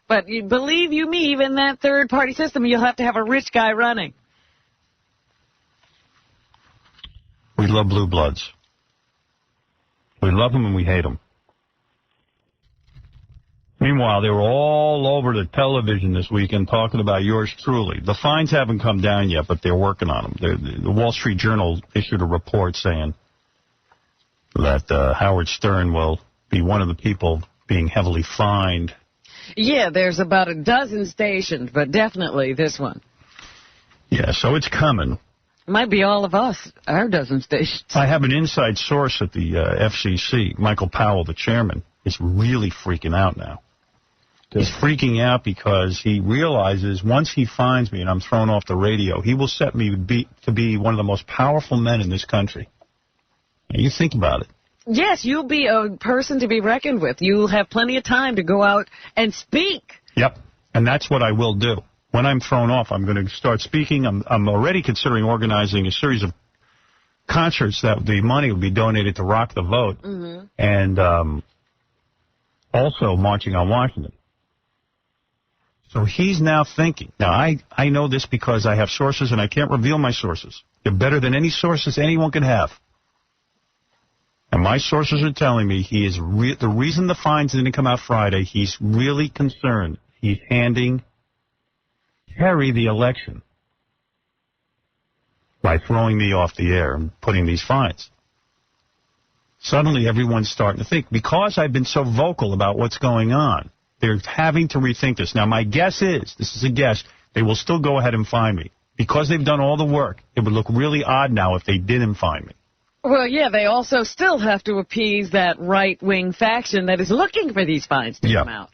But believe you me, even that third-party system, you'll have to have a rich guy running. We love blue bloods. We love them and we hate them. Meanwhile, they were all over the television this weekend talking about yours truly. The fines haven't come down yet, but they're working on them. The Wall Street Journal issued a report saying that Howard Stern will be one of the people being heavily fined. Yeah, there's about a dozen stations, but definitely this one. Yeah, so it's coming. Might be all of us, our dozen stations. I have an inside source at the FCC. Michael Powell, the chairman, is really freaking out now. He's freaking out because he realizes once he finds me and I'm thrown off the radio, he will set me to be one of the most powerful men in this country. And you think about it. Yes, you'll be a person to be reckoned with. You'll have plenty of time to go out and speak. Yep, and that's what I will do. When I'm thrown off, I'm going to start speaking. I'm already considering organizing a series of concerts that the money will be donated to Rock the Vote, and also marching on Washington. So he's now thinking. Now, I know this because I have sources, and I can't reveal my sources. They're better than any sources anyone can have. And my sources are telling me he is the reason the fines didn't come out Friday, he's really concerned. He's handing Kerry the election by throwing me off the air and putting these fines. Suddenly everyone's starting to think, because I've been so vocal about what's going on, they're having to rethink this. Now, my guess is, this is a guess, they will still go ahead and fine me. Because they've done all the work, it would look really odd now if they didn't fine me. Well, yeah, they also still have to appease that right-wing faction that is looking for these fines to come out.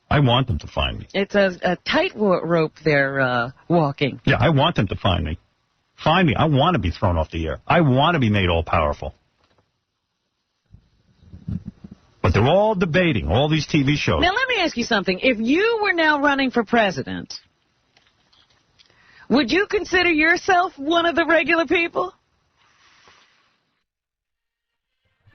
I want them to fine me. It's a tightrope they're walking. Yeah, I want them to fine me. Find me. I want to be thrown off the air. I want to be made all-powerful. But they're all debating, all these TV shows. Now, let me ask you something. If you were now running for president, would you consider yourself one of the regular people?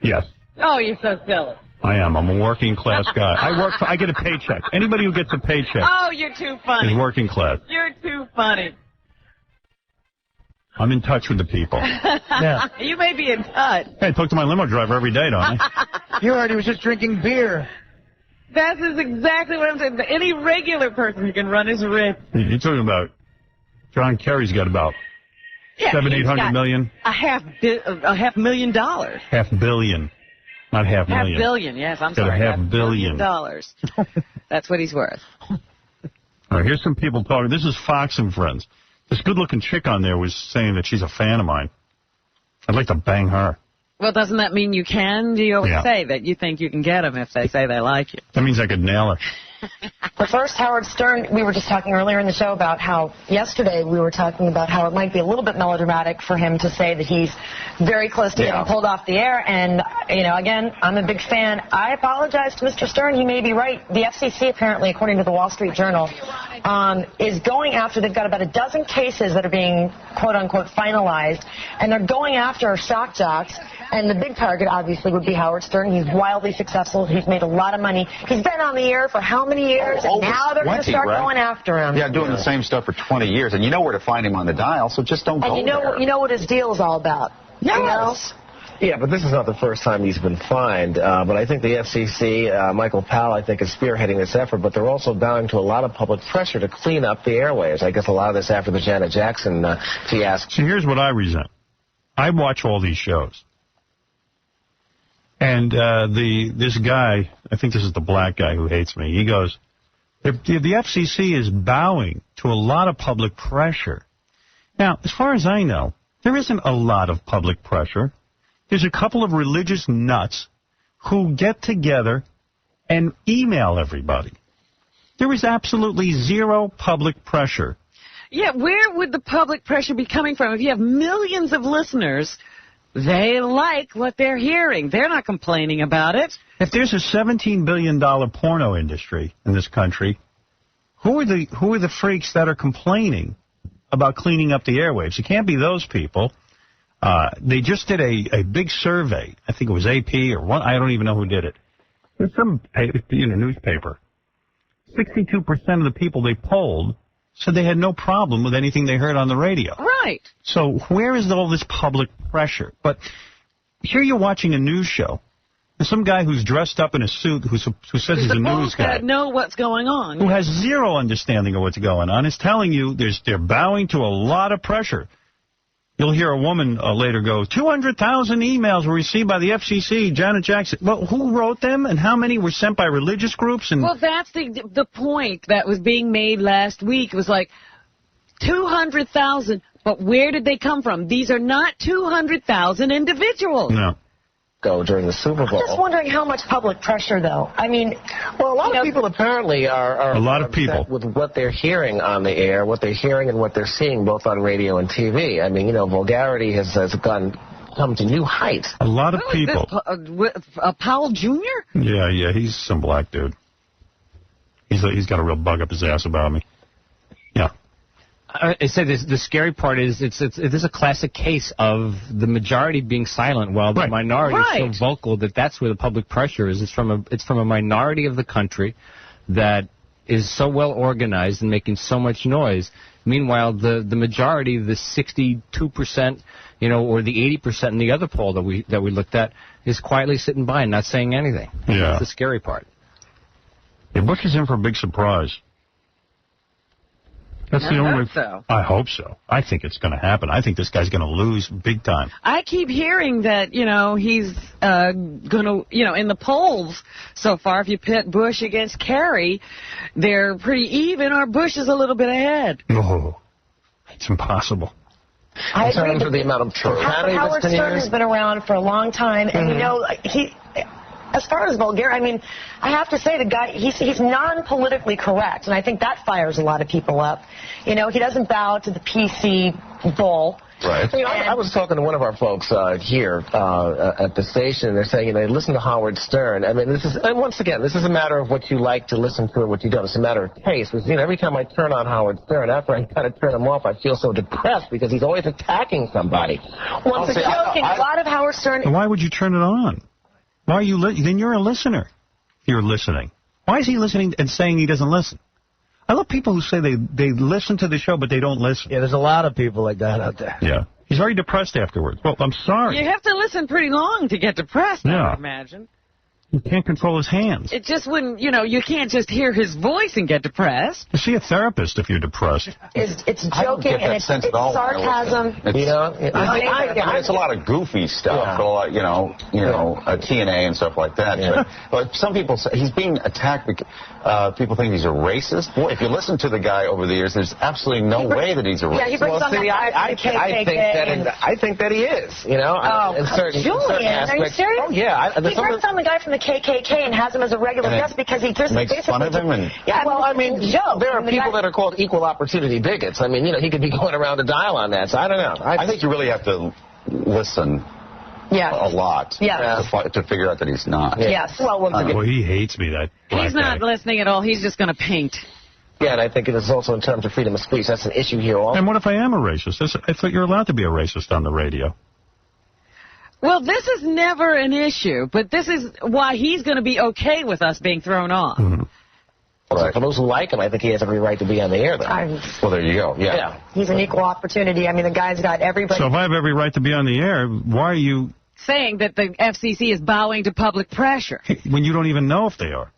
Yes. Oh, you're so silly. I am. I'm a working-class guy. I get a paycheck. Anybody who gets a paycheck Oh, you're too funny. is working class. You're too funny. I'm in touch with the people. Yeah. You may be in touch. Hey, I talk to my limo driver every day, don't I? You heard he was just drinking beer. That is exactly what I'm saying. Any regular person who can run is rich. You're talking about John Kerry's got about $700-800 million. A $500 million. $500 million. Not $500 million. $500 million, yes, I'm Got sorry. $500 million. Dollars. That's what he's worth. All right, here's some people talking. This is Fox and Friends. This good-looking chick on there was saying that she's a fan of mine. I'd like to bang her. Well, doesn't that mean you can? You always Yeah. say that you think you can get them if they say they like you. That means I could nail her. But first, Howard Stern, we were just talking earlier in the show about how yesterday we were talking about how it might be a little bit melodramatic for him to say that he's very close to getting pulled off the air. And, you know, again, I'm a big fan. I apologize to Mr. Stern. He may be right. The FCC, apparently, according to the Wall Street Journal, is going after, they've got about a dozen cases that are being, quote-unquote, finalized, and they're going after shock jocks. And the big target, obviously, would be Howard Stern. He's wildly successful. He's made a lot of money. He's been on the air for how many years? And now they're going to start going after him. Yeah, doing the same stuff for 20 years. And you know where to find him on the dial, so just don't go And there. you know what his deal is all about. Yes. You know? Yeah, but this is not the first time he's been fined. But I think the FCC, Michael Powell, I think, is spearheading this effort. But they're also bowing to a lot of public pressure to clean up the airwaves. I guess a lot of this after the Janet Jackson fiasco. So here's what I resent. I watch all these shows. And this guy, I think this is the black guy who hates me, he goes, the FCC is bowing to a lot of public pressure. Now, as far as I know, there isn't a lot of public pressure. There's a couple of religious nuts who get together and email everybody. There is absolutely zero public pressure. Yeah, where would the public pressure be coming from? If you have millions of listeners, they like what they're hearing. They're not complaining about it. If there's a $17 billion porno industry in this country, who are the freaks that are complaining about cleaning up the airwaves? It can't be those people. They just did a big survey. I think it was AP or one. I don't even know who did it. There's some newspaper. 62% of the people they polled said they had no problem with anything they heard on the radio. Right. So where is all this public pressure? But here you're watching a news show. There's some guy who's dressed up in a suit who says he's a news guy. Know what's going on. Who has zero understanding of what's going on, is telling you they're bowing to a lot of pressure. You'll hear a woman later go, 200,000 emails were received by the FCC, Janet Jackson. Well, who wrote them and how many were sent by religious groups? And Well, that's the point that was being made last week. It was like 200,000, but where did they come from? These are not 200,000 individuals. No. Go during the Super Bowl. I'm just wondering how much public pressure, though. I mean, well, a lot of people apparently are a lot of people with what they're hearing on the air, what they're hearing and what they're seeing both on radio and TV. I mean, vulgarity has come to new heights. A lot of people. Powell Jr.? Yeah, he's some black dude. He's got a real bug up his ass about me. Yeah. I say the scary part is it is a classic case of the majority being silent while the minority is so vocal that's where the public pressure is. It's from a minority of the country that is so well organized and making so much noise. Meanwhile, the majority, the 62%, or the 80% in the other poll that we looked at, is quietly sitting by and not saying anything. Yeah. That's the scary part. Yeah, Bush is in for a big surprise. That's the only way. So. I hope so. I think it's going to happen. I think this guy's going to lose big time. I keep hearing that, he's going to, in the polls so far, if you pit Bush against Kerry, they're pretty even, or Bush is a little bit ahead. No, it's impossible. I agree. In terms of the amount of profanity Howard Stern has been around for a long time, and as far as vulgarity, I mean, I have to say the guy, he's non-politically correct, and I think that fires a lot of people up. He doesn't bow to the PC bull. Right. You know, I was talking to one of our folks here at the station, and they're saying, they listen to Howard Stern. I mean, and once again, this is a matter of what you like to listen to and what you don't. It's a matter of taste. Because, every time I turn on Howard Stern, after I kind of turn him off, I feel so depressed because he's always attacking somebody. Once again, a lot of Howard Stern. Why would you turn it on? Why are you? Then you're a listener. You're listening. Why is he listening and saying he doesn't listen? I love people who say they listen to the show, but they don't listen. Yeah, there's a lot of people like that out there. Yeah. He's very depressed afterwards. Well, I'm sorry. You have to listen pretty long to get depressed, I would imagine. He can't control his hands. It just wouldn't, you can't just hear his voice and get depressed. You see a therapist if you're depressed. It's joking and it's sarcasm. It's a lot of goofy stuff, TNA and stuff like that. Yeah. But some people say he's being attacked because people think he's a racist. Boy, if you listen to the guy over the years, there's absolutely no way that he's a racist. Yeah, he brings on I think that he is. In certain Julian, are you serious? Oh yeah, he brings on the guy from the KKK and has him as a regular guest because he just makes fun of him. There are people that are called equal opportunity bigots. I mean, he could be going around the dial on that. So I don't know. I think you really have to listen. A lot. To figure out that he's not. Yes. Well, he hates me. He's not listening at all. He's just going to paint. Yeah, and I think it is also in terms of freedom of speech. That's an issue here also. And what if I am a racist? I thought you're allowed to be a racist on the radio. Well, this is never an issue, but this is why he's going to be okay with us being thrown off. Mm-hmm. Right. For those who like him, I think he has every right to be on the air, though. Well, there you go. Yeah. He's an equal opportunity. I mean, the guy's got everybody. So if I have every right to be on the air, why are you saying that the FCC is bowing to public pressure? When you don't even know if they are.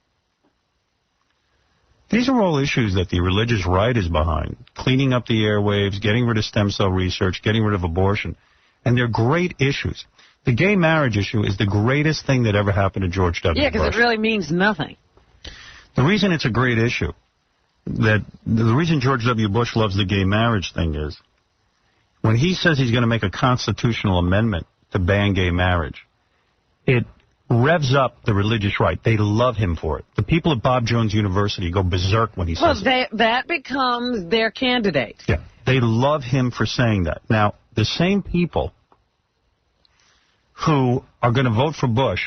These are all issues that the religious right is behind. Cleaning up the airwaves, getting rid of stem cell research, getting rid of abortion. And they're great issues. The gay marriage issue is the greatest thing that ever happened to George W. Bush. Yeah, because it really means nothing. The reason it's a great issue, the reason George W. Bush loves the gay marriage thing is, when he says he's going to make a constitutional amendment to ban gay marriage, it revs up the religious right. They love him for it. The people at Bob Jones University go berserk when he says it. That becomes their candidate. Yeah, they love him for saying that. Now, the same people who are going to vote for Bush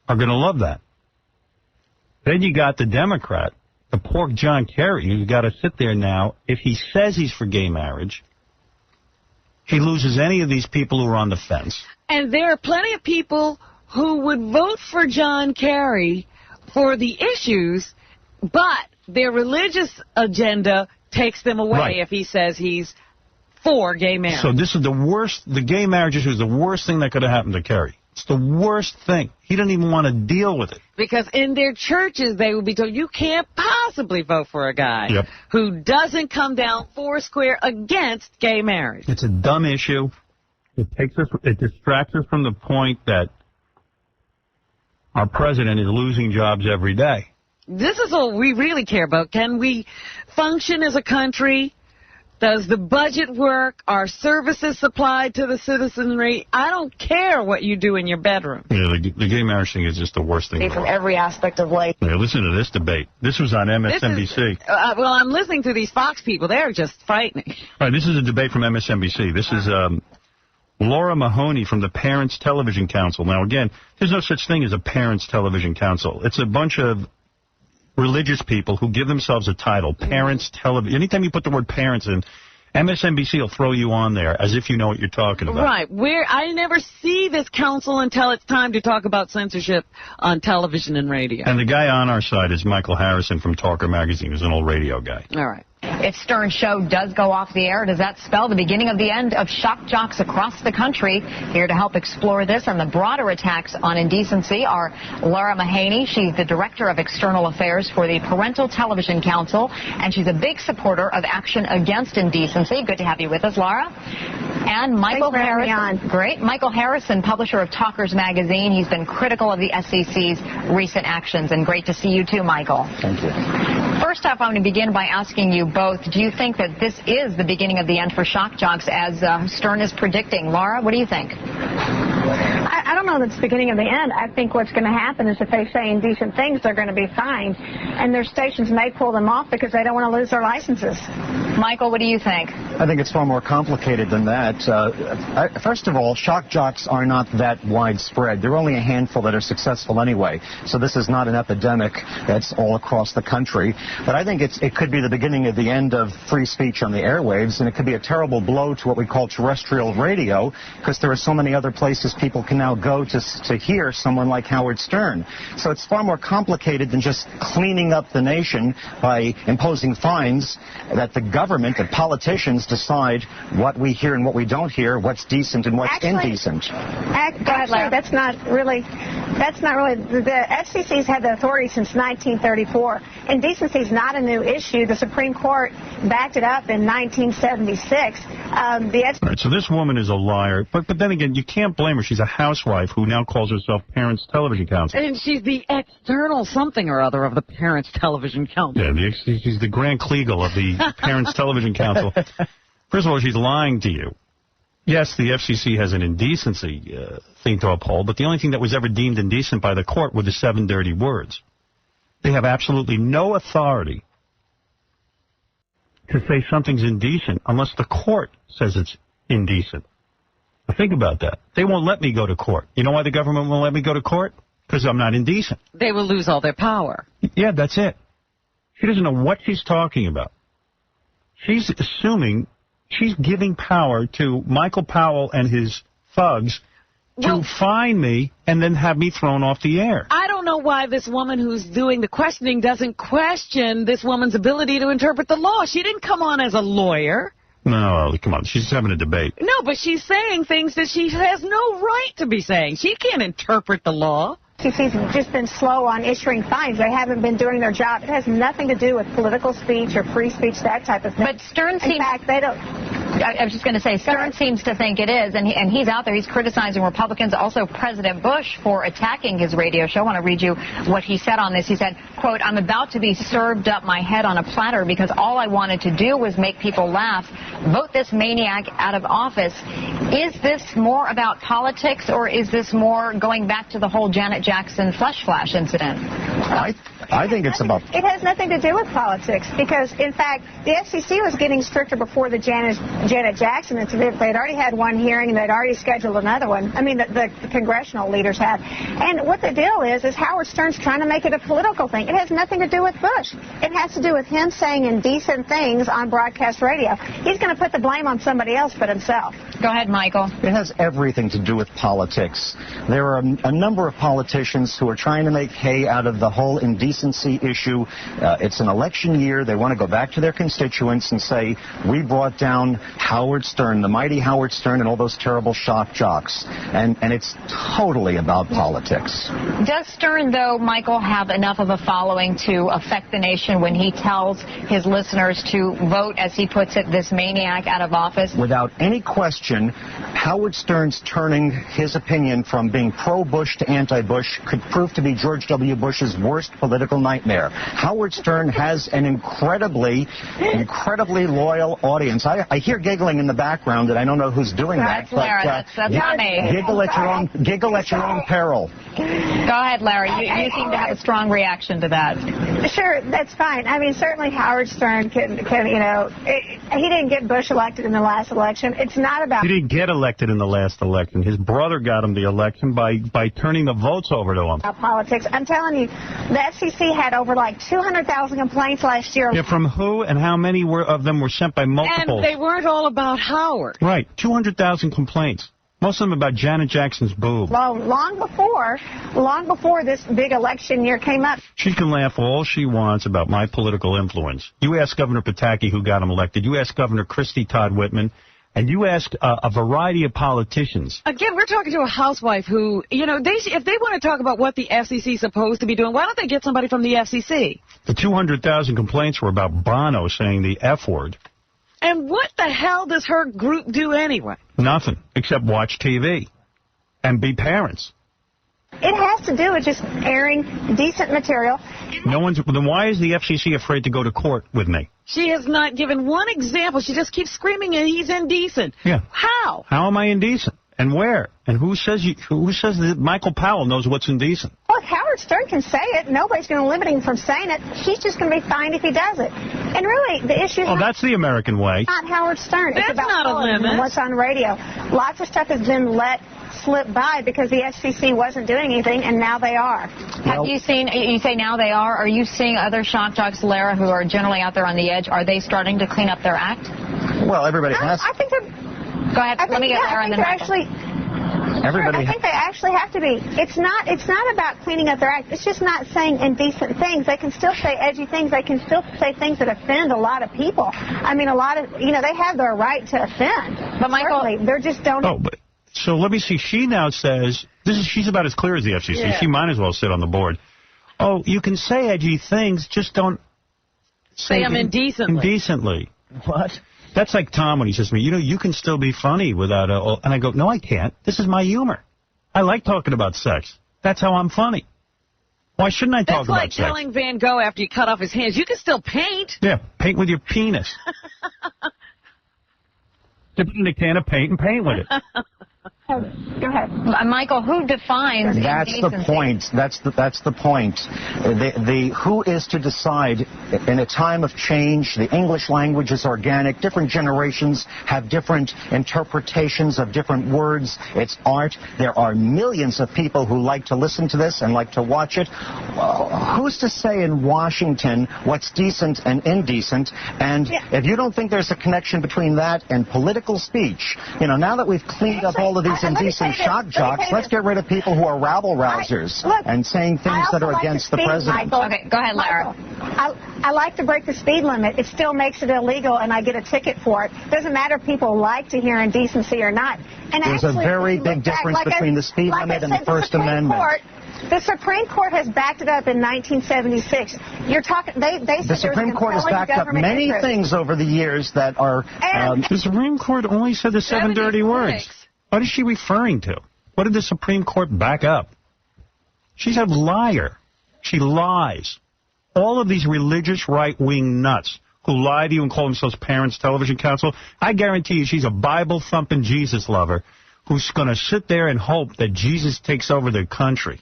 are going to love that. Then you got the Democrat, the pork John Kerry, who's got to sit there now. If he says he's for gay marriage, he loses any of these people who are on the fence. And there are plenty of people who would vote for John Kerry for the issues, but their religious agenda takes them away if he says he's for gay marriage. So this is the worst. The gay marriage issue is the worst thing that could have happened to Kerry. It's the worst thing. He doesn't even want to deal with it. Because in their churches, they would be told, you can't possibly vote for a guy who doesn't come down foursquare against gay marriage. It's a dumb issue. It distracts us from the point that our president is losing jobs every day. This is all we really care about. Can we function as a country? Does the budget work? Are services supplied to the citizenry? I don't care what you do in your bedroom. Yeah, the gay marriage thing is just the worst thing. From every aspect of life. Yeah, listen to this debate. This was on MSNBC. Well, I'm listening to these Fox people. They're just frightening. All right, this is a debate from MSNBC. This is Laura Mahoney from the Parents Television Council. Now, again, there's no such thing as a Parents Television Council. It's a bunch of religious people who give themselves a title, Parents Television. Anytime you put the word parents in, MSNBC will throw you on there as if you know what you're talking about. Right. I never see this council until it's time to talk about censorship on television and radio. And the guy on our side is Michael Harrison from Talker Magazine, who's an old radio guy. All right. If Stern's show does go off the air, does that spell the beginning of the end of shock jocks across the country? Here to help explore this and the broader attacks on indecency are Laura Mahoney. She's the Director of External Affairs for the Parental Television Council, and she's a big supporter of action against indecency. Good to have you with us, Laura. And Michael Harrison. Great. Michael Harrison, publisher of Talkers Magazine. He's been critical of the SEC's recent actions, and great to see you too, Michael. Thank you. First off, I'm going to begin by asking you both, do you think that this is the beginning of the end for shock jocks as Stern is predicting? Laura, what do you think? I don't know that it's the beginning of the end. I think what's going to happen is if they say indecent things, they're going to be fined, and their stations may pull them off because they don't want to lose their licenses. Michael, what do you think? I think it's far more complicated than that. First of all, shock jocks are not that widespread. There are only a handful that are successful anyway. So this is not an epidemic that's all across the country. But I think it could be the beginning of the end of free speech on the airwaves, and it could be a terrible blow to what we call terrestrial radio, because there are so many other places people can now go to hear someone like Howard Stern. So it's far more complicated than just cleaning up the nation by imposing fines that the government, that politicians decide what we hear and what we don't hear, what's decent and what's indecent. Go ahead, Larry. That's not really. The FCC's had the authority since 1934. Indecency is not a new issue. The Supreme Court backed it up in 1976. All right, so this woman is a liar, but then again, you can't blame her. She's a housewife who now calls herself Parents Television Council. And she's the external something or other of the Parents Television Council. Yeah, she's the Grant Kliegel of the Parents Television Council. First of all, she's lying to you. Yes, the FCC has an indecency thing to uphold, but the only thing that was ever deemed indecent by the court were the 7 dirty words. They have absolutely no authority to say something's indecent unless the court says it's indecent. Now think about that. They won't let me go to court. You know why the government won't let me go to court? Because I'm not indecent. They will lose all their power. Yeah, that's it. She doesn't know what she's talking about. She's assuming she's giving power to Michael Powell and his thugs to fine me and then have me thrown off the air. I don't know why this woman who's doing the questioning doesn't question this woman's ability to interpret the law. She didn't come on as a lawyer. No, come on. She's having a debate. No, but she's saying things that she has no right to be saying. She can't interpret the law. FCC's just been slow on issuing fines. They haven't been doing their job. It has nothing to do with political speech or free speech, that type of thing. But Stern seems... In fact, they don't... I was just going to say, Stern seems to think it is, and he's out there. He's criticizing Republicans, also President Bush, for attacking his radio show. I want to read you what he said on this. He said, quote, "I'm about to be served up my head on a platter because all I wanted to do was make people laugh. Vote this maniac out of office." Is this more about politics, or is this more going back to the whole Janet Jackson flesh flash incident? I think it's about... It has nothing to do with politics because, in fact, the FCC was getting stricter before the Janet Jackson incident. They'd already had one hearing and they'd already scheduled another one. I mean, the congressional leaders had. And what the deal is Howard Stern's trying to make it a political thing. It has nothing to do with Bush. It has to do with him saying indecent things on broadcast radio. He's going to put the blame on somebody else but himself. Go ahead, Michael. It has everything to do with politics. There are a number of politicians who are trying to make hay out of the whole indecency issue. It's an election year. They want to go back to their constituents and say, we brought down Howard Stern, the mighty Howard Stern, and all those terrible shock jocks. And it's totally about politics. Does Stern, though, Michael, have enough of a following to affect the nation when he tells his listeners to vote, as he puts it, this maniac out of office? Without any question, Howard Stern's turning his opinion from being pro-Bush to anti-Bush could prove to be George W. Bush's worst political nightmare. Howard Stern has an incredibly loyal audience. I hear giggling in the background, and I don't know who's doing that. That's Larry. That's not me. Giggle at your own peril. Go ahead, Larry. You seem to have a strong reaction to that. Sure, that's fine. I mean, certainly Howard Stern can he didn't get Bush elected in the last election. It's not about... He didn't get elected in the last election. His brother got him the election by turning the votes over to him. Politics. I'm telling you, the FCC had over like 200,000 complaints last year. Yeah, from who and how many of them were sent by multiples? And they weren't all about Howard. Right, 200,000 complaints. Most of them about Janet Jackson's boob. Well, long before this big election year came up. She can laugh all she wants about my political influence. You ask Governor Pataki who got him elected. You ask Governor Christie Todd Whitman. And you ask a variety of politicians. Again, we're talking to a housewife who, if they want to talk about what the FCC is supposed to be doing, why don't they get somebody from the FCC? The 200,000 complaints were about Bono saying the F word. And what the hell does her group do anyway? Nothing, except watch TV and be parents. It has to do with just airing decent material. Then why is the FCC afraid to go to court with me? She has not given one example. She just keeps screaming and he's indecent. Yeah. How? How am I indecent? And where? And who says that Michael Powell knows what's indecent? Well, if Howard Stern can say it, nobody's going to limit him from saying it. He's just going to be fined if he does it. And really, the issue is that's the American way. Not Howard Stern. That's it's about not a limit. And what's on radio. Lots of stuff has been let slip by because the FCC wasn't doing anything, and now they are. Have you seen, you say now they are you seeing other shock jocks, Lara, who are generally out there on the edge? Are they starting to clean up their act? Well, everybody has. I think they're... Go ahead. Let me get Lara and then actually... I think they actually have to be. It's not about cleaning up their act. It's just not saying indecent things. They can still say edgy things. They can still say things that offend a lot of people. I mean, they have their right to offend. But Michael, they just don't... So let me see. She now says, she's about as clear as the FCC. Yeah. She might as well sit on the board. Oh, you can say edgy things, just don't say them indecently. Indecently. What? That's like Tom when he says to me, you can still be funny without and I go, no, I can't. This is my humor. I like talking about sex. That's how I'm funny. Why shouldn't I talk about sex? That's like telling Van Gogh after you cut off his hands, you can still paint. Yeah, paint with your penis. Dip it in a can of paint and paint with it. Go ahead. Michael, who defines That's the point. That's the point. Who is to decide in a time of change? The English language is organic. Different generations have different interpretations of different words. It's art. There are millions of people who like to listen to this and like to watch it. Who's to say in Washington what's decent and indecent? And if you don't think there's a connection between that and political speech, now that we've cleaned up all of these indecent shock jocks, let's get rid of people who are rabble-rousers and saying things that are against the president. Okay, go ahead, Lara. I like to break the speed limit. It still makes it illegal, and I get a ticket for it. Doesn't matter if people like to hear indecency or not. And there's a very big difference between the speed limit and the First Amendment. The Supreme Court has backed it up in 1976. You're talking. They said the Supreme Court has backed up many things over the years that are. The Supreme Court only said the 7 dirty words. What is she referring to? What did the Supreme Court back up? She's a liar. She lies. All of these religious right-wing nuts who lie to you and call themselves Parents Television Council, I guarantee you she's a Bible-thumping Jesus lover who's going to sit there and hope that Jesus takes over the country.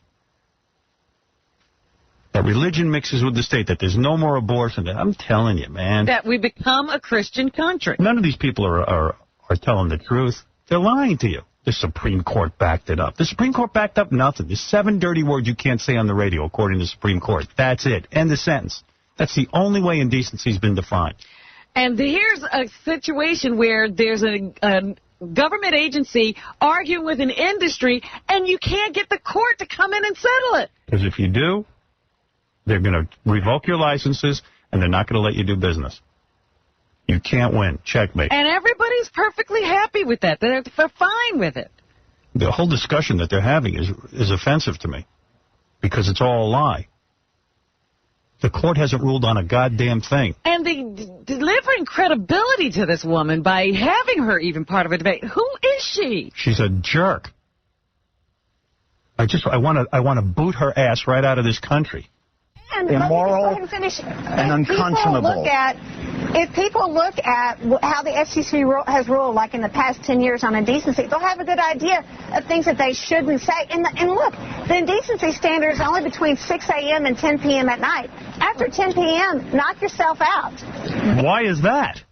That religion mixes with the state, that there's no more abortion. I'm telling you, man. That we become a Christian country. None of these people are telling the truth. They're lying to you. The Supreme Court backed it up. The Supreme Court backed up nothing. There's 7 dirty words you can't say on the radio, according to the Supreme Court. That's it. End the sentence. That's the only way indecency's been defined. And here's a situation where there's a government agency arguing with an industry, and you can't get the court to come in and settle it. Because if you do, they're going to revoke your licenses, and they're not going to let you do business. You can't win. Checkmate. And everybody's perfectly happy with that. They're fine with it. The whole discussion that they're having is offensive to me because it's all a lie. The court hasn't ruled on a goddamn thing. And they delivering credibility to this woman by having her even part of a debate. Who is she? She's a jerk. I want to boot her ass right out of this country. And immoral and unconscionable. If people look at how the FCC has ruled, like in the past 10 years on indecency, they'll have a good idea of things that they shouldn't say. And look, the indecency standard is only between 6 a.m. and 10 p.m. at night. After 10 p.m., knock yourself out. Why is that?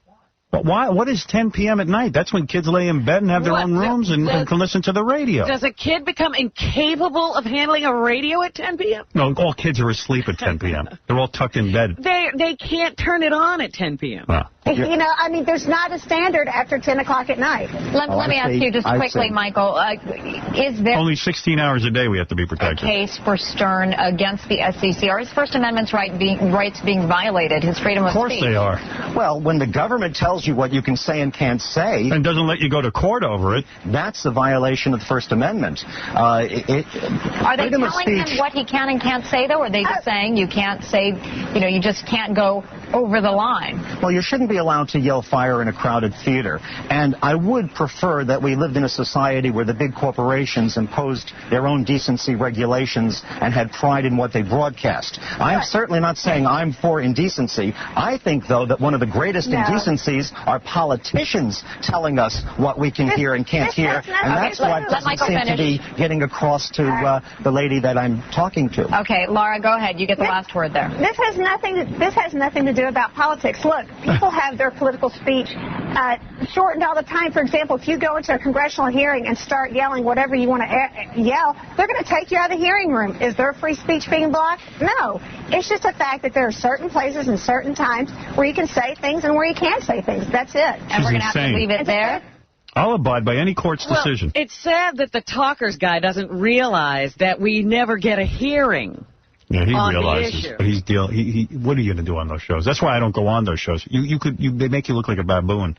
What is 10 p.m. at night? That's when kids lay in bed and have their own rooms and can listen to the radio. Does a kid become incapable of handling a radio at 10 p.m.? No, all kids are asleep at 10 p.m. They're all tucked in bed. They can't turn it on at 10 p.m. There's not a standard after 10 o'clock at night. Let me ask you just quickly, Michael, is there only 16 hours a day we have to be protected? A case for Stern against the FCC? Are his First Amendment rights being violated, his freedom of speech? Of course they are. Well, when the government tells you what you can say and can't say, and doesn't let you go to court over it, that's a violation of the First Amendment. Are they telling him what he can and can't say, though? Or are they just saying you can't say, you just can't go over the line. Well, you shouldn't be allowed to yell fire in a crowded theater. And I would prefer that we lived in a society where the big corporations imposed their own decency regulations and had pride in what they broadcast. I am certainly not saying I'm for indecency. I think, though, that one of the greatest indecencies are politicians telling us what we can hear and can't hear. And that's what doesn't seem to be getting across to the lady that I'm talking to. Okay, Laura, go ahead. You get the last word there. This has nothing to do about politics. Look, people have their political speech shortened all the time. For example, if you go into a congressional hearing and start yelling whatever you want to yell, they're going to take you out of the hearing room. Is there free speech being blocked? No. It's just a fact that there are certain places and certain times where you can say things and where you can't say things. That's it. And we're going to have to leave it there. I'll abide by any court's decision. It's sad that the talkers guy doesn't realize that we never get a hearing. Yeah, he on realizes, the issue. but what are you going to do on those shows? That's why I don't go on those shows. They make you look like a baboon.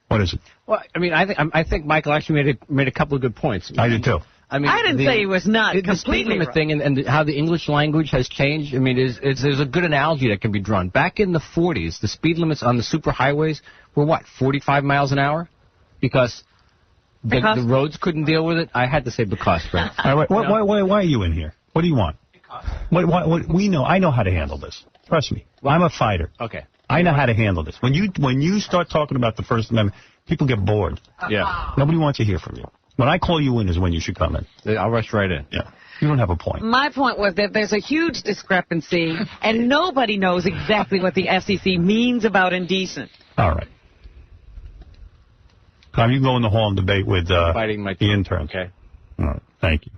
What is it? Well, I mean, I think Michael actually made a couple of good points. I did too. I mean, I didn't say he was not the completely speed limit wrong. thing and how the English language has changed. I mean, there's a good analogy that can be drawn. Back in the 40s, the speed limits on the superhighways were what, 45 miles an hour? Because the roads couldn't deal with it. I had to say because, right? Why are you in here? What do you want? I know how to handle this. Trust me. I'm a fighter. Okay. I know how to handle this. When you start talking about the First Amendment, people get bored. Yeah. Nobody wants to hear from you. When I call you in is when you should come in. I'll rush right in. Yeah. You don't have a point. My point was that there's a huge discrepancy, and nobody knows exactly what the FCC means about indecent. All right. Tom, you can go in the hall and debate with Fighting my the interns. Okay. All right. Thank you.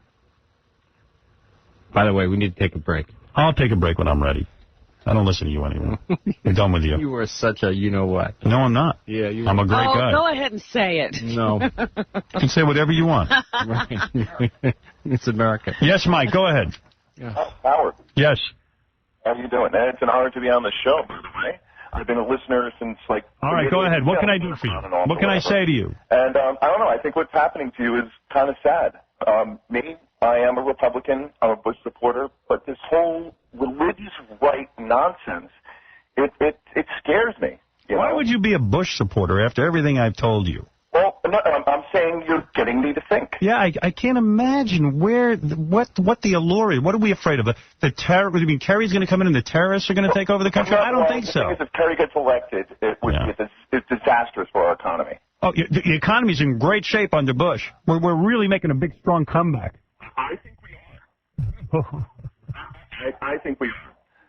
By the way, we need to take a break. I'll take a break when I'm ready. I don't listen to you anymore. We're done with you. You were such a you-know-what. No, I'm not. Yeah, I'm a great guy. Go ahead and say it. No. You can say whatever you want. It's America. Yes, Mike, go ahead. Howard. Yes. How are you doing? It's an honor to be on the show, by the way. I've been a listener since, All right, go ahead. What can I do for you? What can I say to you? And I don't know. I think what's happening to you is kind of sad. Me, I am a Republican. I'm a Bush supporter. But this whole religious right nonsense, it scares me. Why would you be a Bush supporter after everything I've told you? Well, no, I'm saying you're getting me to think. Yeah, I can't imagine what the allure is. What are we afraid of? The terror? You mean Kerry's going to come in and the terrorists are going to take over the country? I don't think so. The thing is, if Kerry gets elected, it would be disastrous for our economy. Oh, the economy's in great shape under Bush. We're really making a big, strong comeback. I think we are. I think we are.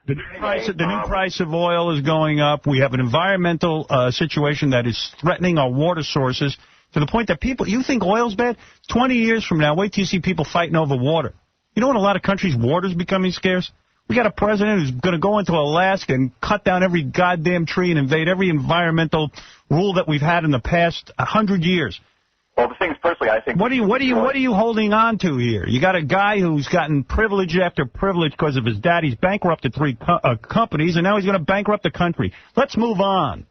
The new price of oil is going up. We have an environmental situation that is threatening our water sources to the point that you think oil's bad? 20 years from now, wait till you see people fighting over water. You know, in a lot of countries, water's becoming scarce. We got a president who's going to go into Alaska and cut down every goddamn tree and invade every environmental rule that we've had in the past 100 years. Well, the thing is, personally, I think... What are you holding on to here? You got a guy who's gotten privilege after privilege because of his dad. He's bankrupted 3 companies, and now he's going to bankrupt the country. Let's move on.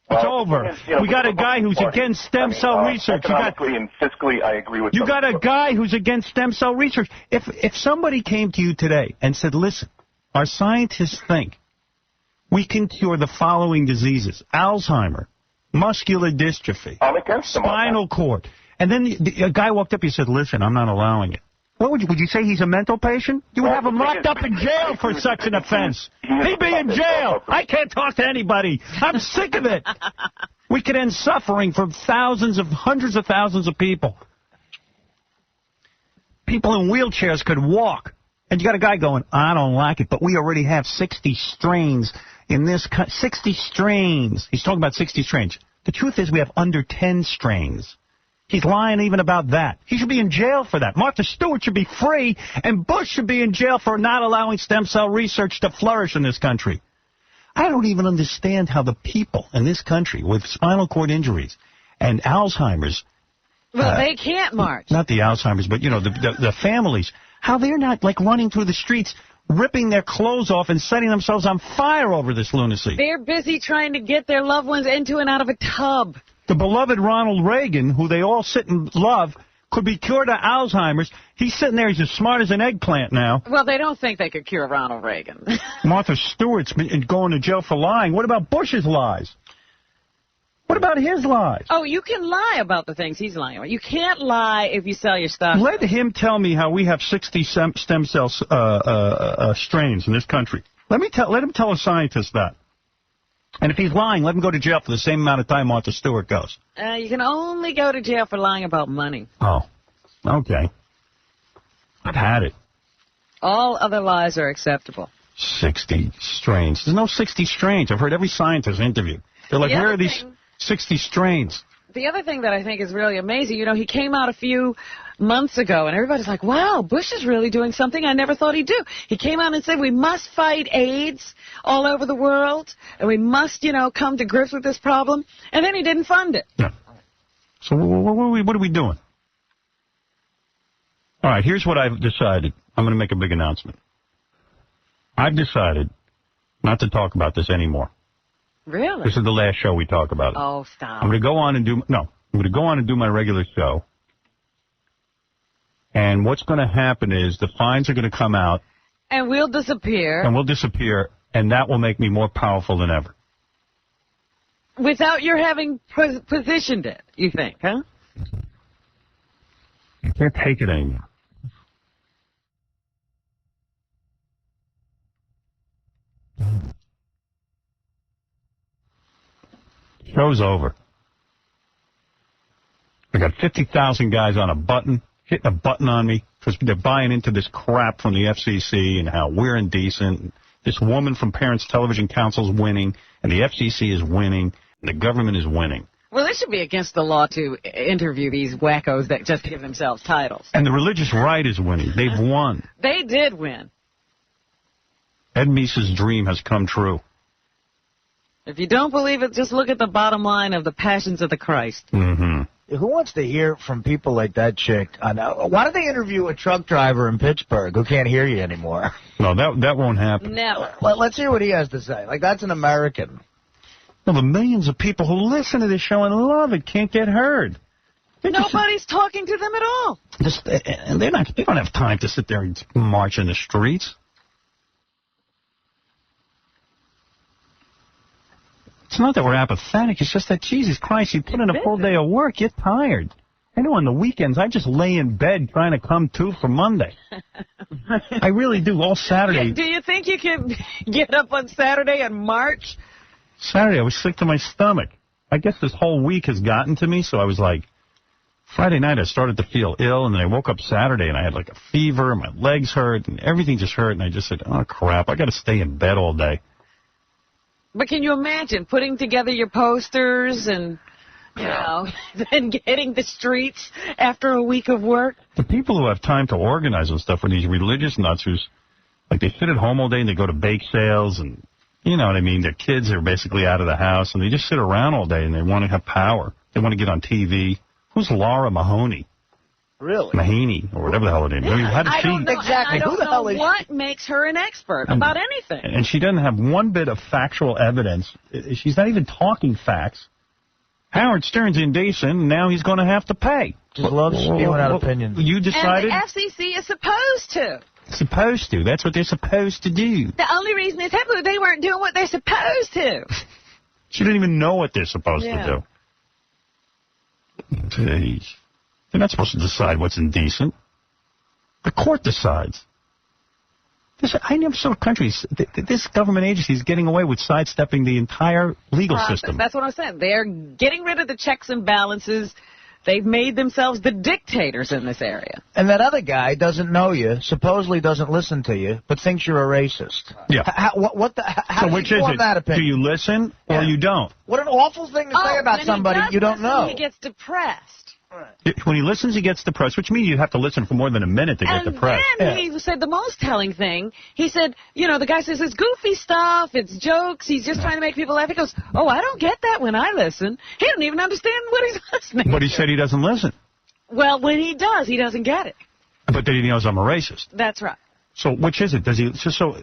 It's over. We got a guy who's against stem cell research. Economically and fiscally, I agree with you. You got a guy who's against stem cell research. If somebody came to you today and said, listen, our scientists think we can cure the following diseases: Alzheimer, muscular dystrophy, spinal cord. And then a guy walked up and said, listen, I'm not allowing it. What would you say he's a mental patient? You would have him locked up in jail for such an offense. He'd be in jail. I can't talk to anybody. I'm sick of it. We could end suffering for hundreds of thousands of people. People in wheelchairs could walk. And you got a guy going, I don't like it, but we already have 60 strains in this 60 strains. He's talking about 60 strains. The truth is we have under 10 strains. He's lying even about that. He should be in jail for that. Martha Stewart should be free, and Bush should be in jail for not allowing stem cell research to flourish in this country. I don't even understand how the people in this country with spinal cord injuries and Alzheimer's... Well, they can't march. Not the Alzheimer's, but, the families, how they're not, running through the streets, ripping their clothes off and setting themselves on fire over this lunacy. They're busy trying to get their loved ones into and out of a tub. The beloved Ronald Reagan, who they all sit and love, could be cured of Alzheimer's. He's sitting there. He's as smart as an eggplant now. Well, they don't think they could cure Ronald Reagan. Martha Stewart's been going to jail for lying. What about Bush's lies? What about his lies? Oh, you can lie about the things he's lying about. You can't lie if you sell your stock. Let him tell me how we have 60 stem cell strains in this country. Let him tell a scientist that. And if he's lying, let him go to jail for the same amount of time Martha Stewart goes. You can only go to jail for lying about money. Oh, okay. I've had it. All other lies are acceptable. 60 strains. There's no 60 strains. I've heard every scientist interview. They're like, where are these 60 strains? The other thing that I think is really amazing, you know, he came out a few months ago, and everybody's like, wow, Bush is really doing something I never thought he'd do. He came out and said we must fight AIDS all over the world, and we must, you know, come to grips with this problem, and then he didn't fund it. Yeah. So what are we doing? All right, here's what I've decided. I'm going to make a big announcement. I've decided not to talk about this anymore. Really? This is the last show we talk about it. Oh, stop. I'm going to go on and do my regular show. And what's going to happen is the fines are going to come out. And we'll disappear. And that will make me more powerful than ever. Without your having positioned it, you think, huh? I can't take it anymore. Show's over. I got 50,000 guys on a button, hitting a button on me, because they're buying into this crap from the FCC and how we're indecent. This woman from Parents Television Council is winning, and the FCC is winning, and the government is winning. Well, it should be against the law to interview these wackos that just give themselves titles. And the religious right is winning. They've won. They did win. Ed Meese's dream has come true. If you don't believe it, just look at the bottom line of the Passions of the Christ. Mm-hmm. Who wants to hear from people like that chick? Why don't they interview a truck driver in Pittsburgh who can't hear you anymore? No, that won't happen. Never. Let's hear what he has to say. Like, that's an American. No, the millions of people who listen to this show and love it can't get heard. Nobody's talking to them at all. And they don't have time to sit there and march in the streets. It's not that we're apathetic. It's just that, Jesus Christ, you put in a full day of work, you're tired. I know on the weekends, I just lay in bed trying to come to for Monday. I really do, all Saturday. Do you think you can get up on Saturday and march? Saturday, I was sick to my stomach. I guess this whole week has gotten to me, so I was like, Friday night I started to feel ill, and then I woke up Saturday, and I had like a fever, my legs hurt, and everything just hurt, and I just said, oh, crap, I got to stay in bed all day. But can you imagine putting together your posters and, you know, then getting the streets after a week of work? The people who have time to organize and stuff are these religious nuts who's, like, they sit at home all day and they go to bake sales and, you know what I mean, their kids are basically out of the house and they just sit around all day and they want to have power. They want to get on TV. Who's Laura Mahoney? Really? Mahaney, or whatever the hell her name is. I mean, how does I don't know, exactly. I don't know what makes her an expert about anything. And she doesn't have one bit of factual evidence. She's not even talking facts. Howard Stern's indecent, and now he's going to have to pay. Just loves spewing out opinions. You decided? And the FCC is supposed to. Supposed to. That's what they're supposed to do. The only reason it's happening, they weren't doing what they're supposed to. She didn't even know what they're supposed to do. Jeez. They're not supposed to decide what's indecent. The court decides. I never saw countries. This government agency is getting away with sidestepping the entire legal system. That's what I'm saying. They're getting rid of the checks and balances. They've made themselves the dictators in this area. And that other guy doesn't know you, supposedly doesn't listen to you, but thinks you're a racist. Yeah. How so which is it? That opinion? Do you listen or you don't? What an awful thing to say about somebody you don't know. He gets depressed. When he listens, he gets depressed, which means you have to listen for more than a minute to get depressed. And then he said the most telling thing. He said, you know, the guy says it's goofy stuff, it's jokes, he's just trying to make people laugh. He goes, oh, I don't get that when I listen. He doesn't even understand what he's listening But he said he doesn't listen. Well, when he does, he doesn't get it. But then he knows I'm a racist. That's right. So which is it? Does he?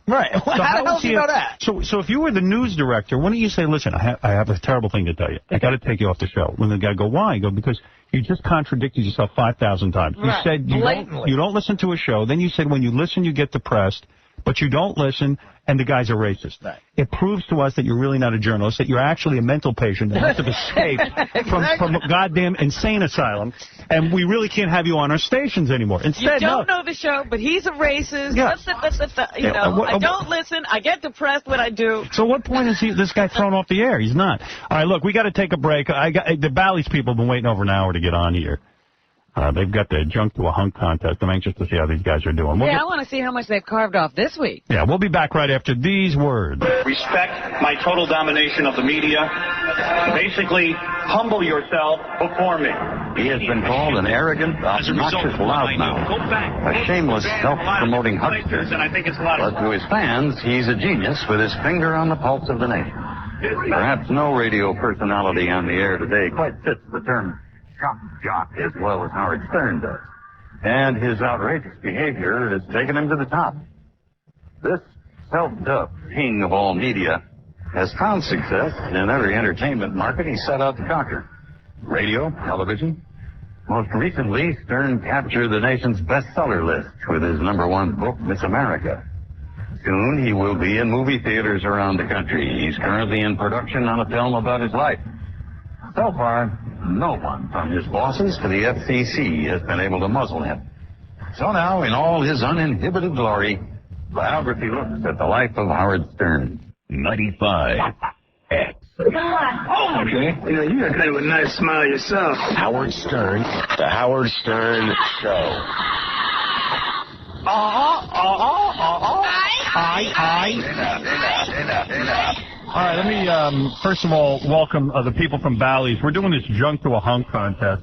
Right. So How does he know that? So if you were the news director, why don't you say, listen, I have a terrible thing to tell you. I got to take you off the show. When the guy go, why? You go, because you just contradicted yourself 5,000 times. You said you don't listen to a show. Then you said when you listen, you get depressed. But you don't listen, and the guy's a racist. Right. It proves to us that you're really not a journalist, that you're actually a mental patient that must have escaped from a goddamn insane asylum, and we really can't have you on our stations anymore. Instead, you don't know the show, but he's a racist. Yeah. I don't listen. I get depressed when I do. So what point is this guy thrown off the air? He's not. All right, look, we got to take a break. The Bally's people have been waiting over an hour to get on here. They've got the junk to a hunk contest. I'm anxious to see how these guys are doing. I want to see how much they've carved off this week. Yeah, we'll be back right after these words. Respect my total domination of the media. Basically, humble yourself before me. He has been called an arrogant, obnoxious loudmouth, a shameless, self-promoting huckster. But to his fans, he's a genius with his finger on the pulse of the nation. Perhaps no radio personality on the air today quite fits the term shock jock as well as Howard Stern does. And his outrageous behavior has taken him to the top. This self-dubbed king of all media has found success in every entertainment market he set out to conquer. Radio, television. Most recently, Stern captured the nation's bestseller list with his #1 book, Miss America. Soon he will be in movie theaters around the country. He's currently in production on a film about his life. So far, no one from his bosses to the FCC has been able to muzzle him. So now, in all his uninhibited glory, biography looks at the life of Howard Stern. 95. Come on. Okay. You got kind of a nice smile yourself. Howard Stern, The Howard Stern Show. All right, let me, first of all, welcome the people from Bally's. We're doing this junk to a hunk contest.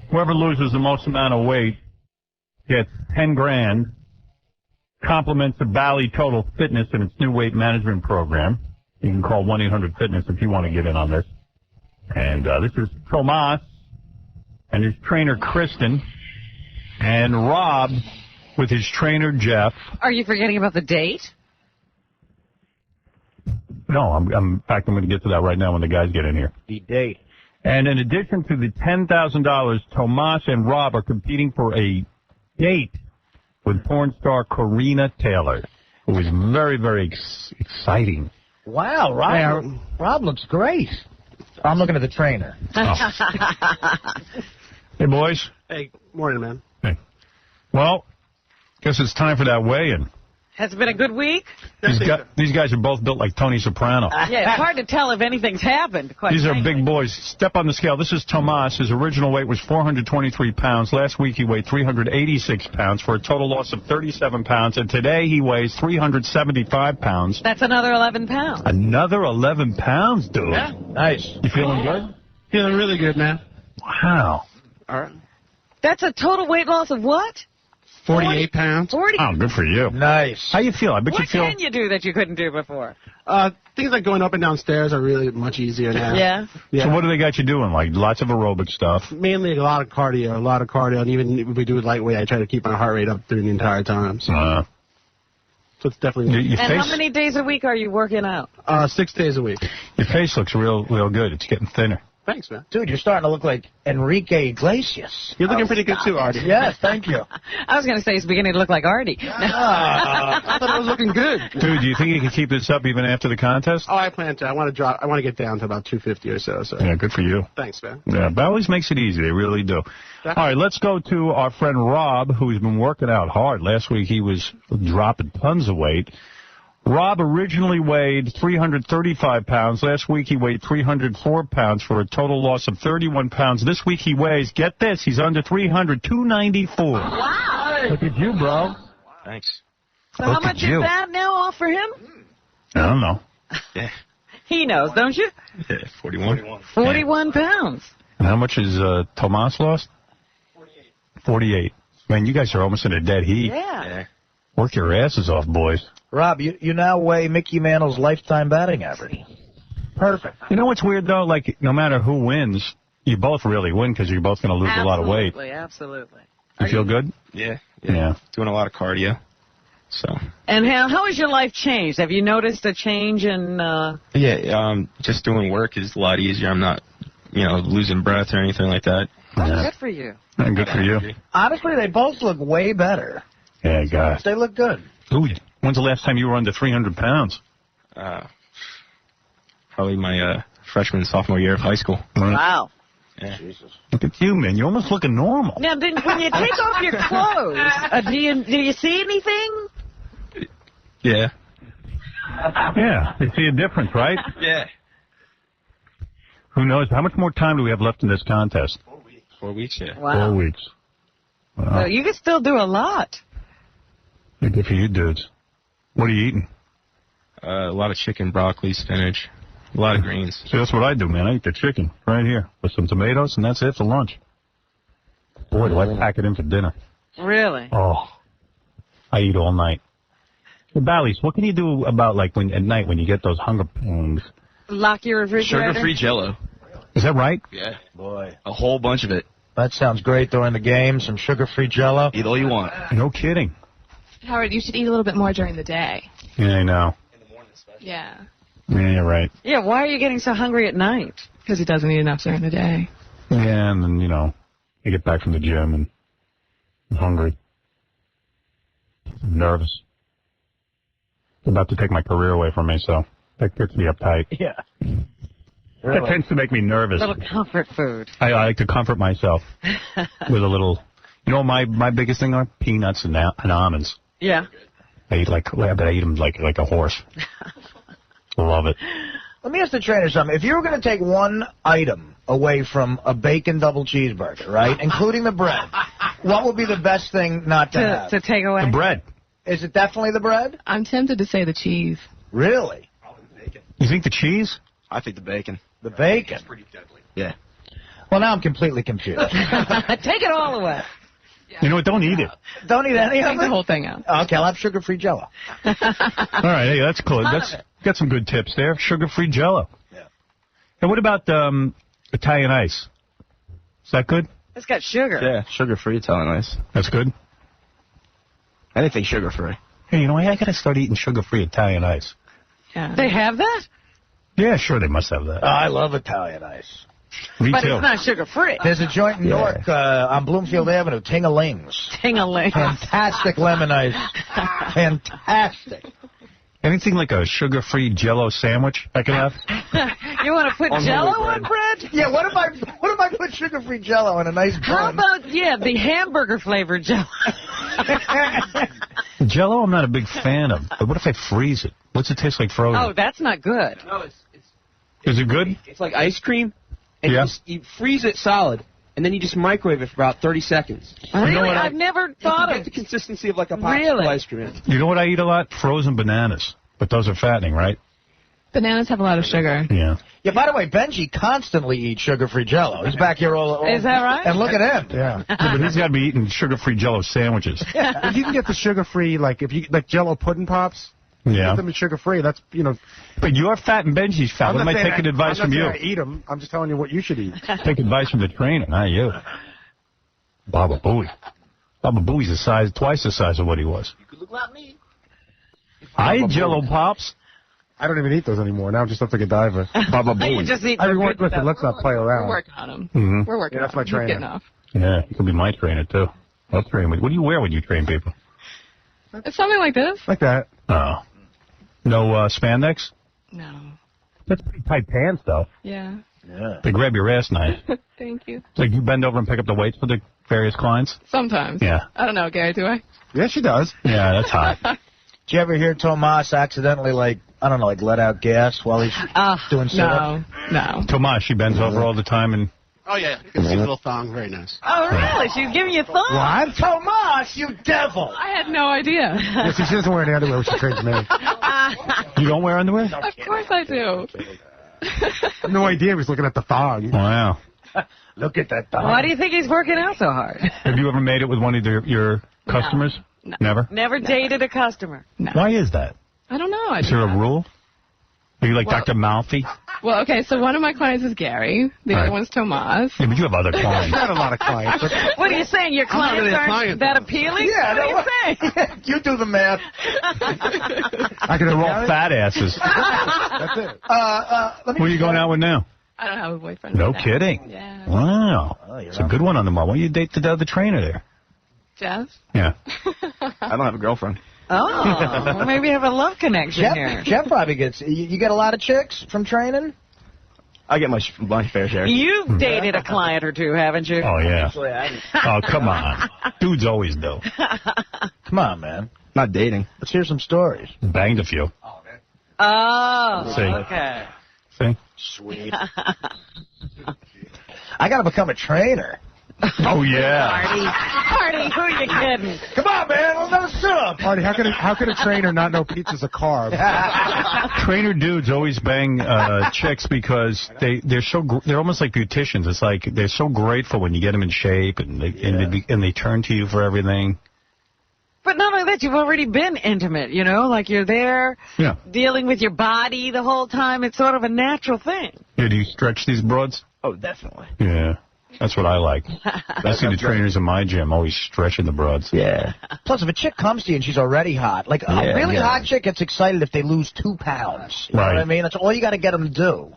Whoever loses the most amount of weight gets 10 grand, compliments of Bally Total Fitness and its new weight management program. You can call 1-800-FITNESS if you want to get in on this. And this is Tomas and his trainer, Kristen, and Rob with his trainer, Jeff. Are you forgetting about the date? No, in fact, I'm going to get to that right now when the guys get in here. The date. And in addition to the $10,000, Tomas and Rob are competing for a date with porn star Karina Taylor, who is very, very exciting. Wow, Rob looks great. I'm looking at the trainer. Hey, boys. Hey, morning, man. Hey. Well, guess it's time for that weigh-in. Has it been a good week? These guys are both built like Tony Soprano. Yeah, it's hard to tell if anything's happened. These are big boys. Step on the scale. This is Tomas. His original weight was 423 pounds. Last week he weighed 386 pounds for a total loss of 37 pounds. And today he weighs 375 pounds. That's another 11 pounds. Another 11 pounds, dude. Yeah. Nice. You feeling good? Feeling really good, man. Wow. All right. That's a total weight loss of what? 48 pounds. 40? Oh, good for you. Nice. How you feel? I bet what you feel... What can you do that you couldn't do before? Things like going up and down stairs are really much easier now. Yeah? So what do they got you doing? Like lots of aerobic stuff? Mainly a lot of cardio. And even if we do lightweight, I try to keep my heart rate up during the entire time. So it's definitely... And how many days a week are you working out? 6 days a week. Your face looks real good. It's getting thinner. Thanks, man. Dude, you're starting to look like Enrique Iglesias. You're looking pretty good, too, Artie. Yes, thank you. I was going to say he's beginning to look like Artie. I thought I was looking good. Dude, do you think you can keep this up even after the contest? Oh, I plan to. I want to get down to about 250 or so. Yeah, good for you. Thanks, man. Yeah, Bally's makes it easy. They really do. All right, let's go to our friend Rob, who's been working out hard. Last week he was dropping tons of weight. Rob originally weighed 335 pounds. Last week he weighed 304 pounds for a total loss of 31 pounds. This week he weighs, get this, he's under 300, 294. Wow. Look at you, bro. Thanks. So how much is that now off for him? I don't know. Yeah. He knows, don't you? Yeah, 41. 41 pounds. And how much is Tomas lost? 48. Man, you guys are almost in a dead heat. Yeah. Work your asses off, boys. Rob, you now weigh Mickey Mantle's lifetime batting average. Perfect. You know what's weird, though? Like, no matter who wins, you both really win because you're both going to lose a lot of weight. Absolutely. You feel good? Yeah. Yeah. Doing a lot of cardio. So. And how has your life changed? Have you noticed a change in... Just doing work is a lot easier. I'm not, losing breath or anything like that. Good for you. Good for you. Honestly, they both look way better. Yeah, guys. They look good. Ooh, when's the last time you were under 300 pounds? Probably my freshman, sophomore year of high school. Wow. Yeah. Jesus. Look at you, man. You're almost looking normal. Now, when you take off your clothes, do you see anything? Yeah. Yeah, you see a difference, right? Yeah. Who knows? How much more time do we have left in this contest? 4 weeks, yeah. Wow. 4 weeks. Wow. So you can still do a lot. Good for you dudes. What are you eating? A lot of chicken, broccoli, spinach, a lot of greens. See, that's what I do, man. I eat the chicken right here with some tomatoes, and that's it for lunch. Boy, do I pack it in for dinner. Really? Oh, I eat all night. Well, Bally's, what can you do about, like, at night when you get those hunger pangs? Lock your refrigerator? Sugar-free Jell-O. Is that right? Yeah. Boy. A whole bunch of it. That sounds great during the game. Some sugar-free Jell-O. Eat all you want. No kidding. Howard, you should eat a little bit more during the day. Yeah, I know. Yeah. Yeah, you're right. Yeah, why are you getting so hungry at night? Because he doesn't eat enough during the day. Yeah, and then, you get back from the gym and I'm hungry. I'm nervous. It's about to take my career away from me, so that gets me uptight. Yeah. That tends to make me nervous. A little comfort food. I like to comfort myself with a little... my biggest thing are peanuts and almonds. Yeah. I eat them like a horse. Love it. Let me ask the trainer something. If you were going to take one item away from a bacon double cheeseburger, right, including the bread, what would be the best thing not to have? To take away? The bread. Is it definitely the bread? I'm tempted to say the cheese. Really? You think the cheese? I think the bacon. The bacon? It's pretty deadly. Yeah. Well, now I'm completely confused. Take it all away. You know what? Don't eat it. Don't eat any of Take it? the whole thing out. Okay, I'll have sugar-free Jell-O. All right, hey, that's cool. Got some good tips there. Sugar-free Jell-O. Yeah. And what about Italian ice? Is that good? It's got sugar. Yeah, sugar-free Italian ice. That's good? Anything sugar-free. Hey, I got to start eating sugar-free Italian ice. Yeah. They have that? Yeah, sure, they must have that. I love Italian ice. Me But too. it's not sugar-free. There's a joint in Newark on Bloomfield Avenue, Ting-a-Lings. Ting-a-ling. Fantastic lemon ice. Fantastic. Anything like a sugar-free Jell-O sandwich I could have? You want to put Jell-O on bread? Yeah, what if I put sugar-free Jell-O in a nice How bun? about, the hamburger-flavored Jell-O? Jell-O I'm not a big fan of, but what if I freeze it? What's it taste like frozen? Oh, that's not good. No, Is it good? it's like ice cream, and you freeze it solid, and then you just microwave it for about 30 seconds. Really? I've never thought You of get the consistency of like a popsicle Really? ice cream. You know what I eat a lot? Frozen bananas. But those are fattening, right? Bananas have a lot of sugar. Yeah. Yeah, by the way, Benji constantly eats sugar-free Jell-O. He's back here all Is that right? And look at him. Yeah. But he's got to be eating sugar-free Jell-O sandwiches. If you can get the sugar-free, like Jell-O pudding pops, Yeah. get them sugar-free. That's, But you're fat and Benji's fat. What am I saying taking advice I'm from not you? saying I eat them. I'm just telling you what you should eat. Take advice from the trainer, not you. Baba Booey. Baba Booey's twice the size of what he was. You could look like me. I eat Jell-O Pops. I don't even eat those anymore. Now I'm just up to Godiva. Baba You Booey. just eat I the mean, good listen, stuff. let's not play We're around. working on him. Mm-hmm. We're working Yeah, that's on my him. trainer. He's getting off. Yeah, you could be my trainer, too. I'll train with you. What do you wear when you train people? It's something like this. Like that. Oh. No spandex? No. That's pretty tight pants, though. Yeah. Yeah. They grab your ass nice. Thank you. It's like you bend over and pick up the weights for the various clients? Sometimes. Yeah. I don't know, Gary, do I? Yeah, she does. Yeah, that's hot. Did you ever hear Tomas accidentally, let out gas while he's doing sit-ups? No. Tomas, she bends over all the time and... Oh, yeah. You can see the little thong. Very nice. Oh, really? She's giving you thought. What? Tomas, you devil! I had no idea. Yeah, see, she doesn't wear any underwear when she trains me. You don't wear underwear? Of course I do. I have no idea he was looking at the thong. Wow. Look at that thong. Why do you think he's working out so hard? Have you ever made it with one of your customers? No. Never? Never dated a customer. No. Why is that? I don't know. Is there a rule? Are you like Dr. Mouthy? Well, okay, so one of my clients is Gary. The other one's Tomas. Yeah, but you have other clients. Not a lot of clients. What are you saying? Your clients aren't that appealing? Yeah, what are you saying? You do the math. I could have all fat asses. That's it. Who are you going out with now? I don't have a boyfriend. No right now. kidding. Yeah. Wow. It's a good one on the mall. Why don't you date the trainer there? Jeff? Yeah. I don't have a girlfriend. Oh, well, maybe you have a love connection here. Jeff probably gets. You get a lot of chicks from training? I get my fair share. You've dated a client or two, haven't you? Oh, yeah. Actually, Oh, come on. Dudes always do. Come on, man. Not dating. Let's hear some stories. Banged a few. Oh, See. okay. See? Sweet. I got to become a trainer. Oh, yeah. Party, who are you kidding? Come on, man. Let's have a sit-up. Marty, how could a trainer not know pizza's a carb? Trainer dudes always bang chicks because they're almost like beauticians. It's like they're so grateful when you get them in shape and they turn to you for everything. But not only that, you've already been intimate, you know? Like you're there dealing with your body the whole time. It's sort of a natural thing. Yeah, do you stretch these broads? Oh, definitely. Yeah. That's what I like. I see the trainers in my gym always stretching the broads. Yeah. Plus, if a chick comes to you and she's already hot, like a really hot chick gets excited if they lose 2 pounds. You know what I mean? That's all you got to get them to do.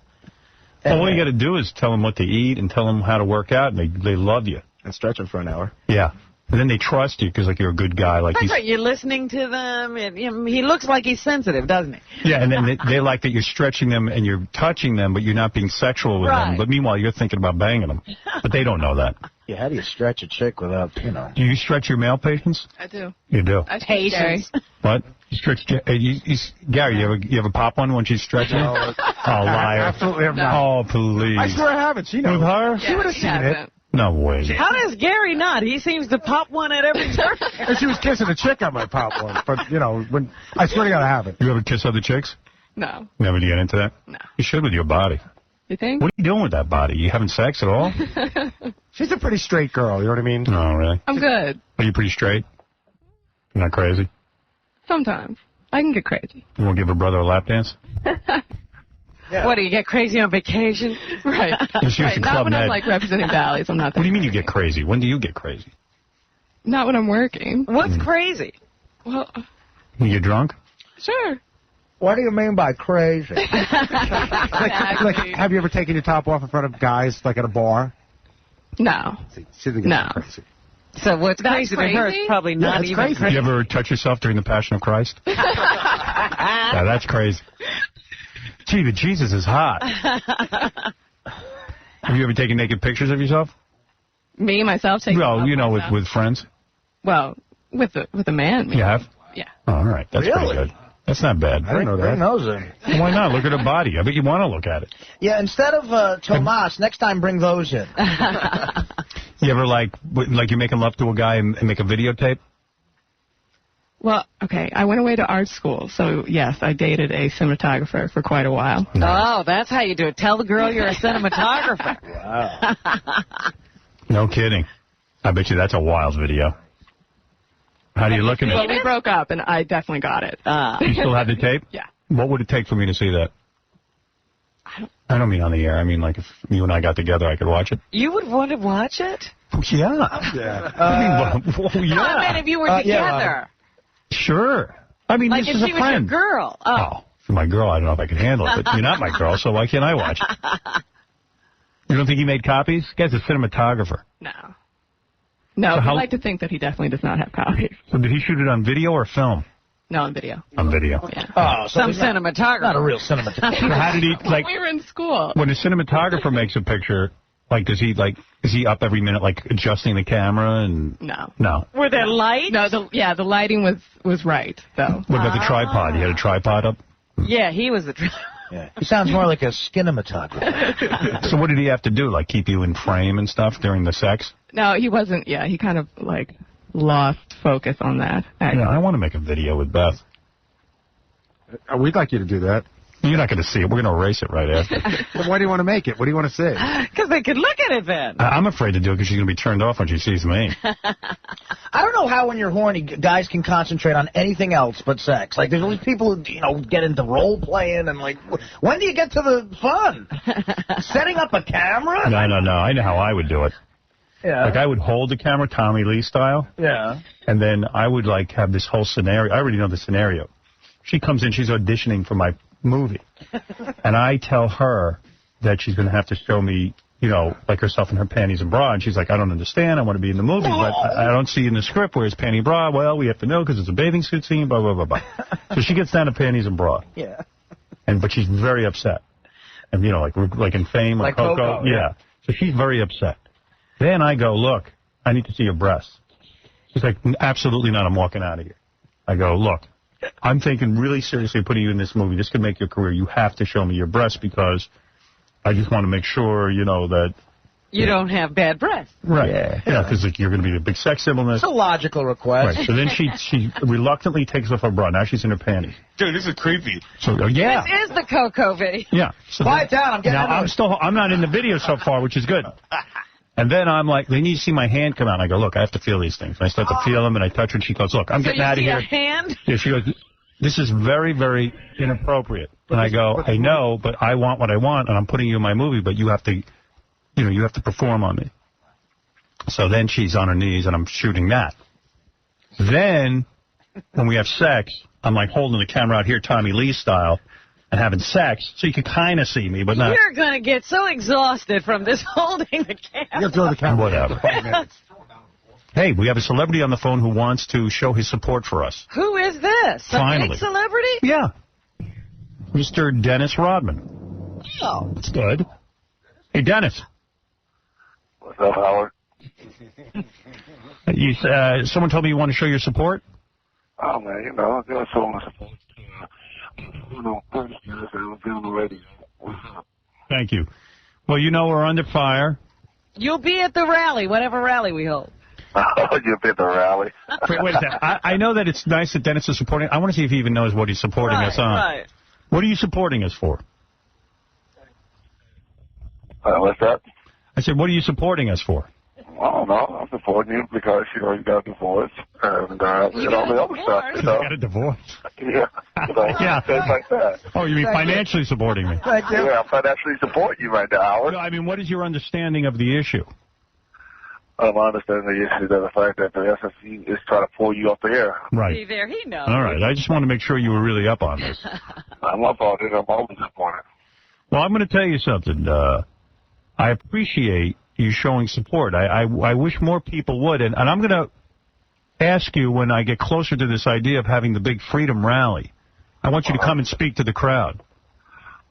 Well, all you got to do is tell them what to eat and tell them how to work out, and they love you. And stretch them for an hour. Yeah. And then they trust you because, like, you're a good guy. Like That's right. You're listening to them. And, he looks like he's sensitive, doesn't he? Yeah, and then they like that you're stretching them and you're touching them, but you're not being sexual with them. But meanwhile, you're thinking about banging them. But they don't know that. Yeah, how do you stretch a chick without, Do you stretch your male patients? I do. You do. Patients. What? You stretch Gary, you ever pop one when she's stretching? No. Oh, liar. Absolutely have not. Oh, please. I swear I haven't. She knows. With her? Yeah, She would have he seen hasn't. it. No way. How does Gary not? He seems to pop one at every turn. If she was kissing a chick, I might pop one. But, when I swear to God, I haven't. You ever kiss other chicks? No. Never get into that? No. You should with your body. You think? What are you doing with that body? You having sex at all? She's a pretty straight girl, you know what I mean? No, really? I'm good. Are you pretty straight? You're not crazy? Sometimes. I can get crazy. You want to give her brother a lap dance? What, do you get crazy on vacation? Right. Just use the Not Club when I'm, Med. like, representing Bally's. I'm not that What do you mean you get crazy? When do you get crazy? Not when I'm working. What's crazy? Well, You get drunk? sure. What do you mean by crazy? Like, have you ever taken your top off in front of guys, like at a bar? No. She thinks No. it's crazy. So what's crazy to her is probably not that's even crazy. crazy. You ever touch yourself during the Passion of Christ? Yeah, that's crazy. Gee, but Jesus is hot. Have you ever taken naked pictures of yourself? Me, myself, taking Well, myself. with friends. Well, with a man. You have? Yeah. Oh, all right. That's pretty Really? good. That's not bad. I didn't know Bring that. those in. Why not? Look at her body. I bet you want to look at it. Yeah, instead of Tomas, next time bring those in. You ever, like you're making love to a guy and make a videotape? Well, okay, I went away to art school, so yes, I dated a cinematographer for quite a while. Oh, that's how you do it. Tell the girl you're a cinematographer. Wow. No kidding. I bet you that's a wild video. How do you look at Well, it? we broke up, and I definitely got it. You still have the tape? Yeah. What would it take for me to see that? I don't mean on the air. I mean, like, if you and I got together, I could watch it. You would want to watch it? Yeah. No, I mean if you were together. Sure. I mean, Like this if is a she was friend. your girl. Oh. For my girl, I don't know if I can handle it, but you're not my girl, so why can't I watch it? You don't think he made copies? This guy's a cinematographer. No. No, So I how- like to think that he definitely does not have copies. So did he shoot it on video or film? No, on video. On video. Yeah. Oh, so Some he's not- cinematographer. Not a real cinematographer. How did he, like, we were in school. when a cinematographer makes a picture, like, is he up every minute, like, adjusting the camera and... No. No. Were there lights? No, the lighting was right, though. What about the tripod? You had a tripod up? Yeah, he was the... Yeah. He sounds more like a cinematographer. So what did he have to do? Like, keep you in frame and stuff during the sex? No, he wasn't. Yeah, he kind of, like, lost focus on that. Actually. Yeah, I want to make a video with Beth. We'd like you to do that. You're not going to see it. We're going to erase it right after. Then why do you want to make it? What do you want to say? Because they could look at it then. I'm afraid to do it because she's going to be turned off when she sees me. I don't know how when you're horny, guys can concentrate on anything else but sex. Like, there's always people who, get into role-playing and, like, when do you get to the fun? Setting up a camera? No. I know how I would do it. Yeah. Like, I would hold the camera, Tommy Lee style. Yeah. And then I would, like, have this whole scenario. I already know the scenario. She comes in, she's auditioning for my movie. And I tell her that she's going to have to show me, like herself in her panties and bra. And she's like, I don't understand. I want to be in the movie, but I don't see in the script where it's panty bra. Well, we have to know because it's a bathing suit scene, blah, blah, blah, blah. So she gets down to panties and bra. Yeah. But she's very upset. And, like in Fame or like Coco. Yeah. So she's very upset. Then I go, look, I need to see your breasts. She's like, absolutely not. I'm walking out of here. I go, look, I'm thinking really seriously putting you in this movie. This could make your career. You have to show me your breasts because I just want to make sure, that... You don't have bad breath. Right. Yeah, because you're going to be a big sex symbol. It's a logical request. Right. So then she reluctantly takes off her bra. Now she's in her panties. Dude, this is creepy. So, yeah. This is the Coco video. Yeah. So Quiet down. I'm getting I'm not in the video so far, which is good. And then I'm like, they need to see my hand come out. And I go, look, I have to feel these things. And I start to feel them, and I touch her, and she goes, look, I'm getting out of here. So you see a hand? Yeah, she goes, this is very, very inappropriate. And I go, I know, but I want what I want, and I'm putting you in my movie, but you have to, you have to perform on me. So then she's on her knees, and I'm shooting that. Then, when we have sex, I'm like holding the camera out here, Tommy Lee style, and having sex, so you can kind of see me, but not... You're going to get so exhausted from this holding the camera. You throw the camera. Whatever. Hey, we have a celebrity on the phone who wants to show his support for us. Who is this? Finally. A big celebrity? Yeah. Mr. Dennis Rodman. Oh. That's good. Hey, Dennis. What's up, Howard? Someone told me you want to show your support? Oh, man, I got so much support. Thank you. I was on the radio. What's up? Thank you. Well, we're under fire. You'll be at the rally, whatever rally we hold. You'll be at the rally. Wait a second. I know that it's nice that Dennis is supporting. I want to see if he even knows what he's supporting us on. Right. What are you supporting us for? What's that? I said, what are you supporting us for? I don't know. I'm supporting you because, you got a divorce and, all the other stuff, You got a divorce? Yeah. Yeah. Things like that. Oh, you mean financially supporting me? Thank you. Yeah, I'm financially supporting you right now, Howard. No, I mean, what is your understanding of the issue? I understand the issue is the fact that the SSC is trying to pull you off the air. Right. See there, he knows. All right. I just want to make sure you were really up on this. I'm up on it. I'm always up on it. Well, I'm going to tell you something. I appreciate you showing support. I wish more people would. And I'm going to ask you when I get closer to this idea of having the big freedom rally. I want you to come and speak to the crowd.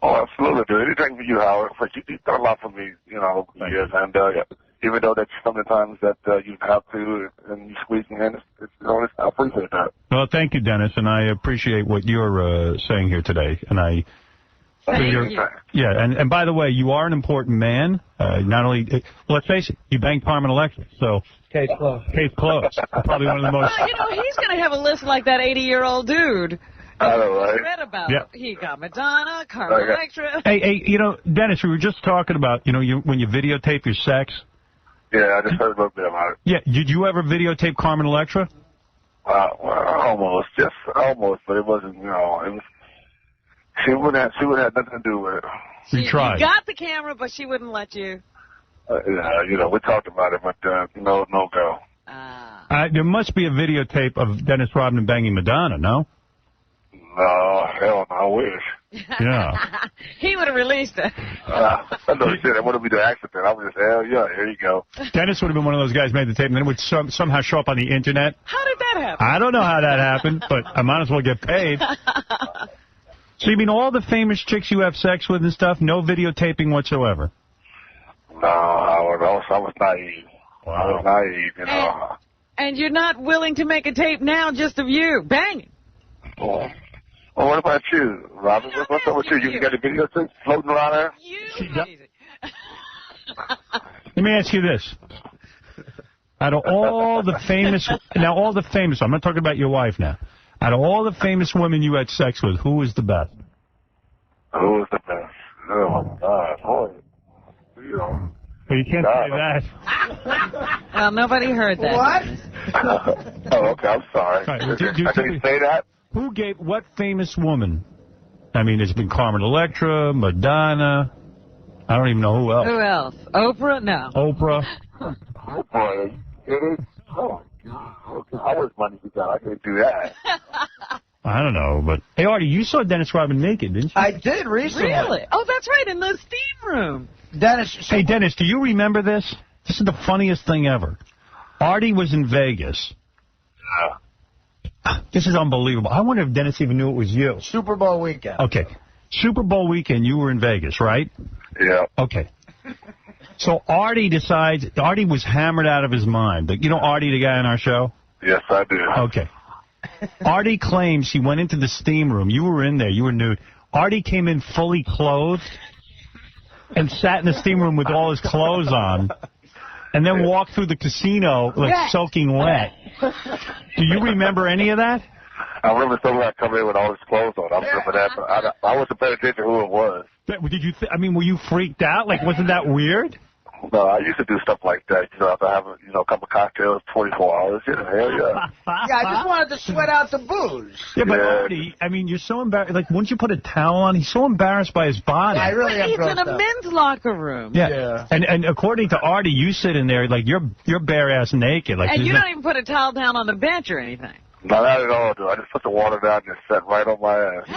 Oh, absolutely, dude. Anything for you, Howard. You've done a lot for me, over the years. And even though that's some of the times that you have to and you squeeze me in, I appreciate that. Well, thank you, Dennis, and I appreciate what you're saying here today. And Thank you. Yeah, and by the way, you are an important man. Not only, let's face it, you banged Carmen Electra, so case closed. Case closed. Probably one of the most. He's going to have a list like that 80-year-old dude. I know, right? Read about. Yeah. He got Madonna, Carmen Electra. Hey, Dennis, we were just talking about, when you videotape your sex. Yeah, I just heard a little bit about it. Yeah, did you ever videotape Carmen Electra? Well, almost, but it wasn't. She wouldn't have nothing to do with it. You tried. You got the camera, but she wouldn't let you. Yeah, we talked about it, but no go. There must be a videotape of Dennis Rodman banging Madonna, no? No, hell no, I wish. Yeah. He would have released it. I know shit. That wouldn't be the accident. I was just, hell yeah, here you go. Dennis would have been one of those guys who made the tape, and then it would somehow show up on the Internet. How did that happen? I don't know how that happened, but I might as well get paid. So you mean all the famous chicks you have sex with and stuff, no videotaping whatsoever? No, I was naive. Wow. I was naive, And you're not willing to make a tape now just of you banging? Well, what about you, Robin? What's up with you? You got a video tape floating around there? Let me ask you this. Out of all the famous, I'm not talking about your wife now. Out of all the famous women you had sex with, who was the best? Who was the best? Oh, my God. Boy. Well, you can't say that. Well, nobody heard that. What? Oh, okay. I'm sorry. Right, I didn't say that. Who gave what famous woman? I mean, there's been Carmen Electra, Madonna. I don't even know who else. Who else? Oprah? No. Oprah. Oh, boy. It is. Oh, my God. Okay. How much money you got? I can't do that. I don't know, but... Hey, Artie, you saw Dennis Rodman naked, didn't you? I did recently. Really? Oh, that's right, in the steam room. Dennis... Hey, Dennis, do you remember this? This is the funniest thing ever. Artie was in Vegas. This is unbelievable. I wonder if Dennis even knew it was you. Super Bowl weekend. Okay. Super Bowl weekend, you were in Vegas, right? Yeah. Okay. So Artie was hammered out of his mind. You know Artie, the guy on our show? Yes, I do. Okay. Artie claims he went into the steam room. You were in there. You were nude. Artie came in fully clothed and sat in the steam room with all his clothes on and then walked through the casino like soaking wet. Do you remember any of that? I remember someone coming in with all his clothes on. I remember that, but I wasn't paying attention to who it was. Did you? I mean, were you freaked out? Like, wasn't that weird? No, I used to do stuff like that. You know, after having, a couple of cocktails, 24 hours. Hell yeah. Yeah, I just wanted to sweat out the booze. Yeah, but Artie, I mean, you're so embarrassed. Like, wouldn't you put a towel on? He's so embarrassed by his body. I really am. He's in a men's locker room. Yeah. And according to Artie, you sit in there like you're bare ass naked. Like, And you don't even put a towel down on the bench or anything. No, not at all, dude. I just put the water down and just sat right on my ass.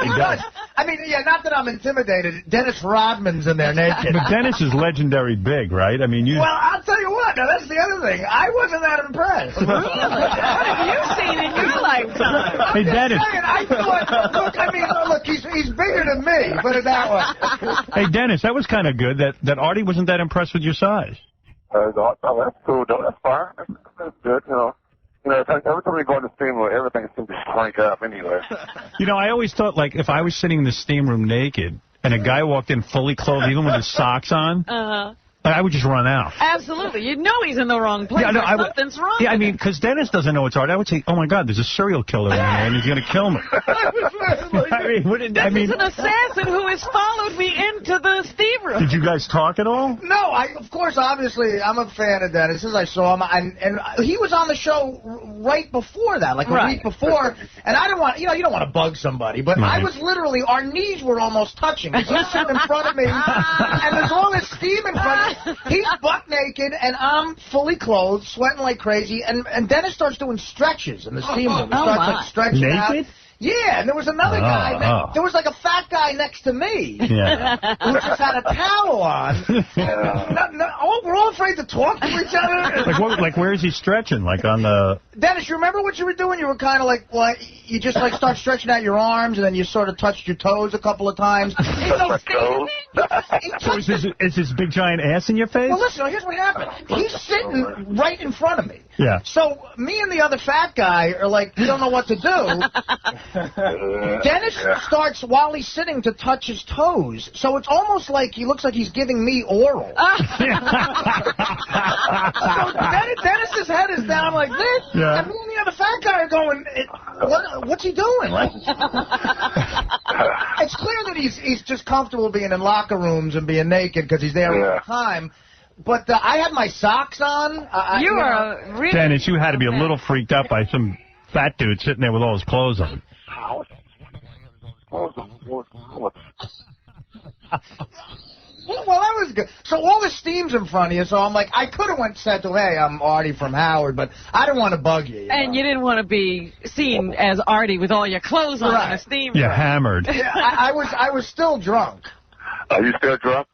He does. I mean, yeah, not that I'm intimidated. Dennis Rodman's in there naked. But Dennis is legendary big, right? I mean, you... Well, I'll tell you what. Now, that's the other thing. I wasn't that impressed. Really? What have you seen in your lifetime? Hey, Dennis. I thought, look, he's bigger than me. Put it that way. Hey, Dennis, that was kind of good that Artie wasn't that impressed with your size. Oh, that's cool, though. That's fine. That's good, every time we go in the steam room, everything seems to shrink up anyway. I always thought, like, if I was sitting in the steam room naked and a guy walked in fully clothed, even with his socks on, I would just run out. Absolutely. You know he's in the wrong place. Yeah, no, something's wrong. Yeah, I mean, because Dennis doesn't know it's Artie. I would say, oh, my God, there's a serial killer in there, and he's going to kill me. This is an assassin who has followed me into the steam room. Did you guys talk at all? No, of course, obviously, I'm a fan of Dennis. As I saw him, and he was on the show right before that, like a week before, and I didn't want, you don't want to bug somebody, but I was literally, our knees were almost touching. He's sitting in front of me, and there's all this steam in front of me. He's butt naked, and I'm fully clothed, sweating like crazy, and Dennis starts doing stretches in the steam room. He starts like stretching naked? out. Yeah, and there was another guy. There was like a fat guy next to me who just had a towel on. We're all afraid to talk to each other. Like where is he stretching? Like on the... Dennis, you remember what you were doing? You were kind of like, you just like start stretching out your arms, and then you sort of touched your toes a couple of times. So is his big giant ass in your face? Well, listen, here's what happened. He's sitting right in front of me. Yeah. So me and the other fat guy are like, we don't know what to do. Dennis starts, while he's sitting, to touch his toes. So it's almost like he looks like he's giving me oral. So Dennis's head is down like this, and me and the other fat guy are going, what's he doing? It's clear that he's just comfortable being in locker rooms and being naked because he's there all the time. But I had my socks on. You are really... Dennis, you had to be a little freaked out by some fat dude sitting there with all his clothes on. Well, that was good. So all the steam's in front of you, so I'm like, I could have said to, hey, I'm Artie from Howard, but I didn't want to bug you. And you didn't want to be seen as Artie with all your clothes on in a steam room. Yeah, hammered. Yeah, I was still drunk. Are you still drunk?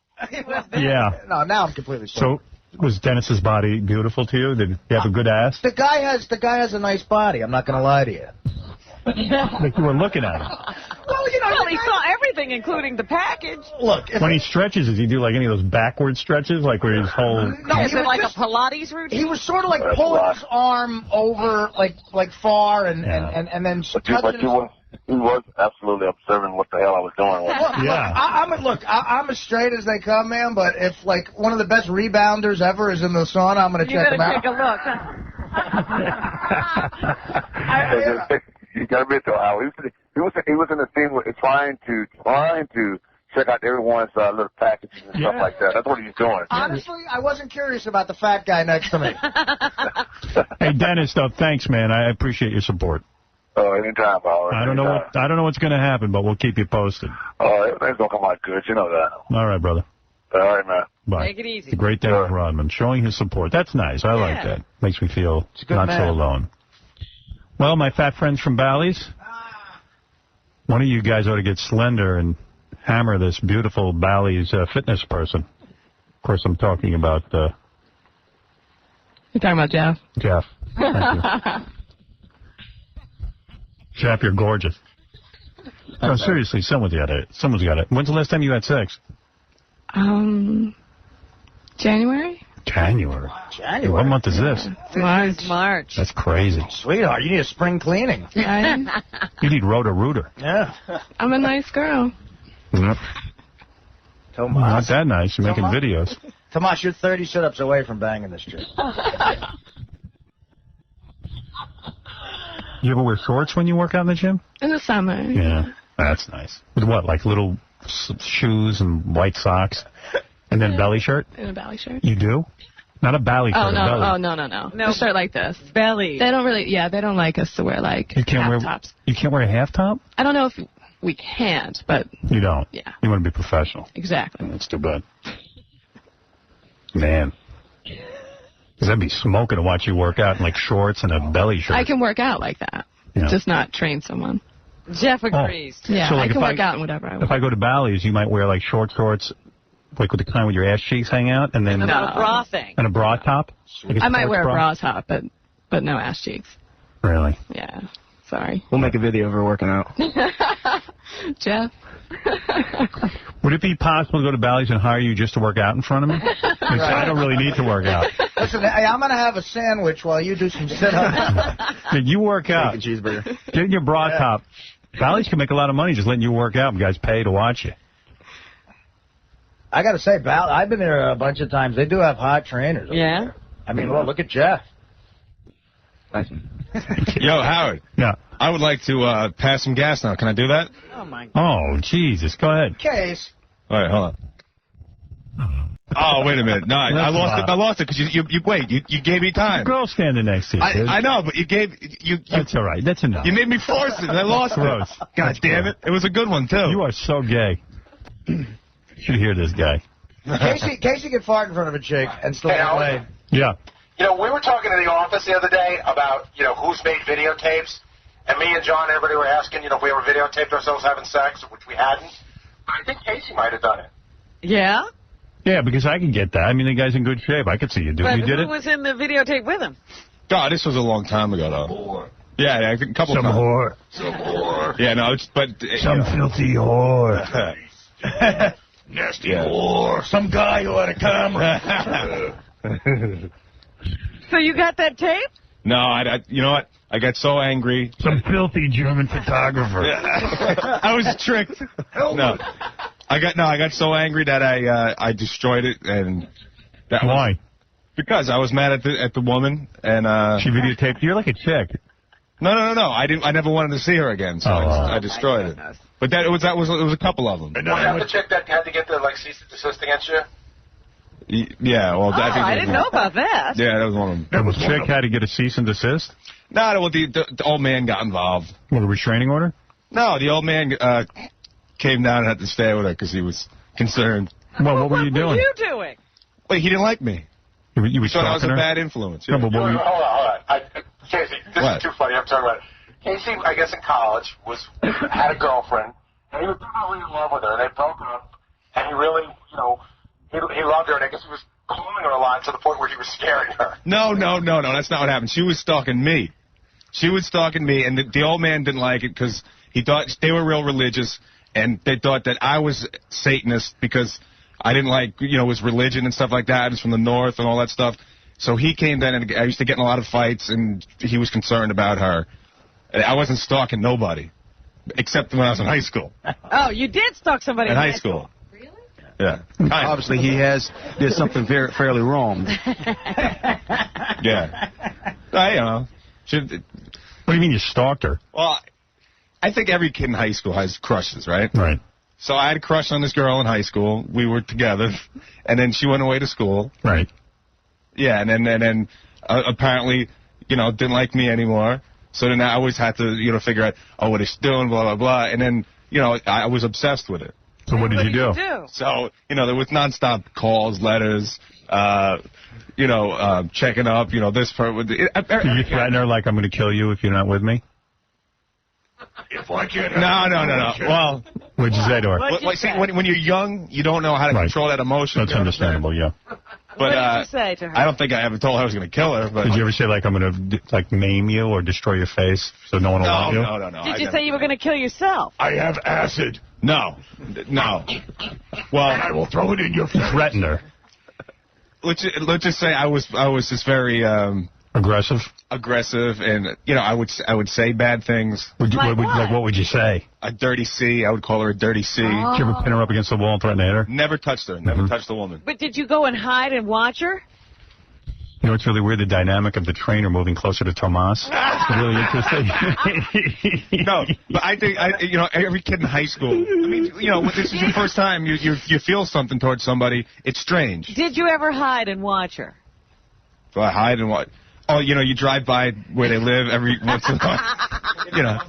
Yeah. No, now I'm completely sober. So, was Dennis's body beautiful to you? Did he have a good ass? The guy has a nice body. I'm not going to lie to you. Like you were looking at him. Well, he saw everything, including the package. Look, when he stretches, does he do like any of those backward stretches, like where his whole... No, is it like a Pilates routine? He was sort of like pulling his arm over, like far, and then touching. He was absolutely observing what the hell I was doing. I'm as straight as they come, man, but if, like, one of the best rebounders ever is in the sauna, I'm going to check him out. You better take a look, You got to admit, though, Al, he was in the scene trying to check out everyone's little packages and stuff like that. That's what he's doing. Honestly, I wasn't curious about the fat guy next to me. Hey, Dennis, though, thanks, man. I appreciate your support. Oh, anytime, Howard. I don't know what's going to happen, but we'll keep you posted. Oh, everything's going to come out good. You know that. All right, brother. All right, man. Bye. Take it easy. The great Dennis Rodman showing his support. That's nice. I like that. Makes me feel not so alone. Well, my fat friends from Bally's, one of you guys ought to get slender and hammer this beautiful Bally's fitness person. Of course, I'm talking about... You're talking about Jeff? Jeff. Thank you. Jeff, you're gorgeous. No, seriously, someone's got it. When's the last time you had sex? January? January. What month is this? March. That's crazy. Sweetheart, you need a spring cleaning. You need Roto-Rooter. Yeah. I'm a nice girl. Yep. Tomas. Not that nice. You're making videos. Tomas, you're 30 sit-ups away from banging this chick. You ever wear shorts when you work out in the gym? In the summer. Yeah. That's nice. With what, like little shoes and white socks? And then belly shirt? In a belly shirt. You do? Not a belly shirt, Oh, no. a belly. Oh, no. A shirt like this. Belly. They don't like us to wear, like, half tops. You can't wear a half top? I don't know if we can't, but... You don't? Yeah. You want to be professional? Exactly. That's too bad. Man. Because I'd be smoking to watch you work out in, like, shorts and a belly shirt. I can work out like that. Yeah. Just not train someone. Jeff agrees. Yeah, So, like, I can if work out in whatever I want. If I go to Bally's, you might wear, like, shorts, like with the kind with your ass cheeks hang out, and then... And a bra thing. And a bra top? Like I might sports wear a bra bra top, but no ass cheeks. Really? Yeah. Sorry. We'll make a video of her working out. Jeff? Would it be possible to go to Bally's and hire you just to work out in front of me? 'Cause I don't really need to work out. Listen, hey, I'm going to have a sandwich while you do some sit-ups. You work out. Cheeseburger. Get in your bra top. Bally's can make a lot of money just letting you work out and guys pay to watch you. I got to say, I've been there a bunch of times. They do have hot trainers. Yeah? I mean, well, look at Jeff. Yo, Howard. Yeah. I would like to pass some gas now. Can I do that? Oh, my God. Oh, Jesus. Go ahead. Case. All right, hold on. Oh, wait a minute. No, I lost it because you gave me time. Girl standing next to you. I know, but you. That's all right. That's enough. You made me force it, and I lost Gross. it. God damn it. It was a good one, too. You are so gay. You should hear this guy. Casey can fart in front of a chick and still get laid. Yeah. You know, we were talking in the office the other day about, who's made videotapes. And me and John, everybody were asking, if we ever videotaped ourselves having sex, which we hadn't. But I think Casey might have done it. Yeah? Yeah, because I can get that. I mean, the guy's in good shape. I could see you do it. But You did who it? was in the videotape with him? God, this was a long time ago, though. Yeah, a couple Some times. whore. Some whore. Yeah, no, but... Some filthy whore. Nasty whore. Some guy who had a camera. So you got that tape? No, you know what? I got so angry. Some filthy German photographer. I was tricked. No. I got so angry that I destroyed it, and that Why? Because I was mad at the woman, and she videotaped. You're like a chick. No. I never wanted to see her again, so I destroyed it. But it was a couple of them. Was that the chick that had to get the cease and desist against you? Yeah, well, I think I didn't know about that. Yeah, that was one of them. The chick had to get a cease and desist? No, well, the old man got involved. What, a restraining order? No, the old man came down and had to stay with her because he was concerned. Well, what were you doing? What were you doing? Wait, he didn't like me. You were so I was a her? bad influence. Yeah. No, but what were you... Hold on. Casey, this is too funny. I'm talking about it. Casey, I guess in college, had a girlfriend, and he was really in love with her, and they broke up, and he really, he loved her, and I guess he was calling her a lot to the point where he was scaring her. No, that's not what happened. She was stalking me. And the old man didn't like it because he thought they were real religious, and they thought that I was Satanist because I didn't like, his religion and stuff like that. I was from the north and all that stuff. So he came down, and I used to get in a lot of fights, and he was concerned about her. I wasn't stalking nobody, except when I was in high school. Oh, you did stalk somebody in high school. Really? Yeah. Obviously, did something fairly wrong. Yeah. I don't know. What do you mean you stalked her? Well, I think every kid in high school has crushes, right? Right. So I had a crush on this girl in high school. We were together, and then she went away to school. Right. Yeah, and then apparently, didn't like me anymore. So then I always had to, figure out, what is she doing, blah, blah, blah. And then, I was obsessed with it. So what did you do? So, there was nonstop calls, letters, checking up, this part. Did you threaten her like, I'm going to kill you if you're not with me? If I can't. No. Well, what'd you say to her? See, when you're young, you don't know how to control that emotion. That's understandable, yeah. But, what did you say to her? I don't think I ever told her I was going to kill her. But did you ever say, like, I'm going to, maim you or destroy your face so no one will want you? No. Did you say you were going to kill yourself? I have acid. No. Well, and I will throw it in your face. Threaten her. Let's just say I was just very aggressive, and I would say bad things. What would you say? A dirty C. I would call her a dirty C. Did you ever pin her up against the wall and threaten to hit her? Never touched her. Never touched the woman. But did you go and hide and watch her? You know, it's really weird, the dynamic of the trainer moving closer to Tomas. It's really interesting. No, but I think, every kid in high school, when this is your first time, you feel something towards somebody, it's strange. Did you ever hide and watch her? Do I hide and watch? Oh, you drive by where they live every once in a while. Yeah.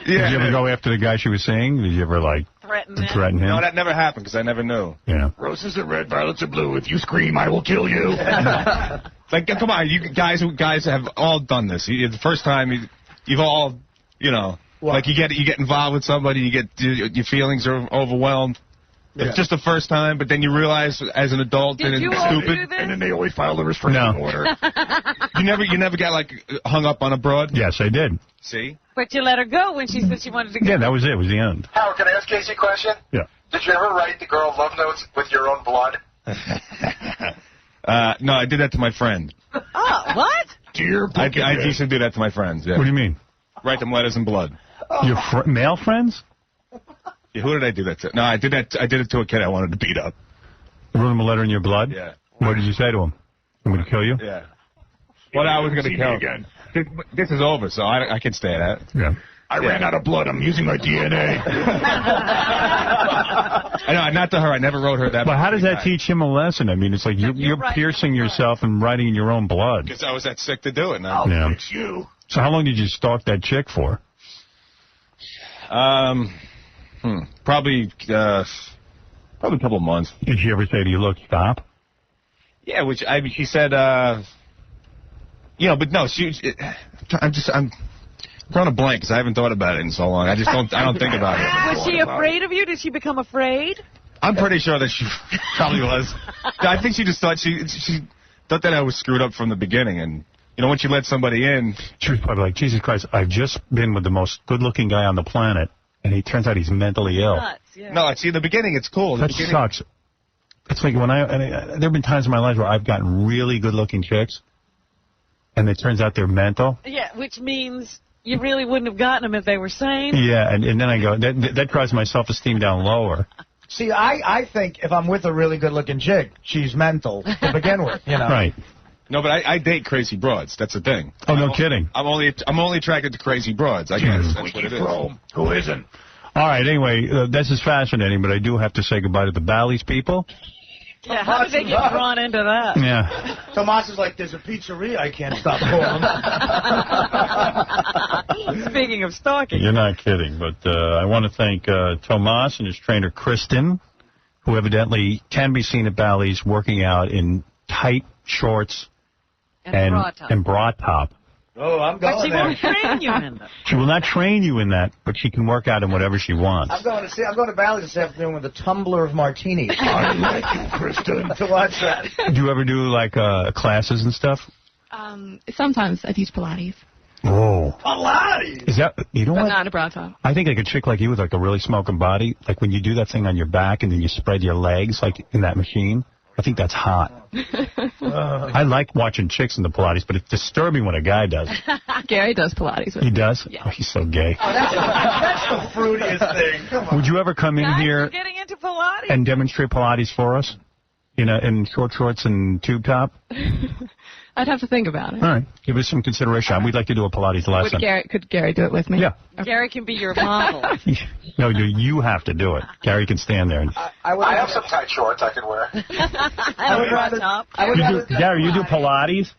Did you ever go after the guy she was seeing? Did you ever, threaten him? No, that never happened because I never knew. Yeah. Roses are red, violets are blue. If you scream, I will kill you. Come on, you guys have all done this. The first time, you've all, like you get involved with somebody, you get your feelings are overwhelmed. Yeah. It's just the first time, but then you realize as an adult that it's stupid, and then they always file a restraining order. You never got hung up on a broad? Yes, I did. See? But you let her go when she said she wanted to go. Yeah, that was it. It was the end. Howard, can I ask Casey a question? Yeah. Did you ever write the girl love notes with your own blood? No, I did that to my friend. Oh, what? Dear I used to do that to my friends. Yeah. What do you mean? Write them letters in blood. Your male friends? Yeah, who did I do that to? No, I did it to a kid I wanted to beat up. You wrote him a letter in your blood? Yeah. What did you say to him? I'm going to kill you? Yeah. Well, I was going to kill him. Again. This is over, so I can stay at it. Yeah. I ran out of blood. I'm using my DNA. I know, not to her. I never wrote her that. But how does that teach him a lesson? I mean, it's like you're piercing yourself and writing in your own blood. Because I was that sick to do it now. I'll fix you. So how long did you stalk that chick for? Probably a couple of months. Did she ever say to you, look, stop? Yeah, she said, but no, I'm drawing a blank because I haven't thought about it in so long. I don't think about it. Was she afraid of you? Did she become afraid? I'm pretty sure that she probably was. I think she just thought she thought that I was screwed up from the beginning, and when she let somebody in, she was probably like, Jesus Christ, I've just been with the most good-looking guy on the planet, and he turns out he's mentally ill. Nuts, yeah. No, see, in the beginning it's cool. That sucks. It's like there have been times in my life where I've gotten really good-looking chicks, and it turns out they're mental. Yeah, which means you really wouldn't have gotten them if they were sane. Yeah, and then I go, that drives my self-esteem down lower. See, I think if I'm with a really good-looking chick, she's mental to begin with, Right. No, but I date crazy broads. That's the thing. Oh, no kidding. I'm only attracted to crazy broads. I guess that's what it is. Who isn't? All right. Anyway, this is fascinating, but I do have to say goodbye to the Bally's people. Yeah, how did they get drawn into that? Yeah. Tomas is like, there's a pizzeria I can't stop calling. Speaking of stalking. You're not kidding, but I want to thank Tomas and his trainer, Kristen, who evidently can be seen at Bally's working out in tight shorts and bra top. Oh, I'm going But she won't train you in that. She will not train you in that, but she can work out in whatever she wants. I'm going to Bally's this afternoon with a tumbler of martinis. I like you, Kristen. To watch that. Do you ever do, classes and stuff? Sometimes I teach Pilates. Oh. Pilates? Is that, you know but what? not a bra top. I think a chick like you with, a really smoking body, when you do that thing on your back and then you spread your legs, in that machine, I think that's hot. I like watching chicks in the Pilates, but it's disturbing when a guy does it. Gary does Pilates with He me. does? Yeah. Oh, he's so gay. Oh, that's the fruitiest thing. Come on. Would you ever come in here Getting into Pilates? and demonstrate Pilates for us? in short shorts and tube top? I'd have to think about it. All right. Give us some consideration. We'd like to do a Pilates lesson. Could Gary do it with me? Yeah. Gary can be your model. No, you have to do it. Gary can stand there. I have some tight shorts I can wear. Gary, you do Pilates?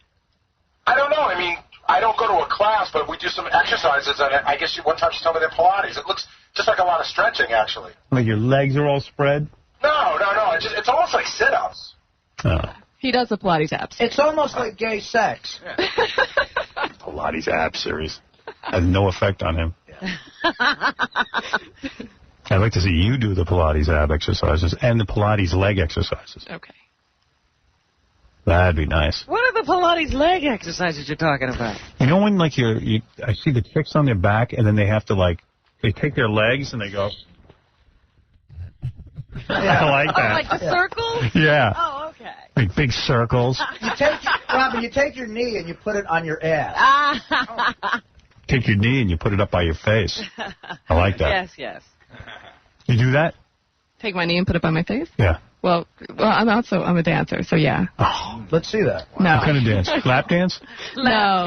I don't know. I mean, I don't go to a class, but we do some exercises. And I guess one time she told me they're Pilates. It looks just like a lot of stretching, actually. Like your legs are all spread? No. It's almost like sit-ups. Oh. He does the Pilates abs. It's almost like gay sex. Pilates ab series. Has no effect on him. I'd like to see you do the Pilates ab exercises and the Pilates leg exercises. Okay. That'd be nice. What are the Pilates leg exercises you're talking about? You know when, like, I see the chicks on their back, and then they have to, like, they take their legs and they go. I like that. Oh, like the circles? Yeah. Oh, okay. Like big circles. Robin, you take your knee and you put it on your ass. Take your knee and you put it up by your face. I like that. Yes. You do that? Take my knee and put it by my face? Yeah. Well, I'm a dancer, so yeah. Oh. Let's see that. No. What kind of dance? Lap dance? No.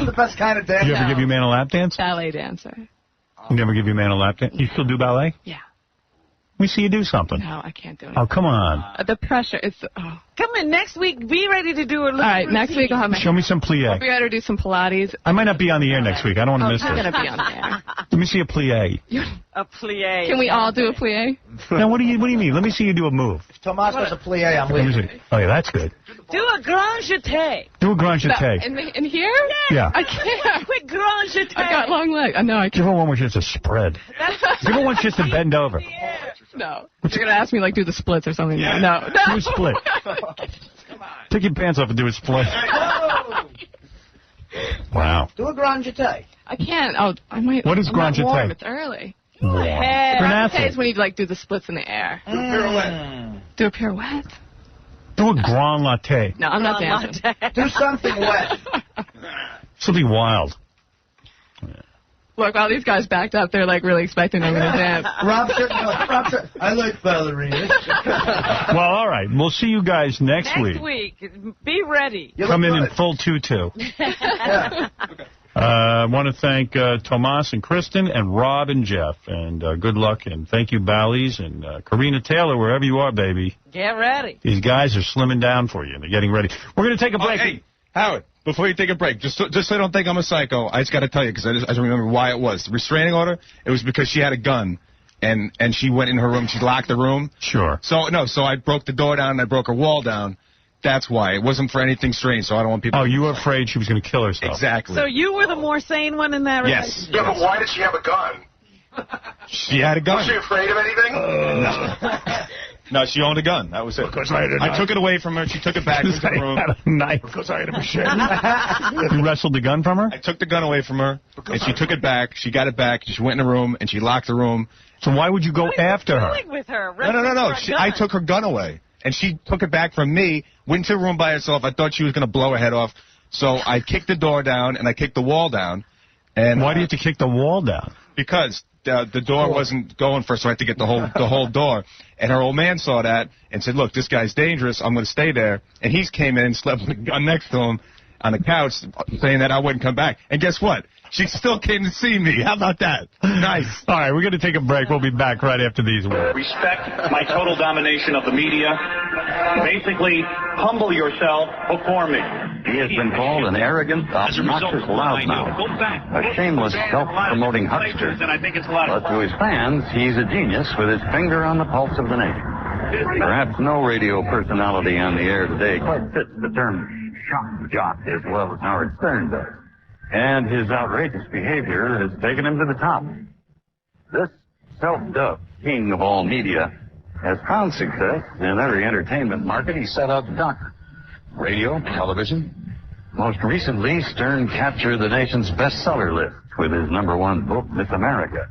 The best kind of dance. You ever give your man a lap dance? Ballet dancer. You never give your man a lap dance? You still do ballet? Yeah. Let me see you do something. No, I can't do it. Oh, come on. The pressure is... Oh. Come in next week. Be ready to do a little All right, next week I'll have my... Show me some plie. I'll be ready to do some Pilates. I might not be on the air next week. I don't want to miss I'm this. going to be on the air. Let me see a plie. A plie. Can we all do a plie? Now, what do you mean? Let me see you do a move. If Tomas does a plie, I'm Let me leaving. see. Oh, yeah, that's good. Do a grand jeté. Do a grand jeté. In here? Yeah. I can't. Quick grand jeté. I got long legs. No, I Give can't. her one where just a spread. Give her one just to bend over. No. You're going to ask me, like, do the splits or something. Yeah. No. Do a split. Take your pants off and do a split. Wow. Do a grand jeté. I can't. I might. What is I'm not grand warm. jeté? It's early. Wow. Grand You're an jeté athlete. is when you, like, do the splits in the air. Do a pirouette. Do a pirouette? Do a grand latte. No, I'm not dancing. Do something wet. Something wild. Look, all these guys backed up. They're, like, really expecting I'm going to dance. Rob said, I like ballerinas. Well, all right. We'll see you guys next week. Next week. Be ready. Come in full tutu. I want to thank Tomas and Kristen and Rob and Jeff. And good luck. And thank you, Bally's. And Karina Taylor, wherever you are, baby. Get ready. These guys are slimming down for you. And they're getting ready. We're going to take a break. Hey, Howard, before you take a break, just so I don't think I'm a psycho, I just got to tell you, because I just remember why it was. The restraining order, it was because she had a gun. And she went in her room. She locked the room. Sure. So I broke the door down and I broke her wall down. That's why. It wasn't for anything strange, so I don't want people... Oh, you were afraid she was going to kill herself. Exactly. So you were the more sane one in that Yes. Yeah, but why did she have a gun? She had a gun. Was she afraid of anything? No, she owned a gun. That was it. Because I had a knife. I took it away from her. She took it back into the room. I had a knife. Because I had a machete. You wrestled the gun from her? I took the gun away from her, and she took it back. She got it back. She went in the room, and she locked the room. So why would you go after her? with her. No. I took her gun away, and she took it back from me, went to the room by herself. I thought she was going to blow her head off. So I kicked the door down, and I kicked the wall down. And why do you have to kick the wall down? Because the door wasn't going for her, so I had to get the whole door. And her old man saw that and said, look, this guy's dangerous. I'm going to stay there. And he came in and slept with a gun next to him on the couch, saying that I wouldn't come back. And guess what? She still came to see me. How about that? Nice. All right, we're going to take a break. We'll be back right after these words. Respect my total domination of the media. Basically, humble yourself before me. He has been called an arrogant, obnoxious loudmouth, a shameless, self-promoting huckster. And I think it's a lot But to his fans, he's a genius with his finger on the pulse of the nation. Perhaps no radio personality on the air today quite fits the term shock jock as well as Howard Stern does. And his outrageous behavior has taken him to the top. This self-dubbed king of all media has found success in every entertainment market he set out to conquer. Radio, television. Most recently, Stern captured the nation's bestseller list with his #1 book, Miss America.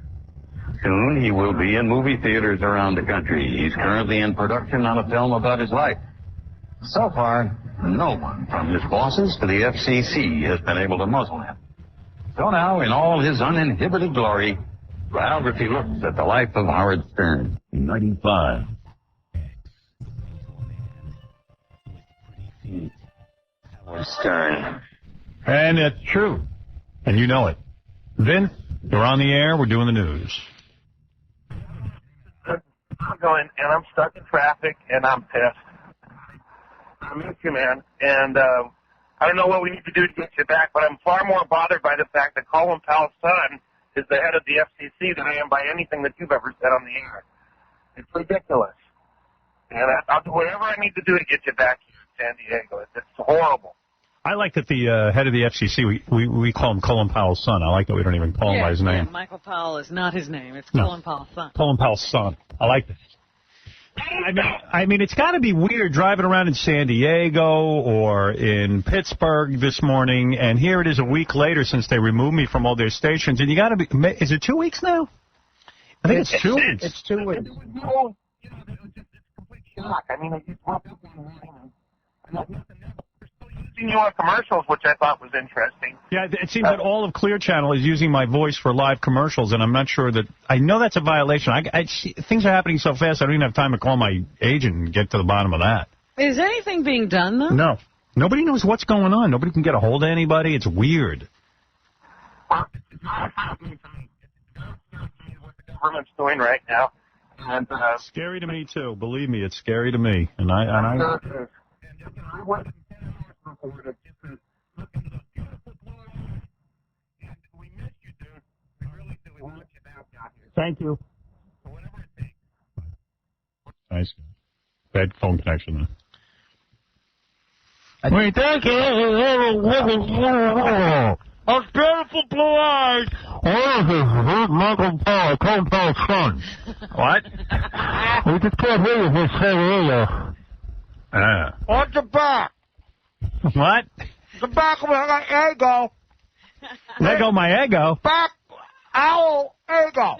Soon he will be in movie theaters around the country. He's currently in production on a film about his life. So far, no one from his bosses to the FCC has been able to muzzle him. So now, in all his uninhibited glory, Biography looks at the life of Howard Stern. 95. Stern. And it's true. And you know it. Vince, you're on the air. We're doing the news. I'm going, and I'm stuck in traffic, and I'm pissed. I miss you, man. And I don't know what we need to do to get you back, but I'm far more bothered by the fact that Colin Powell's son is the head of the FCC than I am by anything that you've ever said on the air. It's ridiculous. And I'll do whatever I need to do to get you back here in San Diego. It's horrible. I like that the head of the FCC, we call him Colin Powell's son. I like that we don't even call him by his name. Yeah, Michael Powell is not his name. It's Colin Powell's son. Colin Powell's son. I like this. I mean, it's got to be weird driving around in San Diego or in Pittsburgh this morning, and here it is a week later since they removed me from all their stations, and you got to be, is it 2 weeks now? I think it's 2 weeks. It's 2 weeks. Shock. I mean, I just walked up and using you on commercials, which I thought was interesting. Yeah, it seems that all of Clear Channel is using my voice for live commercials, and I'm not sure that... I know that's a violation. Things are happening so fast, I don't even have time to call my agent and get to the bottom of that. Is anything being done, though? No. Nobody knows what's going on. Nobody can get a hold of anybody. It's weird. What the government's doing right now. And, scary to me, too. Believe me, it's scary to me. And I Thank you. Nice. Bad phone connection, then. Wait, thank you. Those beautiful blue eyes. Oh, this is Michael Powell, Colin Powell's son. What? We just can't hear you from San Diego. On the back. What? The back of my ego. There go my ego. Back, owl, ego.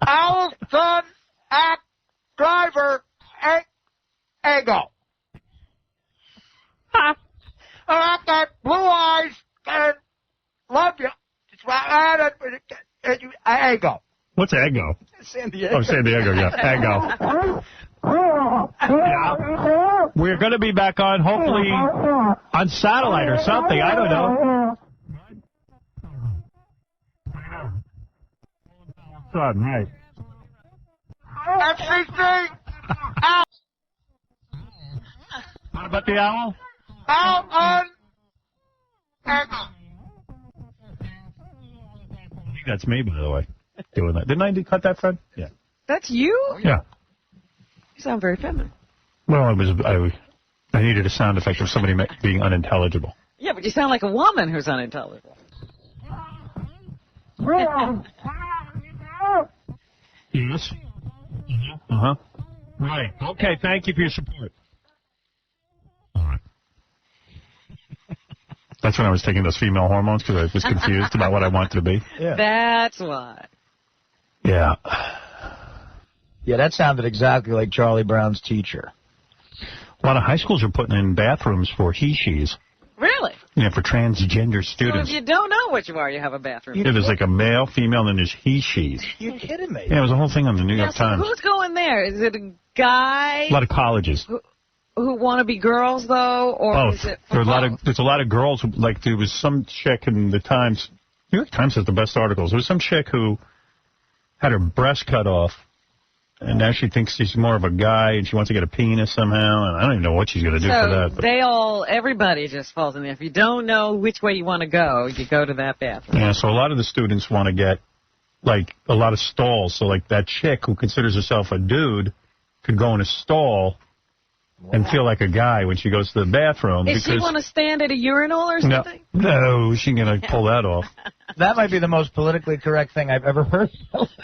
Owl, son, act, driver, ego. I got blue eyes and love you. It's right. Ego. What's ego? San Diego. Oh, San Diego, yeah. Ego. Yeah. We're going to be back on, hopefully, on satellite or something. I don't know. Son, right. FCC. Owl. What about the owl? Owl on. Ego. I think that's me, by the way, doing that. Didn't I cut that, Fred? Yeah. That's you? Yeah. You sound very feminine. Well, I needed a sound effect of somebody being unintelligible. Yeah, but you sound like a woman who's unintelligible. Yes. Uh-huh. Right. Okay, thank you for your support. All right. That's when I was taking those female hormones because I was confused about what I wanted to be. Yeah. That's why. Yeah. Yeah, that sounded exactly like Charlie Brown's teacher. A lot of high schools are putting in bathrooms for he-she's. Really? Yeah, for transgender So students. if you don't know what you are, you have a bathroom. Yeah, there's like a male, female, and then there's he-she's. You're kidding me. Yeah, it was a whole thing on the New York So Times. who's going there? Is it a guy A lot of colleges. who want to be girls, though? Or Both. is it There's a lot of girls who, like, there was some chick in the Times. New York Times has the best articles. There was some chick who had her breast cut off, and now she thinks she's more of a guy, and she wants to get a penis somehow, and I don't even know what she's going to do for that. But. Everybody just falls in there. If you don't know which way you want to go, you go to that bathroom. Yeah, so a lot of the students want to get, like, a lot of stalls. So, like, that chick who considers herself a dude could go in a stall and feel like a guy when she goes to the bathroom. If she want to stand at a urinal or something? No, she ain't going to pull that off. That might be the most politically correct thing I've ever heard.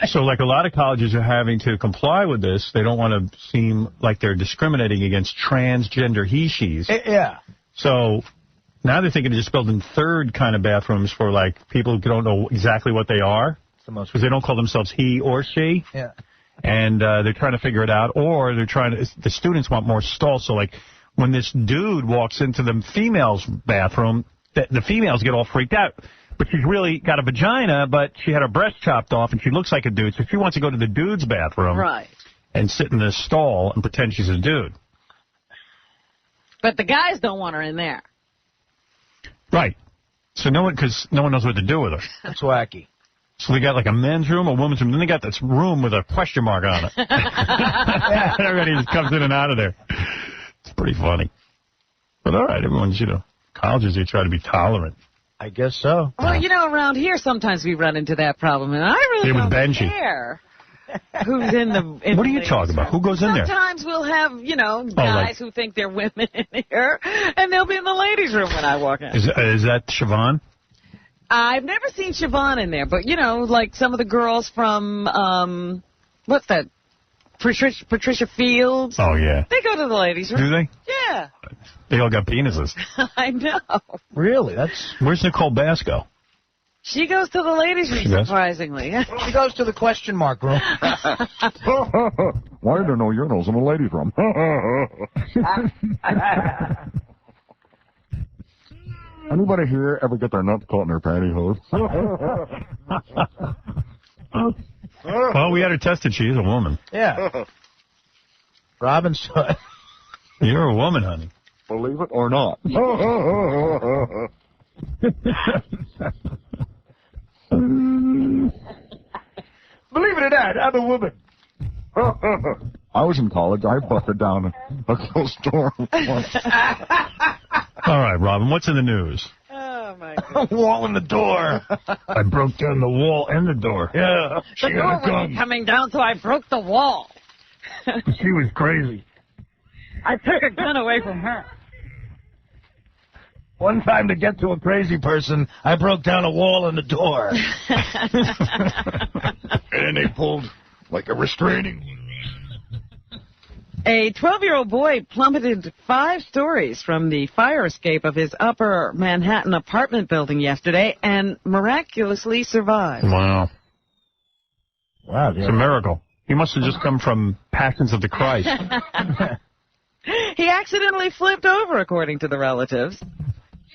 So, like, a lot of colleges are having to comply with this. They don't want to seem like they're discriminating against transgender he-she's. Yeah. So now they're thinking of just building third kind of bathrooms for, like, people who don't know exactly what they are. Because they don't call themselves he or she. Yeah. And they're trying to figure it out. Or the students want more stalls. So, like, when this dude walks into the female's bathroom, the females get all freaked out. But she's really got a vagina, but she had her breast chopped off, and she looks like a dude. So she wants to go to the dude's bathroom Right. and sit in the stall and pretend she's a dude. But the guys don't want her in there. Right. So because no one knows what to do with her. That's wacky. So they got like a men's room, a woman's room, then they got this room with a question mark on it. Everybody just comes in and out of there. It's pretty funny. But all right, everyone's, colleges, they try to be tolerant. I guess so. Well, around here sometimes we run into that problem, and I really don't care who's in the What are you talking about? Who goes in there? Sometimes we'll have, guys who think they're women in here, and they'll be in the ladies' room when I walk in. Is that Siobhan? I've never seen Siobhan in there, but, like some of the girls from, what's that, Patricia Fields. Oh, yeah. They go to the ladies' room. Do they? Yeah. They all got penises. I know. Really? Where's Nicole Basco? She goes to the ladies' room, surprisingly. She goes to the question mark room. Why are there no urinals in the ladies' room? Anybody here ever get their nuts caught in their pantyhose? Well, we had her tested. She is a woman. Yeah. Robinson. You're a woman, honey. Believe it or not. Believe it or not, I'm a woman. I was in college. I busted down a closed door once. All right, Robin, what's in the news? Oh, my God. A wall in the door. I broke down the wall and the door. Yeah. The door wasn't coming down, so I broke the wall. She was crazy. I took a gun away from her. One time to get to a crazy person, I broke down a wall and the door. And they pulled like a restraining. A 12-year-old boy plummeted 5 stories from the fire escape of his upper Manhattan apartment building yesterday and miraculously survived. Wow. Wow, it's a miracle. He must have just come from Passions of the Christ. He accidentally flipped over, according to the relatives,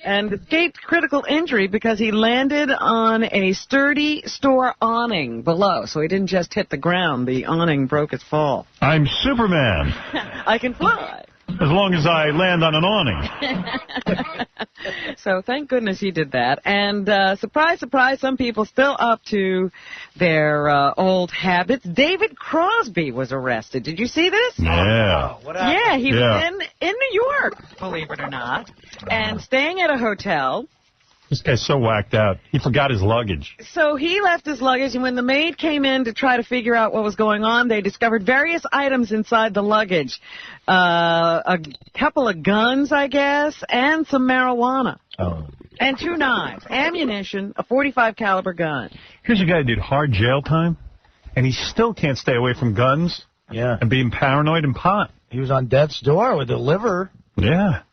and escaped critical injury because he landed on a sturdy store awning below. So he didn't just hit the ground. The awning broke his fall. I'm Superman. I can fly. As long as I land on an awning. So thank goodness he did that. And surprise, surprise, some people still up to their old habits. David Crosby was arrested. Did you see this? Yeah. What happened? Yeah, he was in New York, believe it or not, and staying at a hotel. This guy's so whacked out. He forgot his luggage. So he left his luggage, and when the maid came in to try to figure out what was going on, they discovered various items inside the luggage. A couple of guns, I guess, and some marijuana. Oh. And 2 knives, ammunition, a .45 caliber gun. Here's a guy who did hard jail time, and he still can't stay away from guns. Yeah. And being paranoid and pot. He was on death's door with a liver. Yeah.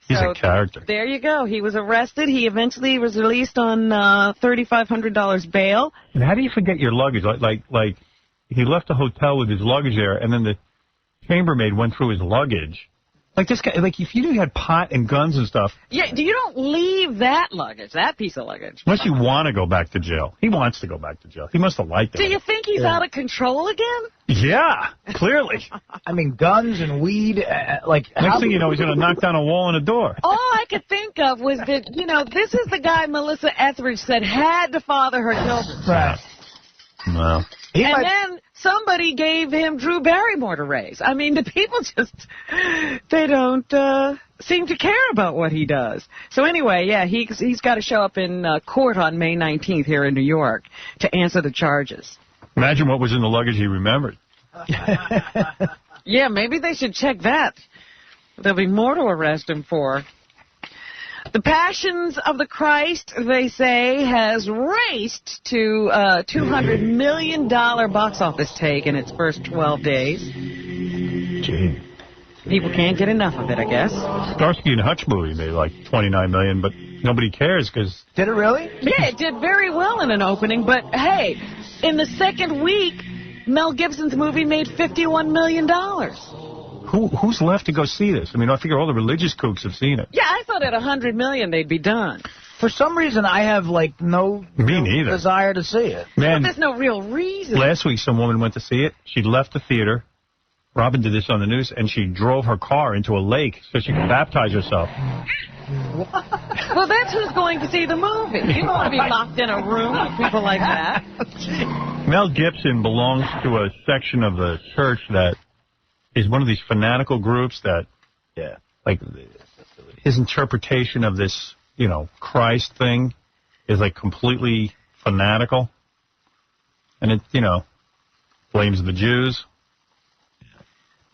He's a character. There you go. He was arrested. He eventually was released on $3,500 bail. And how do you forget your luggage? Like he left the hotel with his luggage there, and then the chambermaid went through his luggage. Like this guy, like if you knew you had pot and guns and stuff. Yeah, you don't leave that luggage, that piece of luggage. Unless you want to go back to jail. He wants to go back to jail. He must have liked it. Do you think he's out of control again? Yeah, clearly. I mean, guns and weed, Next thing you know, he's going to knock down a wall and a door. All I could think of was that, this is the guy Melissa Etheridge said had to father her children. Right. No. And then somebody gave him Drew Barrymore to raise. I mean, the people just, they don't seem to care about what he does. So anyway, yeah, he's got to show up in court on May 19th here in New York to answer the charges. Imagine what was in the luggage he remembered. Yeah, maybe they should check that. There'll be more to arrest him for. The Passions of the Christ, they say, has raced to a $200 million box office take in its first 12 days. Gee. People can't get enough of it, I guess. Starsky and Hutch movie made like $29 million, but nobody cares because... Did it really? Yeah, it did very well in an opening, but hey, in the second week, Mel Gibson's movie made $51 million. Who's left to go see this? I mean, I figure all the religious kooks have seen it. Yeah, I thought at $100 million they'd be done. For some reason, I have, no desire to see it. Man, but there's no real reason. Last week, some woman went to see it. She left the theater, Robin did this on the news, and she drove her car into a lake so she could baptize herself. Well, that's who's going to see the movie. You don't want to be locked in a room with people like that. Mel Gibson belongs to a section of the church that is one of these fanatical groups that, like, his interpretation of this, you know, Christ thing is, like, completely fanatical. And it, you know, blames the Jews.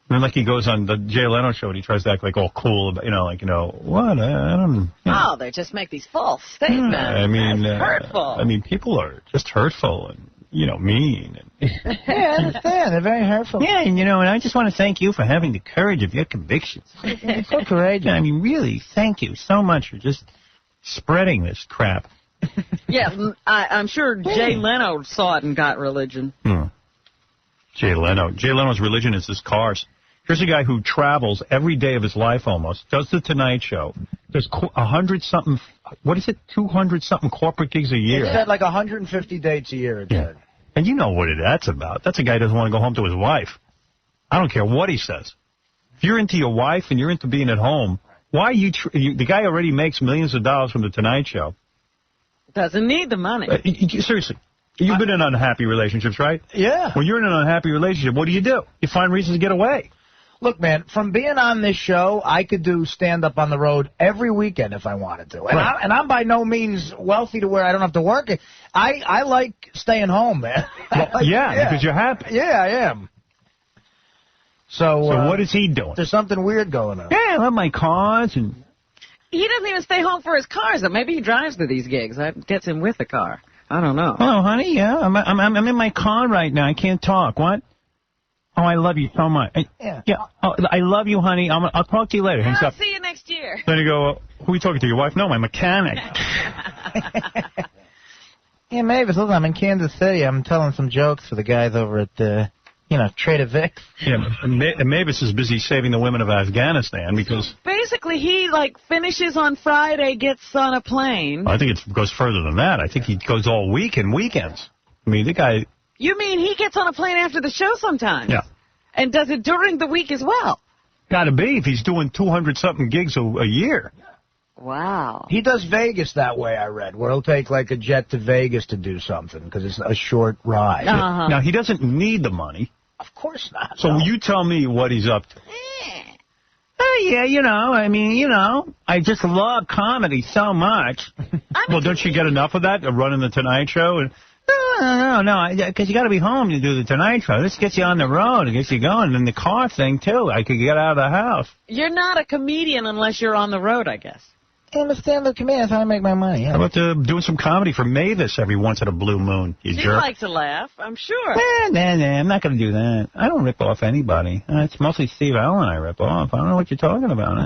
And then, like, he goes on the Jay Leno show and he tries to act, like, all cool about, you know, like, you know, what? I don't know. Oh, they just make these false statements. I mean, That's hurtful. I mean, people are just hurtful and, you know, mean. And Yeah, I understand. They're very hurtful. yeah, and, you know, and I just want to thank you for having the courage of your convictions. You're so courageous. I mean, really, thank you so much for just spreading this crap. Yeah, I'm sure Jay Leno saw it and got religion. Jay Leno. Jay Leno's religion is his cars. Here's a guy who travels every day of his life almost, does the Tonight Show. There's 100-something, what is it, 200-something corporate gigs a year. He said like 150 dates a year. Yeah. And you know what that's about. That's a guy who doesn't want to go home to his wife. I don't care what he says. If you're into your wife and you're into being at home, why are you the guy already makes millions of dollars from the Tonight Show. Doesn't need the money. Seriously. You've been in unhappy relationships, right? Yeah. When you're in an unhappy relationship, what do? You find reasons to get away. Look, man, from being on this show, I could do stand-up on the road every weekend if I wanted to. And, Right. I'm by no means wealthy to where I don't have to work. I like staying home, man. Well, yeah, because you're happy. Yeah, I am. So what is he doing? There's something weird going on. Yeah, I love my cars and... He doesn't even stay home for his cars. So maybe he drives to these gigs. That gets him with the car. I don't know. Oh, honey, yeah, I'm in my car right now. I can't talk. What? Oh, I love you so much. Yeah. Oh, I love you, honey. I'll talk to you later. Hangs I'll up. see you next year. Then you go, who are you talking to? Your wife? No, my mechanic. Yeah, Mavis, listen, I'm in Kansas City. I'm telling some jokes for the guys over at, Trader Vic's. Yeah, Mavis is busy saving the women of Afghanistan because... Basically, he, finishes on Friday, gets on a plane. I think it goes further than that. I think he goes all week and weekends. I mean, the guy... You mean he gets on a plane after the show sometimes? Yeah. And does it during the week as well? Gotta be if he's doing 200-something gigs a year. Wow. He does Vegas that way, I read, where he'll take, a jet to Vegas to do something, because it's a short ride. Uh-huh. Now, he doesn't need the money. Of course not. So you tell me what he's up to. Oh, yeah, I just love comedy so much. Well, don't you get enough of that, running the Tonight Show? And No, because you got to be home to do the Tonight Show. This gets you on the road. It gets you going. And the car thing, too. I could get out of the house. You're not a comedian unless you're on the road, I guess. I understand the comedian. That's how I make my money. Yeah. How about doing some comedy for Mavis every once in a blue moon, you She'd jerk? like to laugh, I'm sure. Nah, I'm not going to do that. I don't rip off anybody. It's mostly Steve Allen I rip off. I don't know what you're talking about.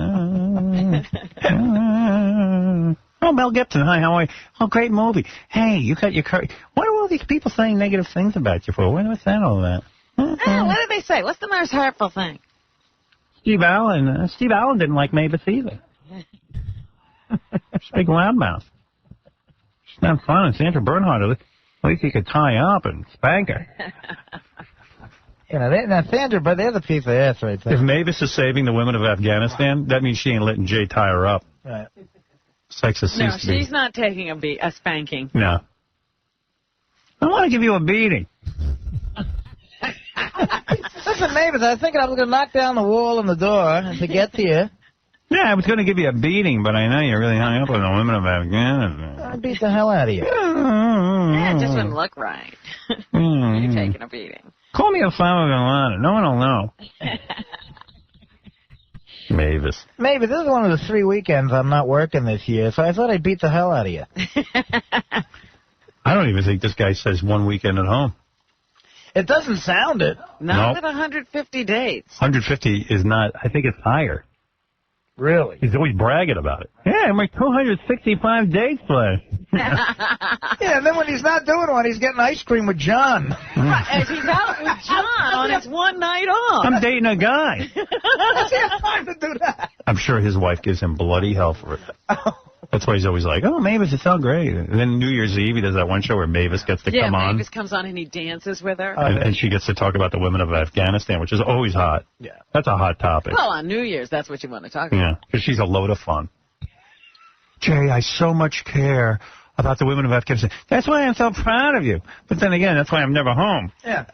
Oh, Mel Gibson, hi, how are you? Oh, great movie. Hey, you got your car. What are all these people saying negative things about you for? What's that all about? What did they say? What's the most hurtful thing? Steve Allen didn't like Mavis either. She's a big loudmouth. She's not fun. And Sandra Bernhard, at least he could tie up and spank her. Now, Sandra, but they're the piece of ass right there. If Mavis is saving the women of Afghanistan, that means she ain't letting Jay tie her up. Right. Sex has No, ceased to be. she's not taking a spanking. No. I want to give you a beating. Listen, Mavis, I was thinking I was going to knock down the wall and the door to get to you. Yeah, I was going to give you a beating, but I know you're really hung up on the women of Afghanistan. I beat the hell out of you. Yeah, it just wouldn't look right. You're taking a beating. Call me Osama bin Laden. No one will know. Mavis. Mavis, this is one of the 3 weekends I'm not working this year, so I thought I'd beat the hell out of you. I don't even think this guy says one weekend at home. It doesn't sound it. Not Nope. with 150 dates. 150 is not, I think it's higher. Really? He's always bragging about it. Yeah, I'm like 265 dates left. Yeah, and then when he's not doing one, he's getting ice cream with John. Right, as he's out with John on his one night off. I'm dating a guy. How's he have time to do that? I'm sure his wife gives him bloody hell for it. That's why he's always like, oh, Mavis, it's so great. And then New Year's Eve, he does that one show where Mavis gets to come on. Yeah, Mavis comes on and he dances with her. And she gets to talk about the women of Afghanistan, which is always hot. Yeah. That's a hot topic. Well, on New Year's, that's what you want to talk about. Yeah, because she's a load of fun. Jay, I so much care about the women of Afghanistan. That's why I'm so proud of you. But then again, that's why I'm never home. Yeah.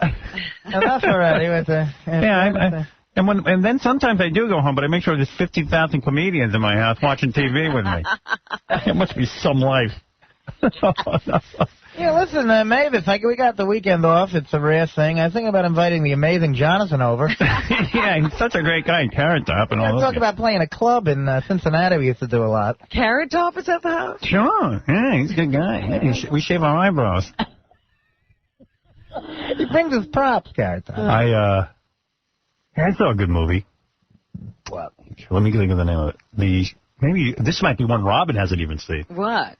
Enough already with the... And then sometimes I do go home, but I make sure there's 50,000 comedians in my house watching TV with me. It must be some life. Yeah, listen, Mavis, we got the weekend off. It's a rare thing. I think about inviting the amazing Jonathan over. Yeah, he's such a great guy. Carrot Top and all that. Talk about playing a club in Cincinnati we used to do a lot. Carrot Top is at the house? Sure. Yeah, he's a good guy. Yeah, we shave our eyebrows. He brings his props, Carrot Top. I saw a good movie. What? Let me think of the name of it. Maybe this might be one Robin hasn't even seen. What?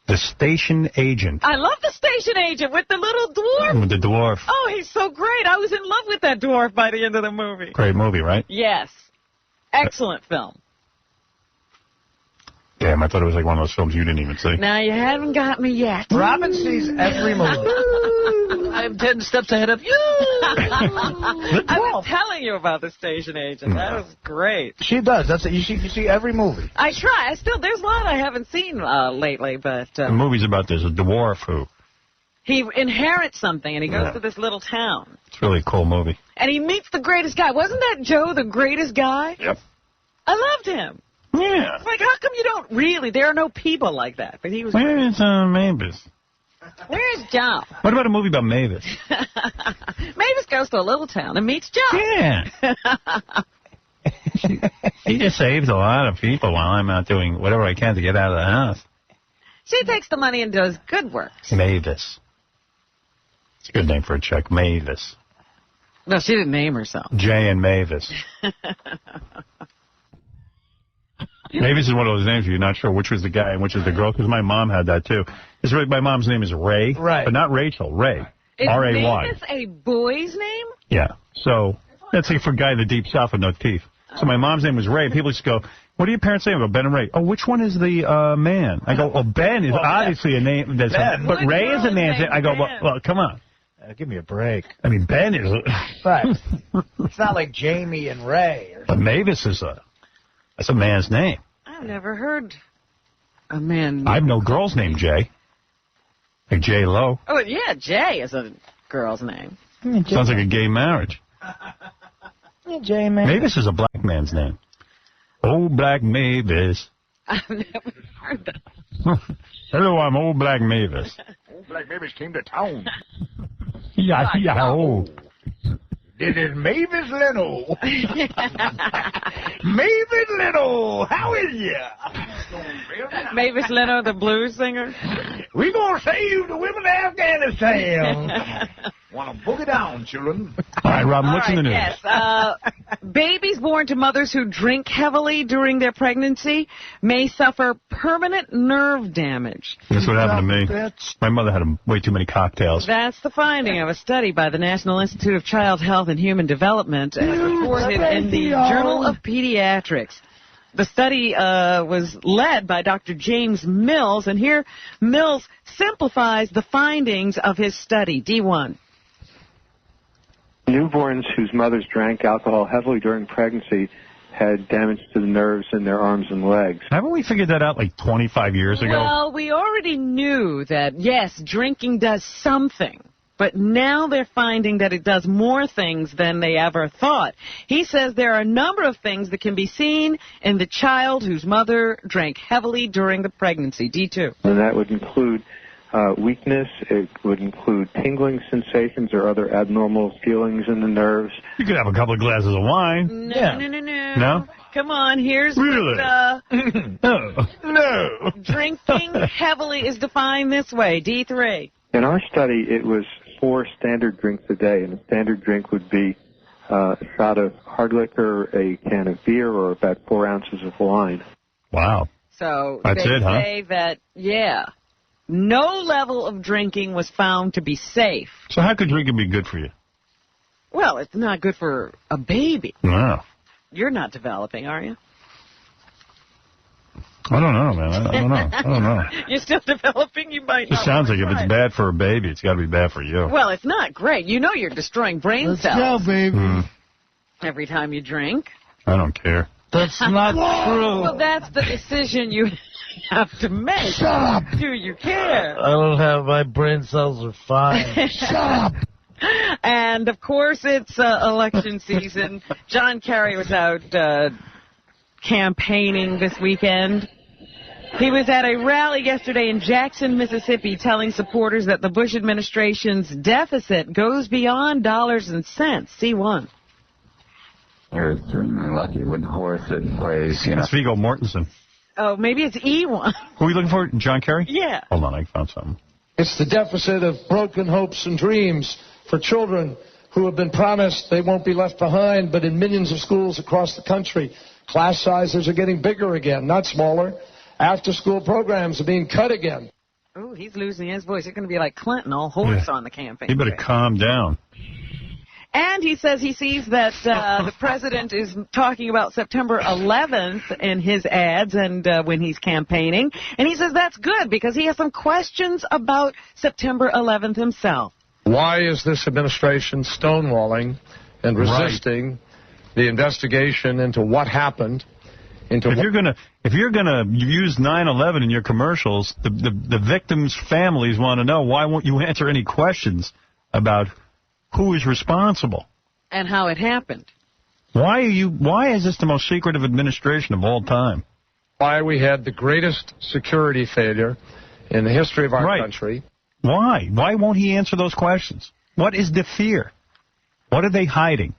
The Station Agent. I love the station agent with the little dwarf. With the dwarf. Oh, he's so great. I was in love with that dwarf by the end of the movie. Great movie, right? Yes. Excellent film. Damn, I thought it was like one of those films you didn't even see. Now, you haven't got me yet. Robin sees every movie. I'm 10 steps ahead of you. I've been telling you about the station agent. That was great. She does. You see every movie. I try. There's a lot I haven't seen lately, but... the movie's about this, a dwarf who... He inherits something, and he goes to this little town. It's a really cool movie. And he meets the greatest guy. Wasn't that Joe the greatest guy? Yep. I loved him. Yeah. It's like, how come you don't really? There are no people like that. But he was. Where is Mavis? Where's Joe? What about a movie about Mavis? Mavis goes to a little town and meets Joe. Yeah. She just saves a lot of people while I'm out doing whatever I can to get out of the house. She takes the money and does good work. Mavis. It's a good name for a chick, Mavis. No, she didn't name herself. Jay and Mavis. Mavis is one of those names where you're not sure which was the guy and which is the girl, because my mom had that, too. My mom's name is Ray, right? But not Rachel, Ray. Is R-A-Y. Mavis a boy's name? Yeah. So that's like for a guy in the deep south with no teeth. So my mom's name was Ray. People just go, what do your parents say? I go, Ben and Ray. Oh, which one is the man? I go, well, Ben is obviously a name. But Ray is a man's name. I go, well, come on. Give me a break. I mean, Ben is... Right. It's not like Jamie and Ray. But Mavis is that's a man's name. I've never heard a man... I have no girl's name, Jay. Like J. Lo. Oh, yeah, Jay is a girl's name. Sounds like a gay marriage. Yeah, Jay, man. Mavis is a black man's name. Old Black Mavis. I've never heard that. Hello, I'm Old Black Mavis. Old Black Mavis came to town. Yeah, oh. This is Mavis Leno. Mavis Leno, how is ya? Mavis Leno, the blues singer? We gonna save the women of Afghanistan. Wanna boogie down, children. All right, Robin, what's in the news? Yes. Babies born to mothers who drink heavily during their pregnancy may suffer permanent nerve damage. That's what happened to me. My mother had way too many cocktails. That's the finding of a study by the National Institute of Child Health and Human Development reported in the Journal of Pediatrics. The study was led by Dr. James Mills, and here Mills simplifies the findings of his study. D1. Newborns whose mothers drank alcohol heavily during pregnancy had damage to the nerves in their arms and legs. Haven't we figured that out like 25 years ago? Well, we already knew that, yes, drinking does something. But now they're finding that it does more things than they ever thought. He says there are a number of things that can be seen in the child whose mother drank heavily during the pregnancy. D2. And that would include weakness. It would include tingling sensations or other abnormal feelings in the nerves. You could have a couple of glasses of wine. No. No? Come on, here's really? No. Drinking heavily is defined this way. D3. In our study, it was 4 standard drinks a day, and a standard drink would be a shot of hard liquor, a can of beer, or about 4 ounces of wine. Wow. So that's they it, huh? say that, yeah, no level of drinking was found to be safe. So how could drinking be good for you? Well, it's not good for a baby. Wow. You're not developing, are you? I don't know, man. I don't know. You're still developing. You might. It just sounds like if it's bad for a baby, it's got to be bad for you. Well, it's not great. You know you're destroying brain cells. Let's go, baby. Every time you drink. I don't care. That's not true. Well, that's the decision you have to make. Shut up. Do you care? I don't have my brain cells are fine. Shut up. And, of course, it's election season. John Kerry was out campaigning this weekend. He was at a rally yesterday in Jackson, Mississippi, telling supporters that the Bush administration's deficit goes beyond dollars and cents. C1. You're certainly lucky when horse it plays, you know. It's Viggo Mortensen. Oh, maybe it's E1. Who are we looking for? John Kerry? Yeah. Hold on, I found something. It's the deficit of broken hopes and dreams for children who have been promised they won't be left behind, but in millions of schools across the country, class sizes are getting bigger again, not smaller. After-school programs are being cut again. Oh, he's losing his voice. It's going to be like Clinton, all hoarse on the campaign. You better calm down. And he says he sees that the president is talking about September 11th in his ads and when he's campaigning. And he says that's good because he has some questions about September 11th himself. Why is this administration stonewalling and resisting the investigation into what happened? If you're gonna use 9/11 in your commercials, the victims' families want to know, why won't you answer any questions about who is responsible and how it happened? Why is this the most secretive administration of all time? Why we had the greatest security failure in the history of our country. Why? Why won't he answer those questions? What is the fear? What are they hiding?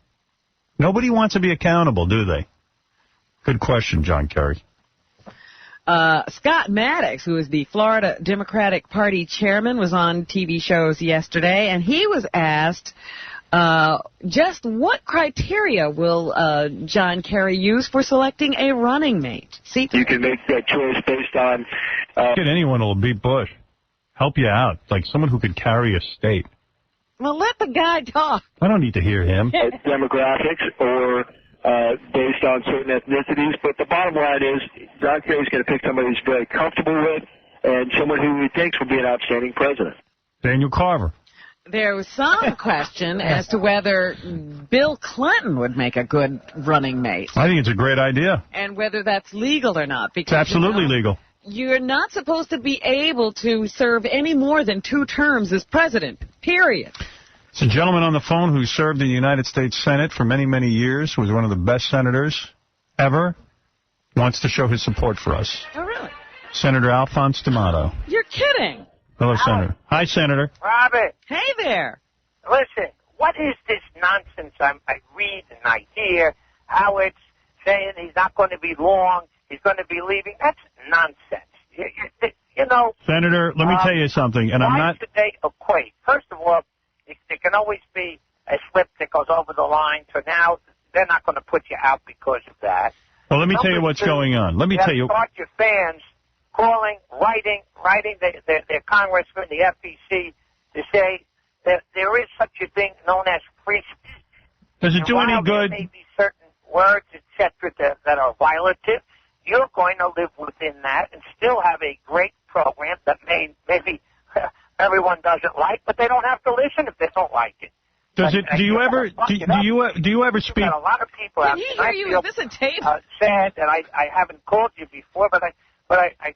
Nobody wants to be accountable, do they? Good question, John Kerry. Scott Maddox, who is the Florida Democratic Party chairman, was on TV shows yesterday, and he was asked just what criteria will John Kerry use for selecting a running mate. See, you can make that choice based on... Get anyone who will beat Bush. Help you out, like someone who could carry a state. Well, let the guy talk. I don't need to hear him. Demographics or... based on certain ethnicities, but the bottom line is John Kerry's going to pick somebody he's very comfortable with and someone who he thinks will be an outstanding president. Daniel Carver. There was some question as to whether Bill Clinton would make a good running mate. I think it's a great idea. And whether that's legal or not. Because, it's absolutely legal. You're not supposed to be able to serve any more than 2 terms as president, period. It's a gentleman on the phone who served in the United States Senate for many, many years, was one of the best senators ever, wants to show his support for us. Oh, really? Senator Alphonse D'Amato. You're kidding. Hello, Senator. Hi, Senator. Robert. Hey there. Listen, what is this nonsense I read and I hear? Howard's saying he's not going to be long, he's going to be leaving. That's nonsense. You know. Senator, let me tell you something, and I'm not... Why should they equate? First of all, there can always be a slip that goes over the line, so now they're not going to put you out because of that. Well, let me tell you what's going on. Let me tell you. Start your fans calling, writing their congressman, the FEC, to say that there is such a thing known as free speech. Does it do any good? There may be certain words, etc., that are violative. You're going to live within that and still have a great program that maybe everyone doesn't like, but they don't have to listen if they don't like it. Does it? Do you ever speak? A lot of people have. Can he hear you? Is this a tape? Sad that I haven't called you before, but I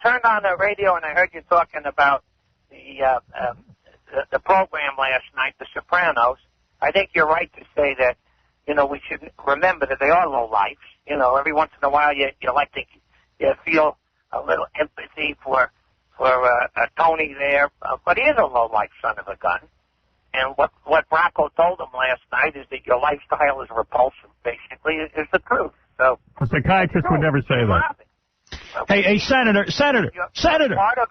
turned on the radio and I heard you talking about the program last night, The Sopranos. I think you're right to say that we should remember that they are low lifes. Every once in a while you like to feel a little empathy for Tony there, but he is a low life son of a gun. And what Bracco told him last night is that your lifestyle is repulsive, basically, is the truth. So a psychiatrist would never say that. Hey, Senator. Part of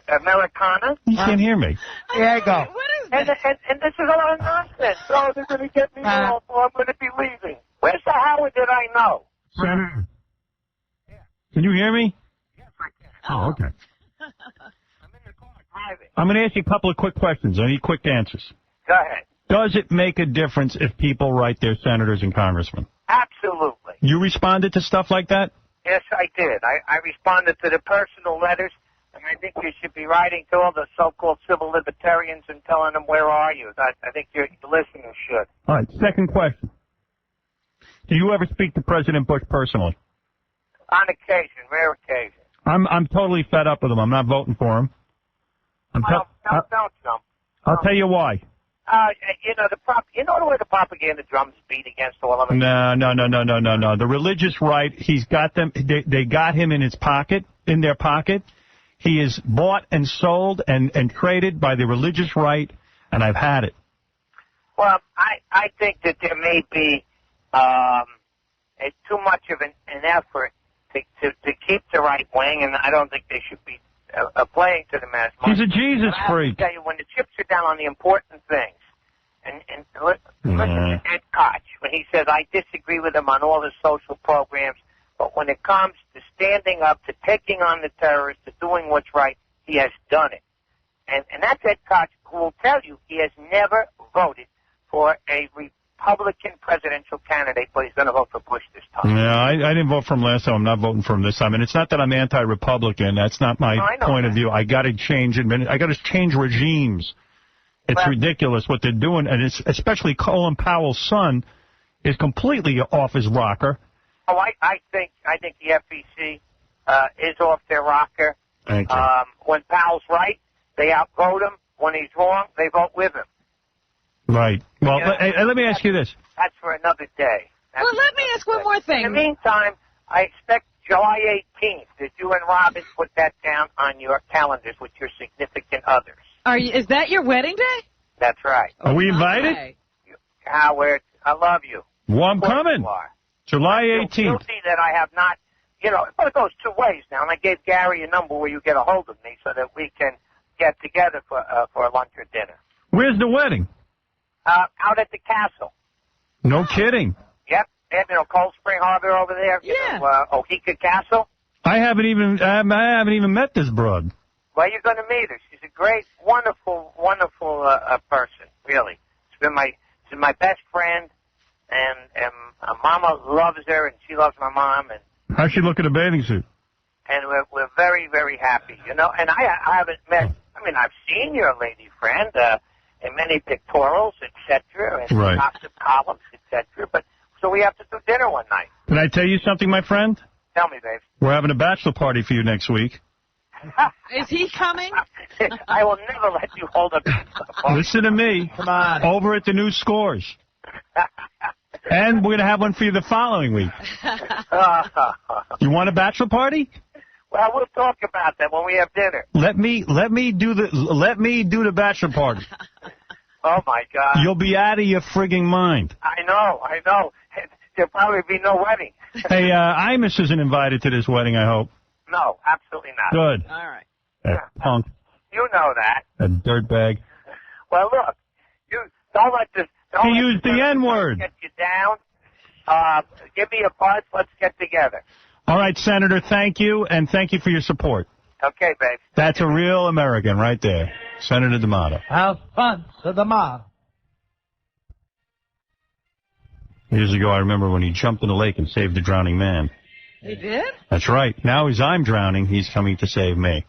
Americana. You can't hear me. There you go. What is this? And this is a lot of nonsense. Oh, they're going to get me off, or I'm going to be leaving. Where's the Howard that I know? Senator. Can you hear me? Yes, I can. Oh, okay. I'm in the car driving. I'm going to ask you a couple of quick questions. I need quick answers. Go ahead. Does it make a difference if people write their senators and congressmen? Absolutely. You responded to stuff like that? Yes, I did. I responded to the personal letters, and I think you should be writing to all the so-called civil libertarians and telling them, where are you? I think your listeners should. All right, second question. Do you ever speak to President Bush personally? On occasion, rare occasion. I'm totally fed up with him. I'm not voting for him. Don't jump. I'll tell you why. You know the way the propaganda drums beat against all of us? No. The religious right, he's got them. They got him in their pocket. He is bought and sold and traded by the religious right, and I've had it. Well, I think that there may be too much of an effort to keep the right wing, and I don't think they should be playing to the mass market. He's a Jesus freak. I have to tell you, when the chips are down on the important things, and listen to Ed Koch when he says, I disagree with him on all the social programs, but when it comes to standing up, to taking on the terrorists, to doing what's right, he has done it. And that's Ed Koch, who will tell you he has never voted for a Republican presidential candidate, but he's going to vote for Bush this time. Yeah, I didn't vote for him last time. I'm not voting for him this time. And it's not that I'm anti-Republican. That's not my point of view. I got to change it. I got to change regimes. It's ridiculous what they're doing, and it's especially Colin Powell's son is completely off his rocker. Oh, I think the FEC is off their rocker. Thank you. When Powell's right, they outvote him. When he's wrong, they vote with him. Right. Well, let me ask you this. That's for another day. Well, let me ask one more thing. In the meantime, I expect July 18th that you and Robin put that down on your calendars with your significant others. Is that your wedding day? That's right. Are we invited? Okay. Howard, I love you. Well, I'm coming. July 18th. You'll see that I have not, but it goes two ways now. And I gave Gary a number where you get a hold of me so that we can get together for lunch or dinner. Where's the wedding? Out at the castle. No kidding. Yep. Cold Spring Harbor over there. Yeah. Oheka Castle. I haven't even met this broad. Well, you're going to meet her. She's a great, wonderful person. Really, she's my best friend, and Mama loves her, and she loves my mom, and how's she look in a bathing suit? And we're very, very happy, And I haven't met. I mean, I've seen your lady friend in many pictorials, etc., and gossip columns, etc. But so we have to do dinner one night. Can I tell you something, my friend? Tell me, babe. We're having a bachelor party for you next week. Is he coming? I will never let you hold a Listen to me. Come on. Over at the New Scores. And we're going to have one for you the following week. You want a bachelor party? Well, we'll talk about that when we have dinner. Let me do the bachelor party. Oh my God. You'll be out of your frigging mind. I know. There'll probably be no wedding. Hey, Imus isn't invited to this wedding, I hope. No, absolutely not. Good. All right. That punk. You know that. That dirtbag. Well, look, you don't let this. He used the N-word. Get you down. Give me a buzz. Let's get together. All right, Senator, thank you, and thank you for your support. Okay, babe. That's a real American right there. Senator D'Amato. Have fun, D'Amato. Years ago, I remember when he jumped in the lake and saved a drowning man. He did? That's right. Now as I'm drowning, he's coming to save me.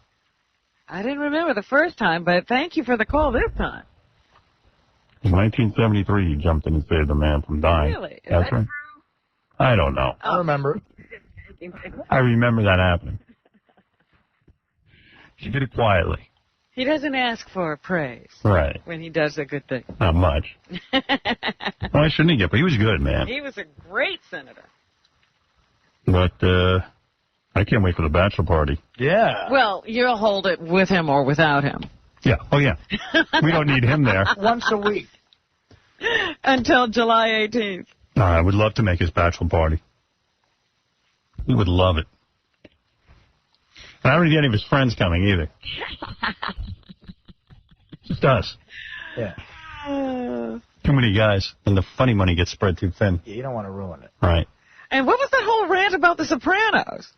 I didn't remember the first time, but thank you for the call this time. In 1973, he jumped in and saved a man from dying. Really? Is That's that right. I don't know. I remember. I remember that happening. He did it quietly. He doesn't ask for praise. Right. When he does a good thing. Not much. Why shouldn't he get? But he was good, man. He was a great senator. But I can't wait for the bachelor party. Yeah. Well, you'll hold it with him or without him. Yeah. Oh, yeah. We don't need him there. Once a week. Until July 18th. I would love to make his bachelor party. He would love it. And I don't need any of his friends coming either. Just us. Yeah. Too many guys, and the funny money gets spread too thin. Yeah, you don't want to ruin it. Right. And what was that whole rant about The Sopranos?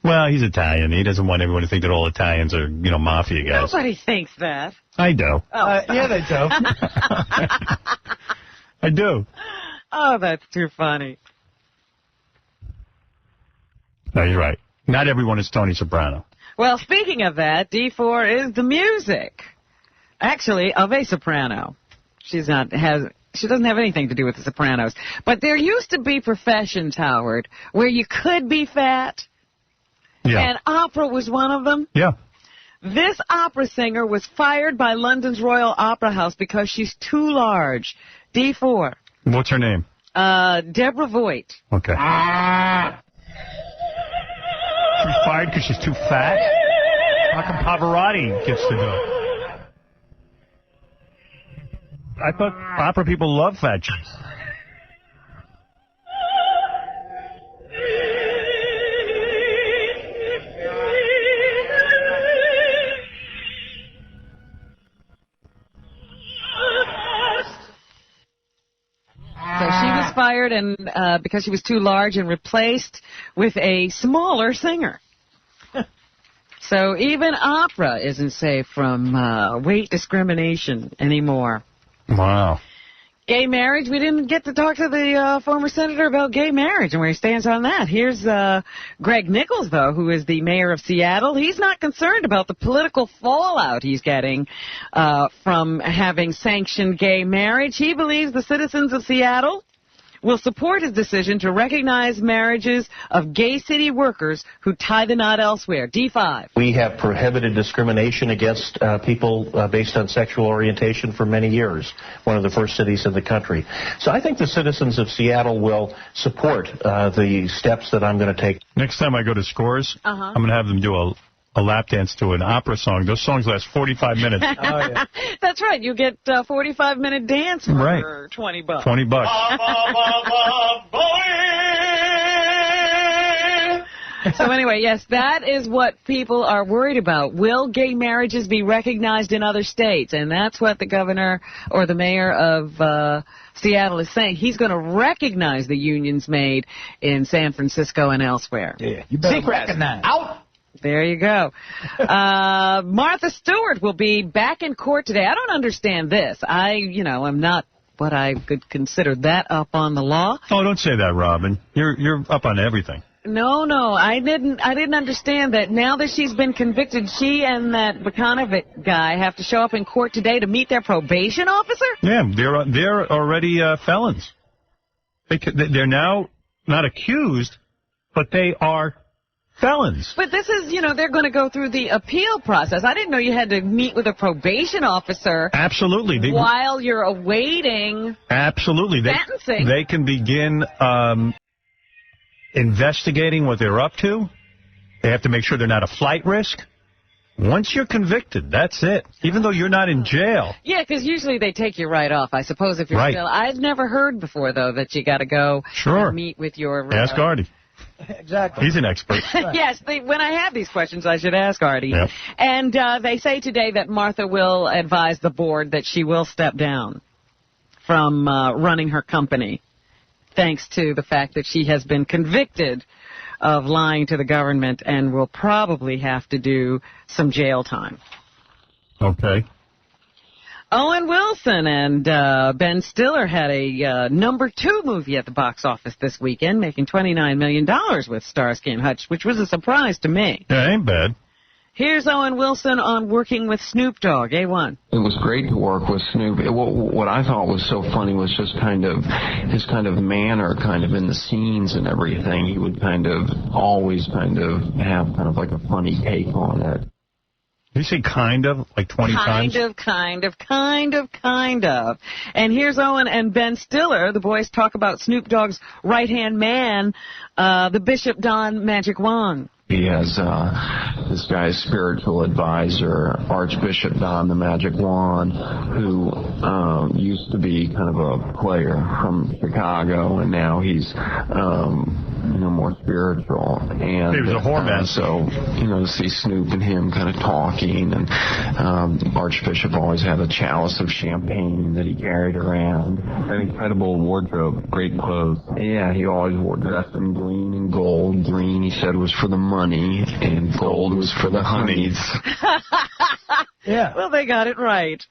Well, he's Italian. He doesn't want everyone to think that all Italians are, mafia guys. Nobody thinks that. I do. Yeah, they do. I do. Oh, that's too funny. No, you're right. Not everyone is Tony Soprano. Well, speaking of that, D4 is the music, actually, of a soprano. She doesn't have anything to do with the Sopranos. But there used to be professions, Howard, where you could be fat, and opera was one of them. Yeah. This opera singer was fired by London's Royal Opera House because she's too large. D4. What's her name? Deborah Voigt. Okay. She's fired because she's too fat? How come Pavarotti gets to do it? I thought opera people love fat chicks. So she was fired and because she was too large and replaced with a smaller singer. So even opera isn't safe from weight discrimination anymore. Wow. Gay marriage, we didn't get to talk to the former senator about gay marriage and where he stands on that. Here's Greg Nichols, though, who is the mayor of Seattle. He's not concerned about the political fallout he's getting from having sanctioned gay marriage. He believes the citizens of Seattle will support his decision to recognize marriages of gay city workers who tie the knot elsewhere. D5. We have prohibited discrimination against people based on sexual orientation for many years, one of the first cities in the country. So I think the citizens of Seattle will support the steps that I'm going to take. Next time I go to Scores, I'm going to have them do a lap dance to an opera song. Those songs last 45 minutes. That's right. You get a 45-minute dance for $20. $20. So anyway, yes, that is what people are worried about. Will gay marriages be recognized in other states? And that's what the governor or the mayor of Seattle is saying. He's going to recognize the unions made in San Francisco and elsewhere. Yeah, you better recognize. Out. There you go. Martha Stewart will be back in court today. I don't understand this. I'm not what I could consider that up on the law. Oh, don't say that, Robin. You're up on everything. No, I didn't understand that. Now that she's been convicted, she and that Bukanovic guy have to show up in court today to meet their probation officer? Yeah, they're already felons. They're now not accused, but they are felons. But this is, they're going to go through the appeal process. I didn't know you had to meet with a probation officer. Absolutely. While you're awaiting sentencing. They can begin investigating what they're up to. They have to make sure they're not a flight risk. Once you're convicted, that's it. Even though you're not in jail. Yeah, because usually they take you right off, I suppose, if you're still. I've never heard before, though, that you got to go and meet with your... Ask Artie. Exactly. He's an expert. Yes, when I have these questions, I should ask Artie. Yep. And they say today that Martha will advise the board that she will step down from running her company, thanks to the fact that she has been convicted of lying to the government and will probably have to do some jail time. Okay. Owen Wilson and Ben Stiller had a #2 movie at the box office this weekend, making $29 million with Starsky and Hutch, which was a surprise to me. Yeah, ain't bad. Here's Owen Wilson on working with Snoop Dogg, A1. It was great to work with Snoop. What I thought was so funny was just kind of his kind of manner, kind of in the scenes and everything. He would always have kind of like a funny take on it. Did you say kind of, like 20 times? Kind of. And here's Owen and Ben Stiller. The boys talk about Snoop Dogg's right-hand man, the Bishop Don Magic Wand. He has this guy's spiritual advisor, Archbishop Don the Magic Wand, who used to be kind of a player from Chicago, and now he's more spiritual. And he was a whoreman. So, to see Snoop and him kind of talking, and Archbishop always had a chalice of champagne that he carried around. An incredible wardrobe, great clothes. Yeah, he always wore dressed in green and gold. Green, he said, was for the money, and gold was for the honeys. Yeah. Well, they got it right.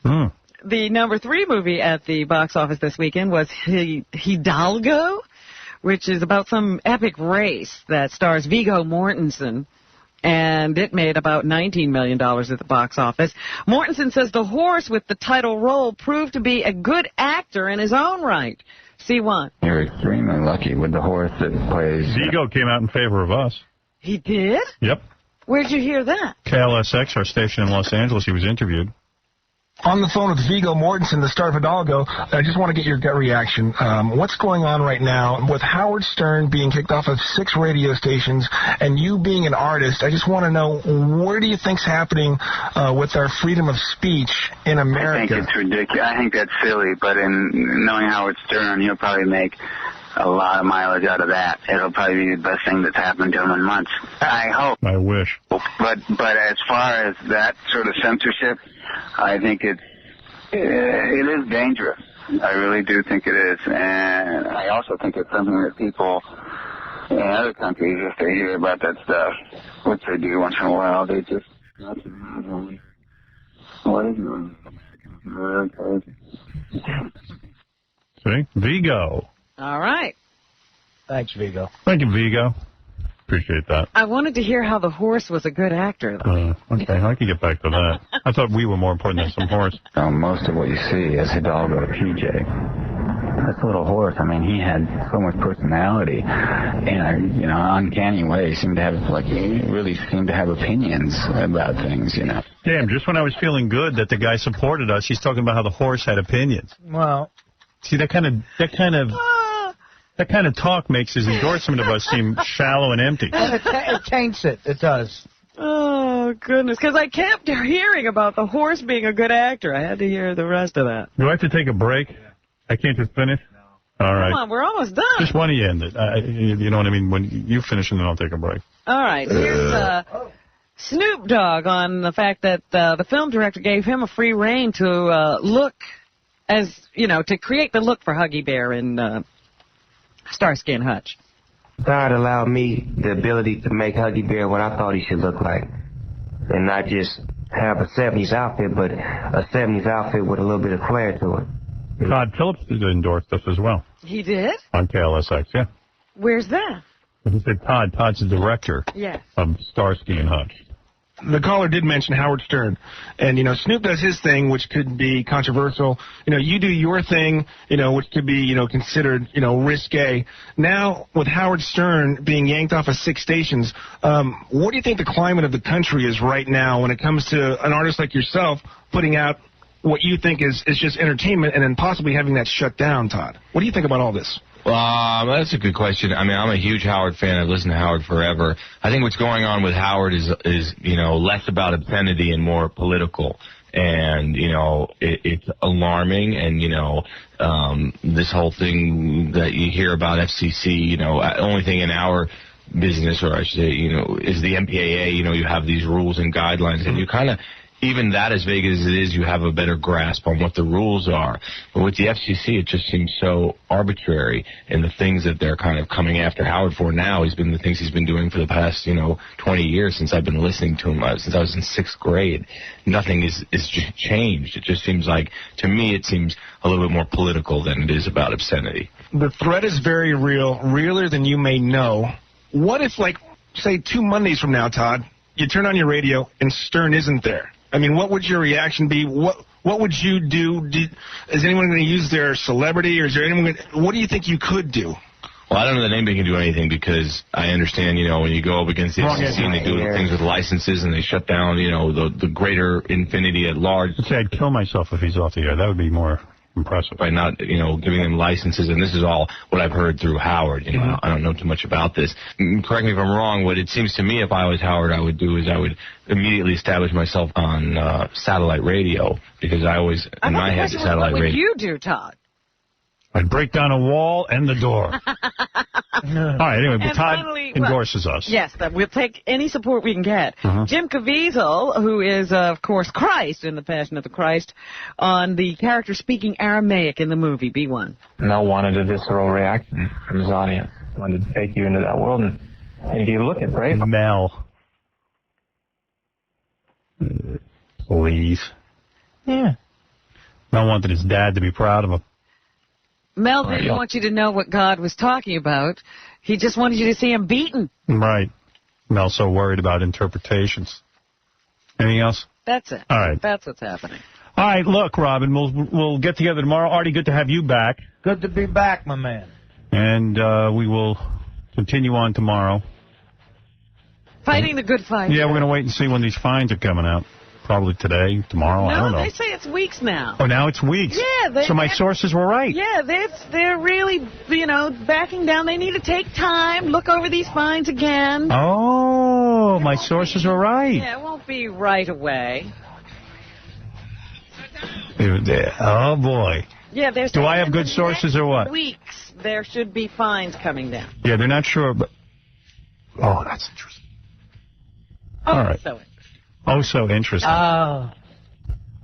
The #3 movie at the box office this weekend was Hidalgo, which is about some epic race that stars Viggo Mortensen. And it made about $19 million at the box office. Mortensen says the horse with the title role proved to be a good actor in his own right. C1. You're extremely lucky with the horse that plays. Vigo came out in favor of us. He did? Yep. Where'd you hear that? KLSX, our station in Los Angeles. He was interviewed. On the phone with Viggo Mortensen, the star of Hidalgo, I just want to get your gut reaction. What's going on right now with Howard Stern being kicked off of 6 radio stations and you being an artist? I just want to know, where do you think's happening with our freedom of speech in America? I think it's ridiculous. I think that's silly, but in knowing Howard Stern, he'll probably make a lot of mileage out of that. It'll probably be the best thing that's happened to him in months. I hope. I wish. But as far as that sort of censorship, I think it is dangerous. I really do think it is. And I also think it's something that people in other countries, if they hear about that stuff, which they do once in a while, they just, what is it? Really crazy. See? Vigo. All right. Thanks, Vigo. Thank you, Vigo. Appreciate that. I wanted to hear how the horse was a good actor, though. Okay, I can get back to that. I thought we were more important than some horse. Most of what you see is Hidalgo PJ. This little horse, I mean, he had so much personality and, uncanny way. He seemed to have, he really seemed to have opinions about things, Damn, just when I was feeling good that the guy supported us, he's talking about how the horse had opinions. Well, see, that kind of talk makes his endorsement of us seem shallow and empty. It taints it. It does. Oh, goodness. Because I kept hearing about the horse being a good actor. I had to hear the rest of that. Do I have to take a break? I can't just finish? All right. Come on, we're almost done. Just when you end it. You know what I mean? When you finish, and then I'll take a break. All right. Here's Snoop Dogg on the fact that the film director gave him a free rein to look as, to create the look for Huggy Bear in Starsky and Hutch. God allowed me the ability to make Huggy Bear what I thought he should look like. And not just have a 70s outfit, but a 70s outfit with a little bit of flair to it. Todd Phillips endorsed us as well. He did? On KLSX, yeah. Where's that? He said Todd's the director of Starsky and Hutch. The caller did mention Howard Stern. And, Snoop does his thing, which could be controversial. You do your thing, which could be, considered, risque. Now, with Howard Stern being yanked off of 6 stations, what do you think the climate of the country is right now when it comes to an artist like yourself putting out what you think is just entertainment and then possibly having that shut down, Todd? What do you think about all this? That's a good question. I mean, I'm a huge Howard fan. I've listened to Howard forever. I think what's going on with Howard is less about obscenity and more political. And, it's alarming. And, this whole thing that you hear about FCC, only thing in our business, or I should say, is the MPAA. You have these rules and guidelines, and you kind of, even that as vague as it is, you have a better grasp on what the rules are. But with the FCC, it just seems so arbitrary, and the things that they're kind of coming after Howard for now has been the things he's been doing for the past, 20 years since I've been listening to him, since I was in 6th grade. Nothing is changed. It just seems like, to me, it seems a little bit more political than it is about obscenity. The threat is very real, realer than you may know. What if, say 2 Mondays from now, Todd, you turn on your radio and Stern isn't there? I mean, what would your reaction be? What would you do? Is anyone going to use their celebrity, or is there anyone? What do you think you could do? Well, I don't know that anybody can do anything, because I understand, when you go up against the FCC and they do things with licenses and they shut down, the greater infinity at large. I'd say I'd kill myself if he's off the air. That would be more impressive. By not, giving them licenses, and this is all what I've heard through Howard. I don't know too much about this. Correct me if I'm wrong. What it seems to me, if I was Howard, I would do is I would immediately establish myself on satellite radio, because I always, in my head, satellite radio. What would you do, Todd? I'd break down a wall and the door. All right, anyway, but Todd finally, endorses us. Yes, we'll take any support we can get. Jim Caviezel, who is, of course, Christ in The Passion of the Christ, on the character speaking Aramaic in the movie, B1. Mel wanted a visceral reaction from his audience. Wanted to take you into that world, and if you look at Braveheart... Mel. Please. Yeah. Mel wanted his dad to be proud of him. Mel didn't want you to know what God was talking about. He just wanted you to see him beaten. Right. Mel's so worried about interpretations. Anything else? That's it. All right. That's what's happening. All right, look, Robin, we'll get together tomorrow. Artie, good to have you back. Good to be back, my man. And we will continue on tomorrow. Fighting the good fight. Yeah, we're going to wait and see when these fines are coming out. Probably today, tomorrow, I don't know. No, they say it's weeks now. Oh, now it's weeks? Yeah. So my sources were right. Yeah, they're really, backing down. They need to take time, look over these fines again. Oh, my sources were right. Yeah, it won't be right away. Oh, boy. Yeah, there's. Do I have good sources or what? Weeks, there should be fines coming down. Yeah, they're not sure, but... Oh, that's interesting. Oh, all right. So interesting. Oh, so interesting. All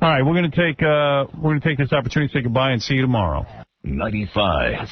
right, we're going to take this opportunity to say goodbye and see you tomorrow. 95.